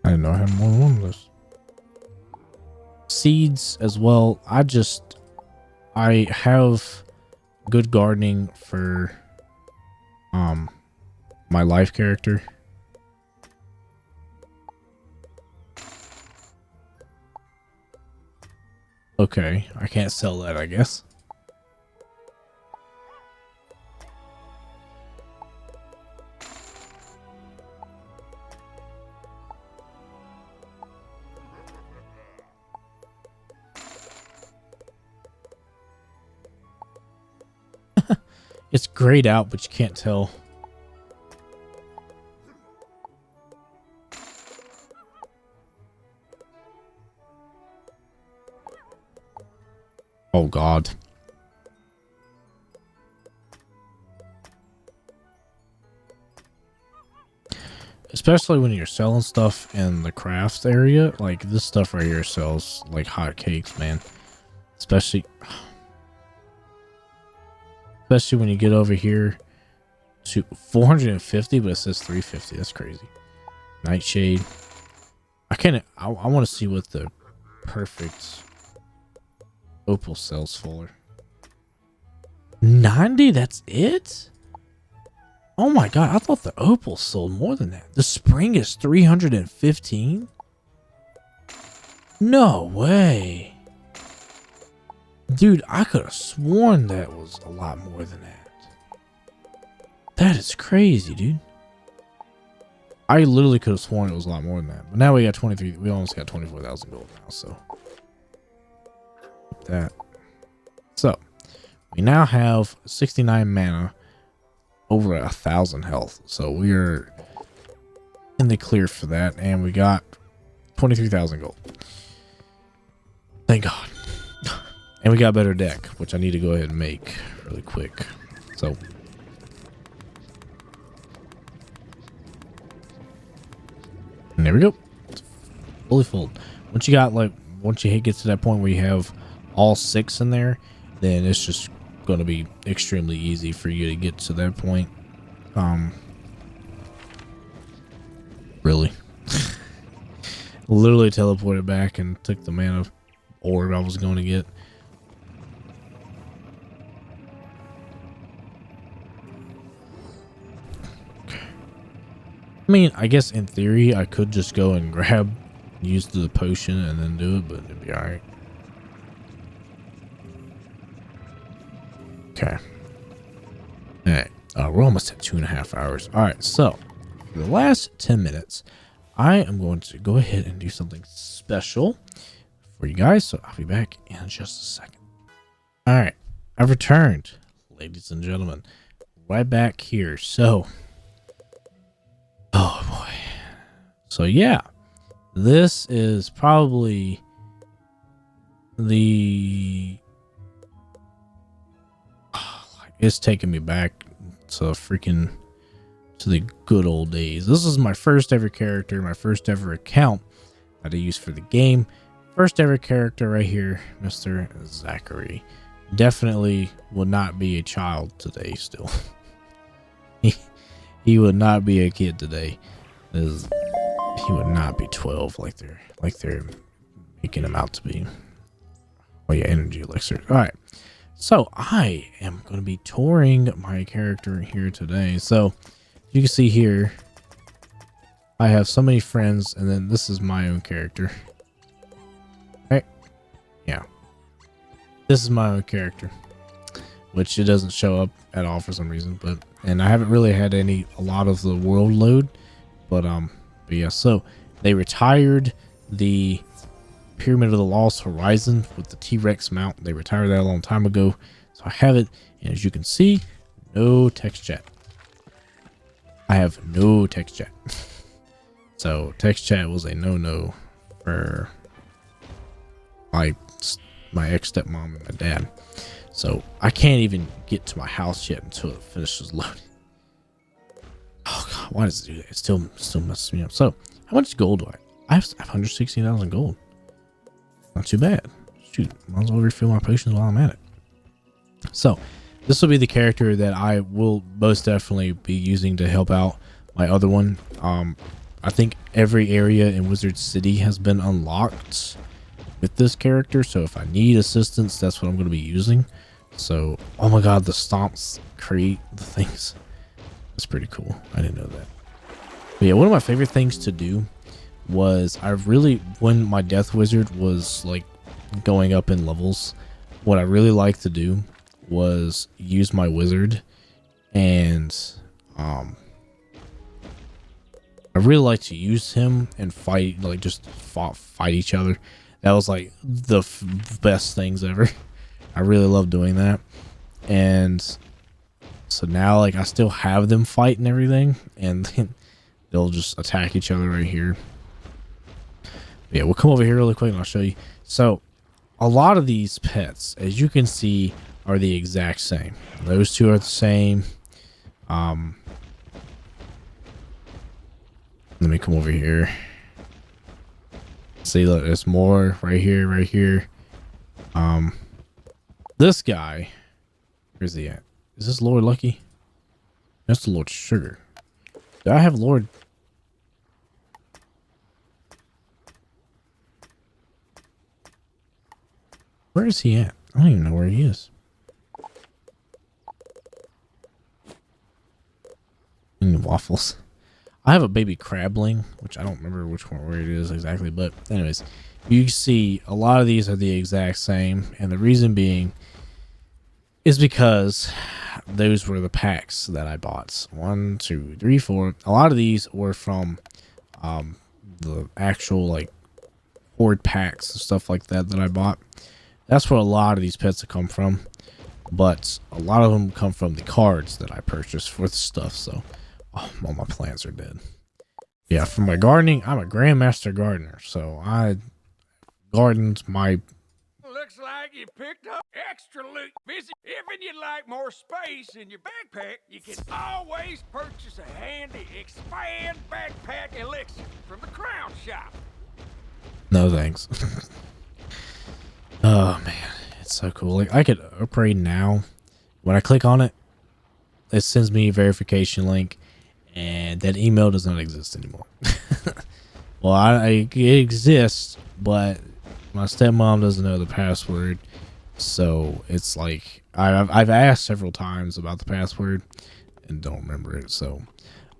I didn't know I had more than one of those. Seeds as well. I have good gardening for my life character. Okay, I can't sell that, I guess. It's grayed out, but you can't tell. Oh God. Especially when you're selling stuff in the crafts area, like this stuff right here sells like hotcakes, man. Especially when you get over here to 450, but it says 350. That's crazy. Nightshade. I want to see what the perfect opal sells for. 90? That's it? Oh my God, I thought the opal sold more than that. The spring is 315? No way. Dude, I could have sworn that was a lot more than that. That is crazy, dude. I literally could have sworn it was a lot more than that. But now we got 23. We almost got 24,000 gold now, so. That. So, we now have 69 mana, over 1,000 health. So we are in the clear for that, and we got 23,000 gold. Thank God. And we got a better deck, which I need to go ahead and make really quick. So and there we go. It's fully full. Once you get to that point where you have all 6 in there, then it's just going to be extremely easy for you to get to that point. Really. Literally teleported back and took the mana orb I was going to get. I mean, I guess in theory I could just go and use the potion and then do it, but it'd be alright. Okay. Alright. We're almost at 2.5 hours. Alright, so for the last 10 minutes, I am going to go ahead and do something special for you guys. So I'll be back in just a second. Alright. I've returned, ladies and gentlemen. Right back here. So oh boy. So yeah. This is probably the it's taking me back to the good old days. This is my first ever character, my first ever account that I used for the game. First ever character right here, Mr. Zachary. Definitely would not be a child today still. He would not be a kid today. He would not be 12 like they're making him out to be. Oh yeah, energy elixir. All right. So I am going to be touring my character here today. So you can see here, I have so many friends, and then this is my own character. Right? Yeah. This is my own character, which it doesn't show up at all for some reason, and I haven't really had a lot of the world load, but yeah, so they retired the Pyramid of the Lost Horizon with the T-Rex mount. They retired that a long time ago, so I have it, and as you can see, no text chat. I have no text chat. So text chat was a no-no for my ex-stepmom and my dad. So I can't even get to my house yet until it finishes loading. Oh god, why does it do that? It still messes me up. So how much gold do I have? I have 160,000 gold. Not too bad. Shoot, might as well refill my potions while I'm at it. So this will be the character that I will most definitely be using to help out my other one. I think every area in Wizard City has been unlocked with this character, so if I need assistance, that's what I'm going to be using. So, oh my god, the stomps create the things. That's pretty cool. I didn't know that. But yeah, one of my favorite things to do was when my Death Wizard was like going up in levels, what I really liked to do was use my wizard, and I really like to use him and fight, like just fight each other. That was like the best things ever. I really love doing that. And so now, like, I still have them fight and everything, and then they'll just attack each other right here. But yeah, we'll come over here really quick and I'll show you. So a lot of these pets, as you can see, are the exact same. Those two are the same. Let me come over here. See, look, there's more right here, right here. This guy, where's he at? Is this Lord Lucky? That's the Lord Sugar. Do I have Lord? Where is he at? I don't even know where he is. Waffles. I have a baby crabling, which I don't remember where it is exactly, but anyways, you see a lot of these are the exact same, and the reason being is because those were the packs that I bought. 1, 2, 3, 4. A lot of these were from the actual like horde packs and stuff like that I bought. That's where a lot of these pets have come from, but a lot of them come from the cards that I purchased for the stuff. So all my plants are dead. Yeah, for my gardening, I'm a grandmaster gardener, so I gardened my... Looks like you picked up extra loot. Visit if you'd like more space in your backpack, you can always purchase a handy expand backpack elixir from the Crown Shop. No thanks. Oh man, it's so cool. Like, I could upgrade now. When I click on it, it sends me a verification link, and that email does not exist anymore. Well, it exists, but my stepmom doesn't know the password, so it's like I've asked several times about the password and don't remember it. So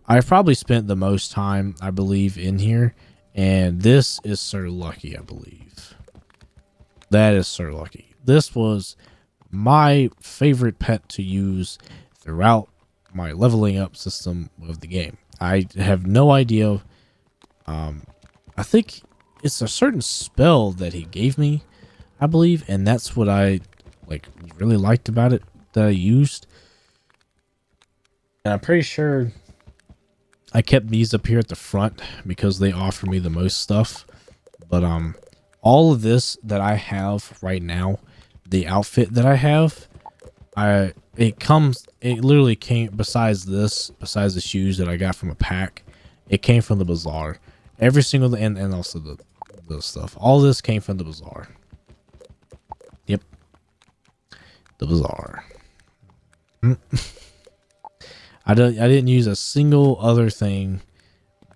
I've probably spent the most time, I believe, in here, and this is Sir Lucky, I believe. That is Sir Lucky. This was my favorite pet to use throughout my leveling up system of the game. I have no idea. I think it's a certain spell that he gave me, I believe, and that's what I really liked about it that I used. And I'm pretty sure I kept these up here at the front because they offer me the most stuff. But all of this that I have right now, the outfit that I have, it literally came, besides the shoes that I got from a pack, it came from the bazaar. Every single, and also the stuff. All this came from the bazaar. Yep. The bazaar. I didn't use a single other thing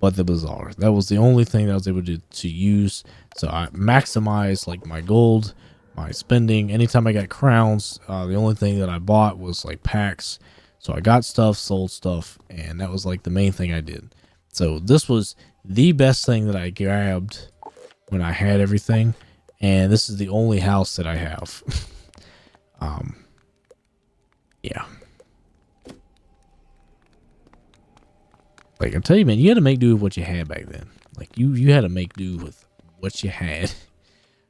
but the bazaar. That was the only thing that I was able to use. So I maximized like my gold, my spending. Anytime I got crowns, the only thing that I bought was like packs. So I got stuff, sold stuff, and that was like the main thing I did. So this was the best thing that I grabbed when I had everything, and this is the only house that I have. Yeah. Like I tell you, man, you had to make do with what you had back then. Like you had to make do with what you had.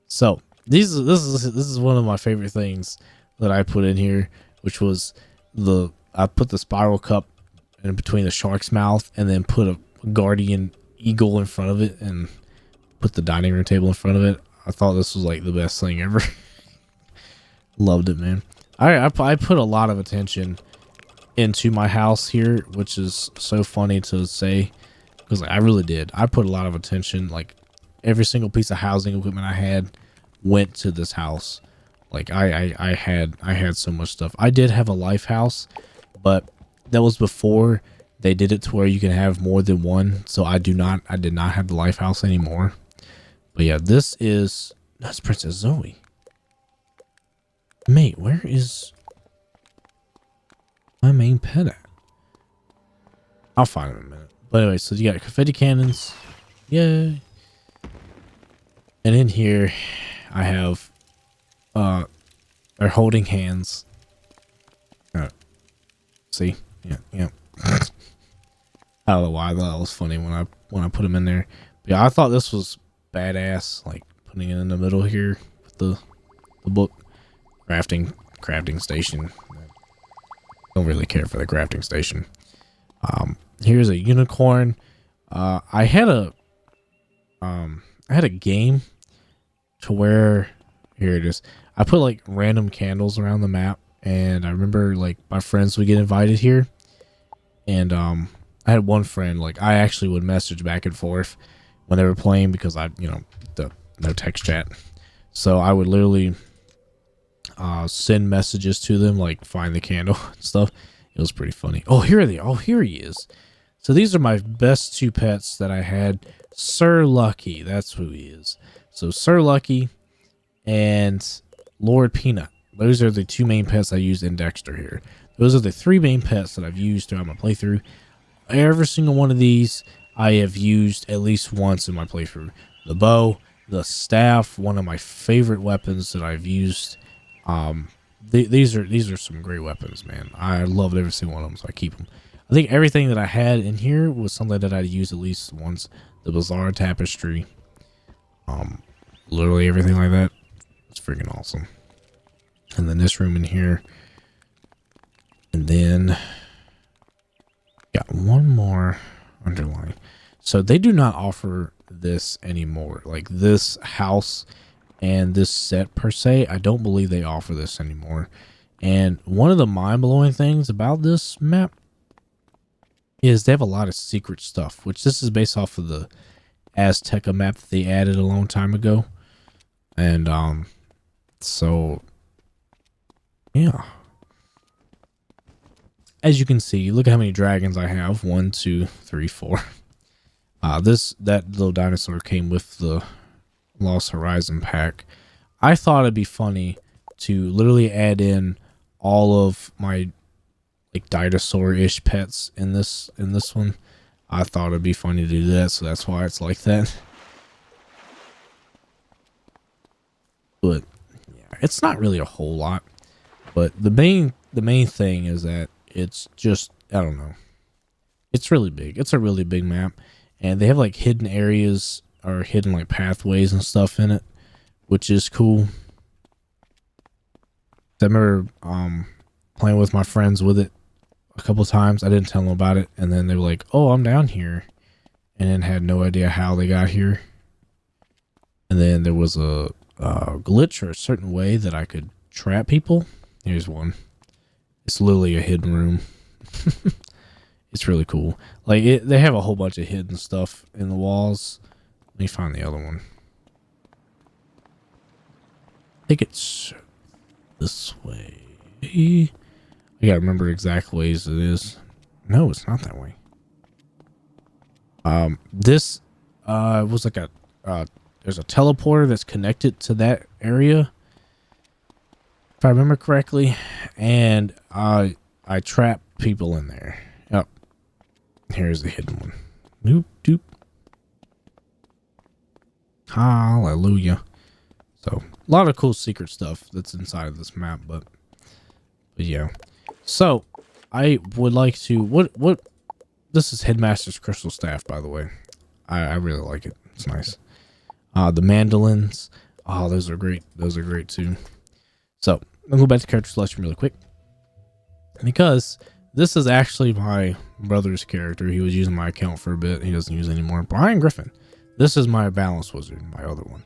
So this is one of my favorite things that I put in here, which was I put the spiral cup in between the shark's mouth, and then put a guardian eagle in front of it, and put the dining room table in front of it. I thought this was like the best thing ever. Loved it, man. I put a lot of attention into my house here, which is so funny to say, because I really did. I put a lot of attention. Like every single piece of housing equipment I had went to this house. Like I had so much stuff. I did have a life house, but that was before they did it to where you can have more than one. So I did not have the life house anymore. But yeah, that's Princess Zoe. Mate, where is my main pet at? I'll find him in a minute. But anyway, so you got confetti cannons. Yay. And in here, I have, they're holding hands. See? Yeah. I don't know why I thought that was funny when I put them in there. But yeah, I thought this was badass, like putting it in the middle here with the book. Crafting station. Don't really care for the crafting station. Here's a unicorn. I had a game to where, here it is. I put like random candles around the map, and I remember like my friends would get invited here, and I had one friend, like I actually would message back and forth when they were playing, because no text chat, so I would literally send messages to them, like find the candle and stuff. It was pretty funny. Oh, here he is. So these are my best two pets that I had. Sir Lucky, that's who he is. So Sir Lucky and Lord Peanut, those are the two main pets I used in Dexter here. Those are the three main pets that I've used throughout my playthrough. Every single one of these I have used at least once in my playthrough. The bow, the staff, one of my favorite weapons that I've used. These are some great weapons, man. I loved every single one of them, so I keep them. I think everything that I had in here was something that I'd used at least once. The Bizarre Tapestry, literally everything like that. It's freaking awesome. And then this room in here, and then got one more underline. So they do not offer this anymore, like this house and this set per se. I don't believe they offer this anymore. And one of the mind-blowing things about this map is they have a lot of secret stuff, which this is based off of the Azteca map that they added a long time ago. And so yeah, as you can see, look at how many dragons I have. 1, 2, 3, 4. That little dinosaur came with the Lost Horizon pack. I thought it'd be funny to literally add in all of my like dinosaur-ish pets in this one. I thought it'd be funny to do that, so that's why it's like that. But yeah, it's not really a whole lot. But the main thing is that it's just, I don't know. It's really big. It's a really big map, and they have like hidden areas or hidden like pathways and stuff in it, which is cool. I remember playing with my friends with it a couple times. I didn't tell them about it, and then they were like, "Oh, I'm down here," and then had no idea how they got here. And then there was a glitch or a certain way that I could trap people. Here's one. It's literally a hidden room. It's really cool. Like they have a whole bunch of hidden stuff in the walls. Let me find the other one. I think it's this way. I gotta remember exact ways it is. No, it's not that way. This was like a there's a teleporter that's connected to that area, if I remember correctly, and I trap people in there. Yep. Here's the hidden one. Doop doop. Hallelujah. So a lot of cool secret stuff that's inside of this map, but yeah. So I would like to what this is Headmaster's crystal staff, by the way. I really like it. It's nice. The mandolins. Oh, those are great. Those are great too. So I'll go back to character selection really quick, because this is actually my brother's character. He was using my account for a bit. He doesn't use it anymore. Brian Griffin. This is my balance wizard, my other one.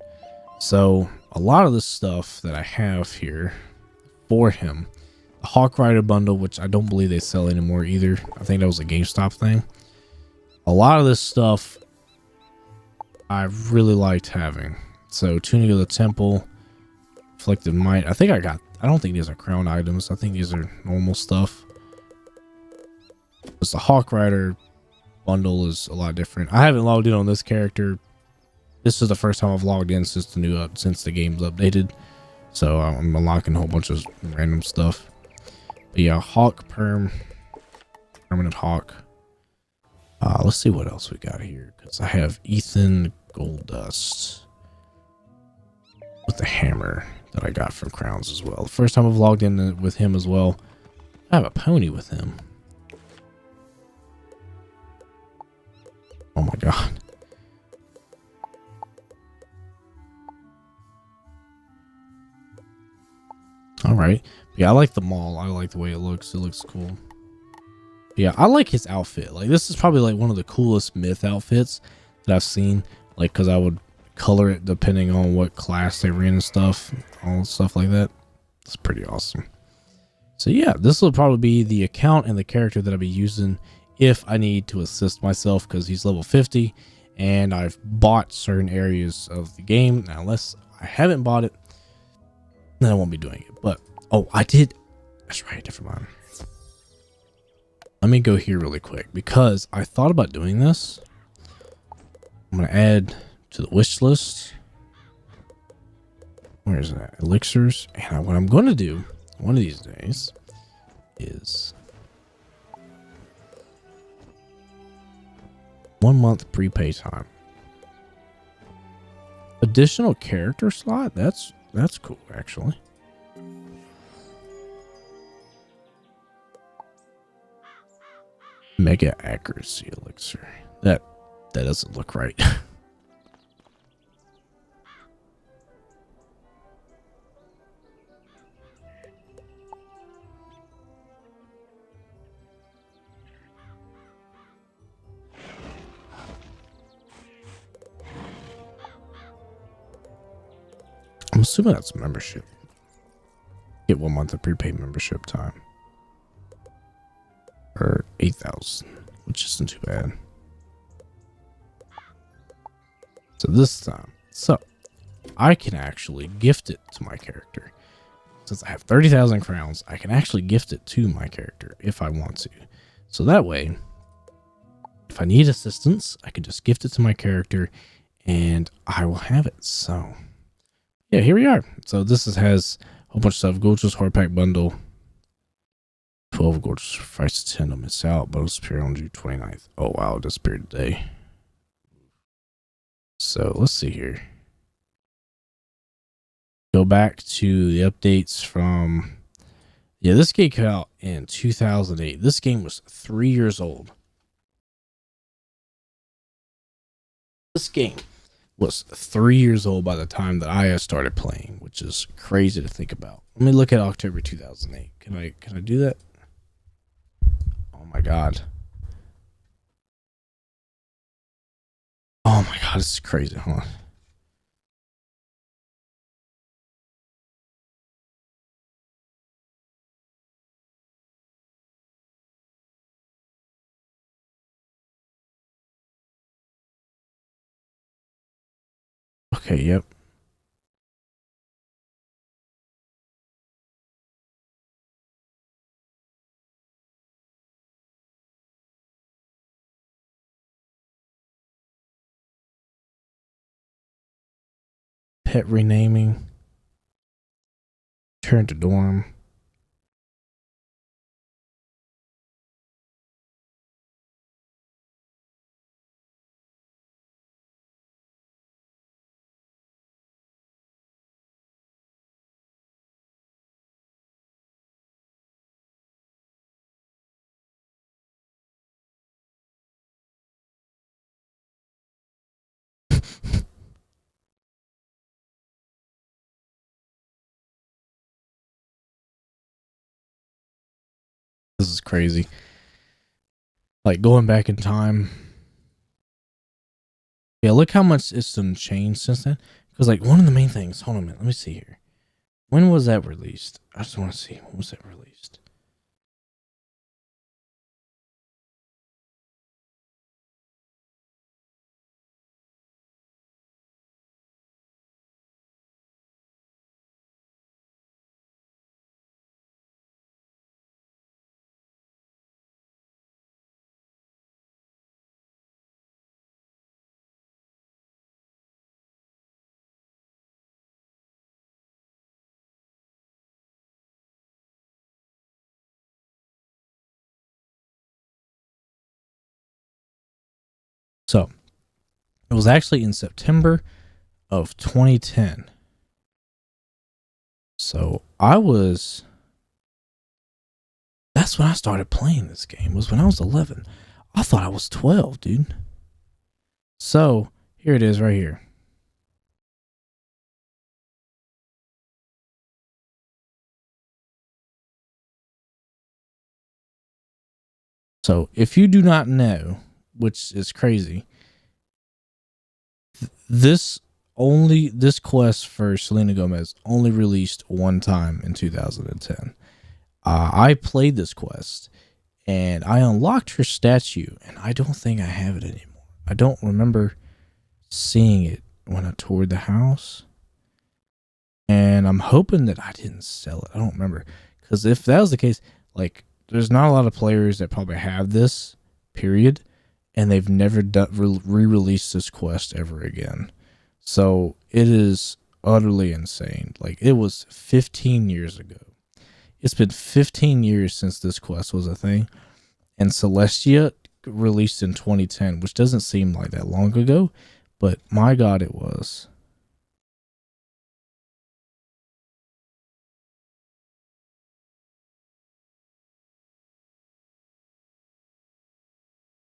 So a lot of the stuff that I have here for him, the Hawk Rider bundle, which I don't believe they sell anymore either. I think that was a GameStop thing. A lot of this stuff I really liked having. So Tuning of the Temple, Afflicted Might. I don't think these are crown items. I think these are normal stuff. Because the Hawk Rider bundle is a lot different. I haven't logged in on this character. This is the first time I've logged in since the game's updated. So I'm unlocking a whole bunch of random stuff. But yeah, Hawk Permanent Hawk. Let's see what else we got here, because I have Ethan Goldust with the hammer that I got from Crowns as well. The first time I've logged in with him as well. I have a pony with him. Oh my god. All right. Yeah, I like the mall. I like the way it looks. It looks cool. Yeah, I like his outfit. Like, this is probably like one of the coolest myth outfits that I've seen. Like, because I would color it depending on what class they ran and stuff. All stuff like that. It's pretty awesome. So yeah, this will probably be the account and the character that I'll be using if I need to assist myself, because he's level 50 and I've bought certain areas of the game. Now, unless I haven't bought it, then I won't be doing it. But, oh, I did. That's right. Never mind. Let me go here really quick, because I thought about doing this. I'm going to add to the wish list. Where is that? Elixirs. And what I'm going to do one of these days is 1 month prepay time. Additional character slot? That's cool, actually. Mega accuracy elixir. That doesn't look right. I'm assuming that's membership. Get 1 month of prepaid membership time. Or 8,000, which isn't too bad. So this time, I can actually gift it to my character. Since I have 30,000 crowns, I can actually gift it to my character if I want to. So that way, if I need assistance, I can just gift it to my character and I will have it. So yeah, here we are. So this has a whole bunch of stuff. Gorgeous Horde Pack Bundle. 12 gorgeous price to 10 to miss out, but it'll disappear on June 29th. Oh wow, it disappeared today. So let's see here. Go back to the updates from, yeah, this game came out in 2008. This game was 3 years old. This game was 3 years old by the time that I started playing, which is crazy to think about. Let me look at October 2008. Can I do that? Oh my god. Oh my god, this is crazy. Hold on. Okay, yep. Pet renaming. Turn to dorm. This is crazy. Like going back in time. Yeah, look how much it's done changed since then. Because like one of the main things, hold on a minute, let me see here. When was that released? I just want to see. When was that released? So it was actually in September of 2010. So that's when I started playing this game, was when I was 11. I thought I was 12, dude. So here it is right here. So if you do not know, which is crazy, this quest for Selena Gomez only released one time in 2010. I played this quest and I unlocked her statue, and I don't think I have it anymore. I don't remember seeing it when I toured the house, and I'm hoping that I didn't sell it. I don't remember, because if that was the case, like, there's not a lot of players that probably have this, period, and they've never re-released this quest ever again. So it is utterly insane. Like, it was 15 years ago. It's been 15 years since this quest was a thing, and Celestia released in 2010, which doesn't seem like that long ago, but my God, it was.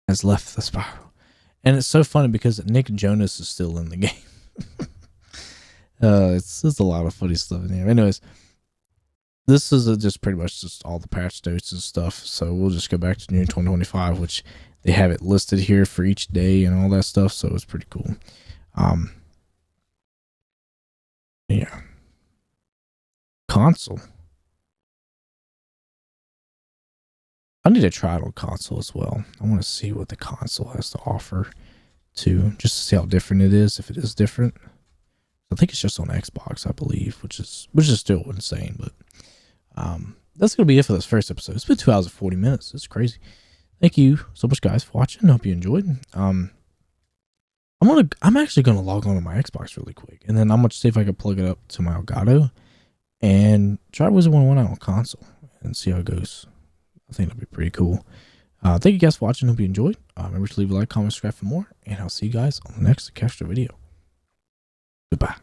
Has left the spiral. And it's so funny because Nick Jonas is still in the game. It's just a lot of funny stuff in here. Anyways, this is just pretty much just all the patch notes and stuff. So we'll just go back to June 2025, which they have it listed here for each day and all that stuff. So it's pretty cool. Yeah. Console. I need to try it on console as well. I want to see what the console has to offer too, just to see how different it is, if it is different. I think it's just on Xbox, I believe, which is still insane. But that's gonna be it for this first episode. It's been 2 hours and 40 minutes. It's crazy. Thank you so much, guys, for watching. Hope you enjoyed. I'm actually gonna log on to my Xbox really quick, and then I'm gonna see if I can plug it up to my Elgato and try Wizard 101 out on console and see how it goes. I think that'd be pretty cool. Thank you guys for watching. Hope you enjoyed. Remember to leave a like, comment, subscribe for more, and I'll see you guys on the next Zacextra video. Goodbye.